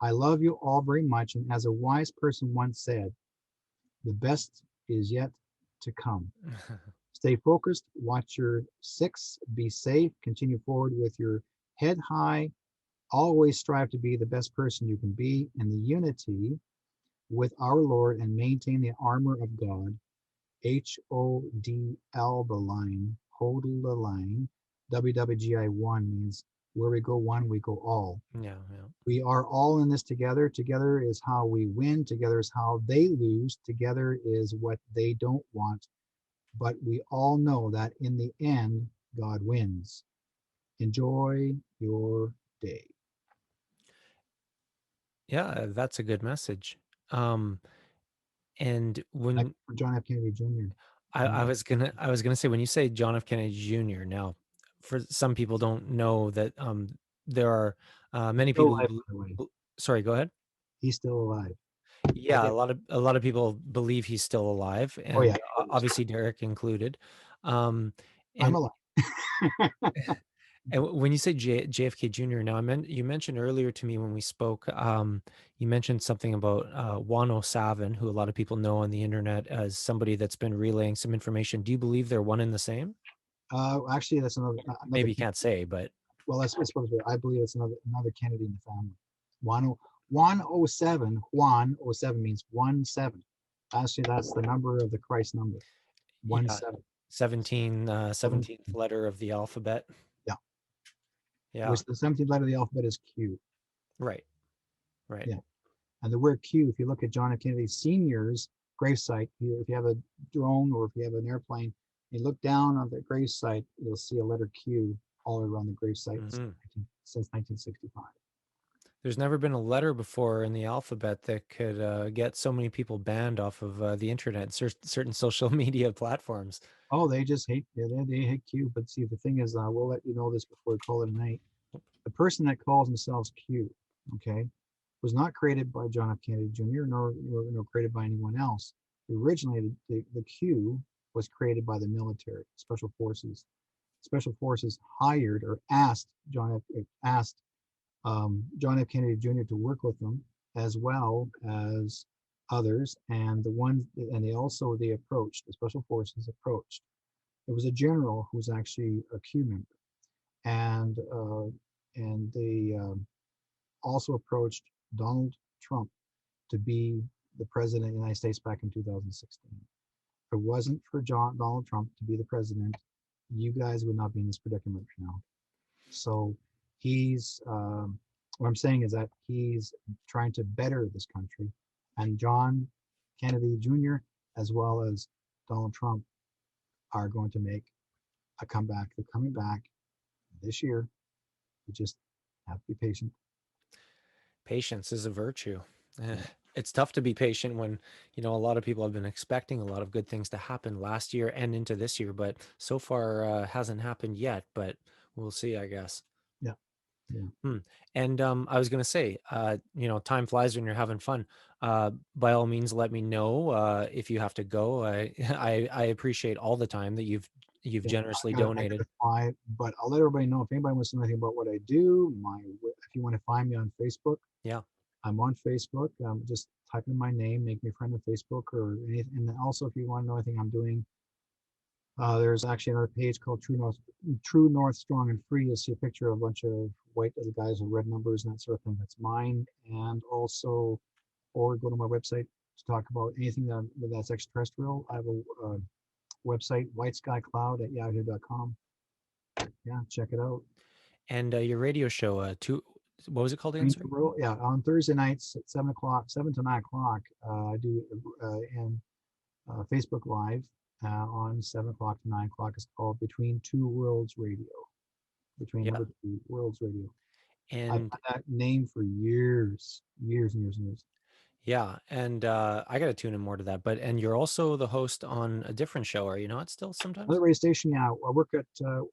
I love you all very much, and as a wise person once said, the best is yet to come. Stay focused, watch your six, be safe, continue forward with your head high, always strive to be the best person you can be in the unity with our Lord, and maintain the armor of God. HODL, the line, hold the line. WWGI1 means where we go one, we go all. Yeah, yeah. We are all in this together. Together is how we win. Together is how they lose. Together is what they don't want. But we all know that in the end, God wins. Enjoy your day. Yeah, that's a good message. Um, and Like when for John F. Kennedy Jr. I was gonna say, when you say John F. Kennedy Jr., now, for some people don't know that there are He's many still people alive, by the way. sorry, go ahead. He's still alive. I Yeah, did. a lot of people believe he's still alive, Oh yeah, and always. obviously Derek included. Um, I'm and alive. when you say JFK Jr., now you mentioned earlier to me when we spoke, you mentioned something about Wano Savin, who a lot of people know on the internet as somebody that's been relaying some information. Do you believe they're one and the same? Actually, that's another Maybe you can't say, but well, that's supposed to be. I believe it's another Kennedy in the family. One 107. Juan oh 07 means 17. Actually, that's the number of the Christ number. One yeah, seven 17th letter of the alphabet. Yeah, Yeah, which the 17th letter of the alphabet is Q. right, right. Yeah, and the word Q. If you look at John F. Kennedy Sr.'s gravesite, if you have a drone or if you have an airplane, you look down on the gravesite, you'll see a letter Q all around the gravesite Mhm. since 1965. There's never been a letter before in the alphabet that could get so many people banned off of the internet, certain social media platforms. Oh, they just hate they hate Q. But see, the thing is, we'll let you know this before we call it a night. The person that calls themselves Q, okay, was not created by John F. Kennedy Jr. nor created by anyone else. Originally, the Q was created by the military, special forces. Special Forces hired or asked John F. Kennedy Jr. to work with them, as well as others. They approached, the Special Forces approached. It was a general who was actually a Q member, and they also approached Donald Trump to be the president of the United States back in 2016. If it wasn't for Donald Trump to be the president, you guys would not be in this predicament right now. So he's what I'm saying is that he's trying to better this country, and John Kennedy Jr. as well as Donald Trump are going to make a comeback. They're coming back this year. You just have to be patient. Patience is a virtue. It's tough to be patient when, a lot of people have been expecting a lot of good things to happen last year and into this year, but so far hasn't happened yet, but we'll see, I guess. Yeah, yeah, Hmm. And I was going to say, time flies when you're having fun. By all means, let me know if you have to go. I appreciate all the time that you've yeah. generously I got donated. to fly, but I'll let everybody know if anybody wants to know anything about what I do. If you want to find me on Facebook, Yeah. I'm on Facebook. Just type in my name, make me a friend on Facebook, or anything. And then also, if you want to know anything I'm doing, there's actually another page called True North Strong and Free. You'll see a picture of a bunch of white little guys with red numbers and that sort of thing. That's mine. And also, or go to my website to talk about anything that's extraterrestrial. I have a website, Whiteskycloud at yahoo.com. Yeah, check it out. And your radio show, what was it called again? Sorry. Yeah, on Thursday nights at 7 o'clock, 7 to 9 o'clock, I do in Facebook Live on 7 o'clock to 9 o'clock. It's called Between Two Worlds Radio. Between Yeah. Other Two Worlds Radio. I've And had that name for years, years and years and years. yeah, and I got to tune in more to that. And you're also the host on a different show, are you not still sometimes? Another radio station, yeah. I work at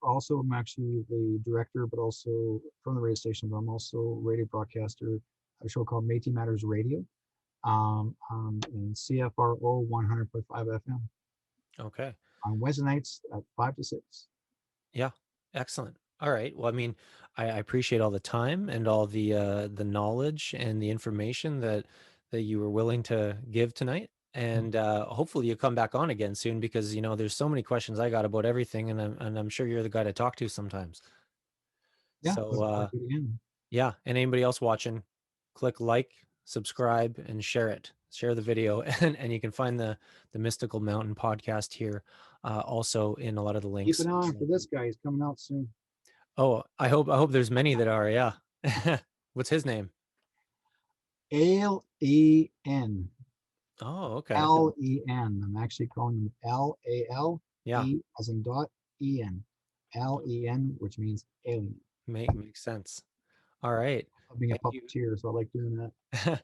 also. I'm actually the director, but also from the radio station. But I'm also a radio broadcaster. A show called Métis Matters Radio, in CFRO 100.5 FM Okay. on Wednesday nights at 5 to 6. Yeah. Excellent. All right. Well, I mean, I appreciate all the time and all the knowledge and the information that you were willing to give tonight. And hopefully you come back on again soon because there's so many questions I got about everything, and I'm sure you're the guy to talk to sometimes. Yeah, So let's talk to you again. yeah, and anybody else watching, click like, subscribe, and share it. Share the video, and you can find the Mystical Mountain podcast here, also in a lot of the Keep links. an eye on for this guy. He's coming out soon. Oh, I hope there's many that are. Yeah. What's his name? Alen. Oh, okay. Len. I'm actually calling him Lal Yeah, as in dot En. Len, which means alien. makes sense. All right. I'm being a Thank you. puppeteer, so I like doing that.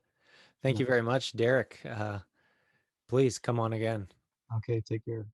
Thank Yeah. you very much, Derrick. Please come on again. Okay, take care.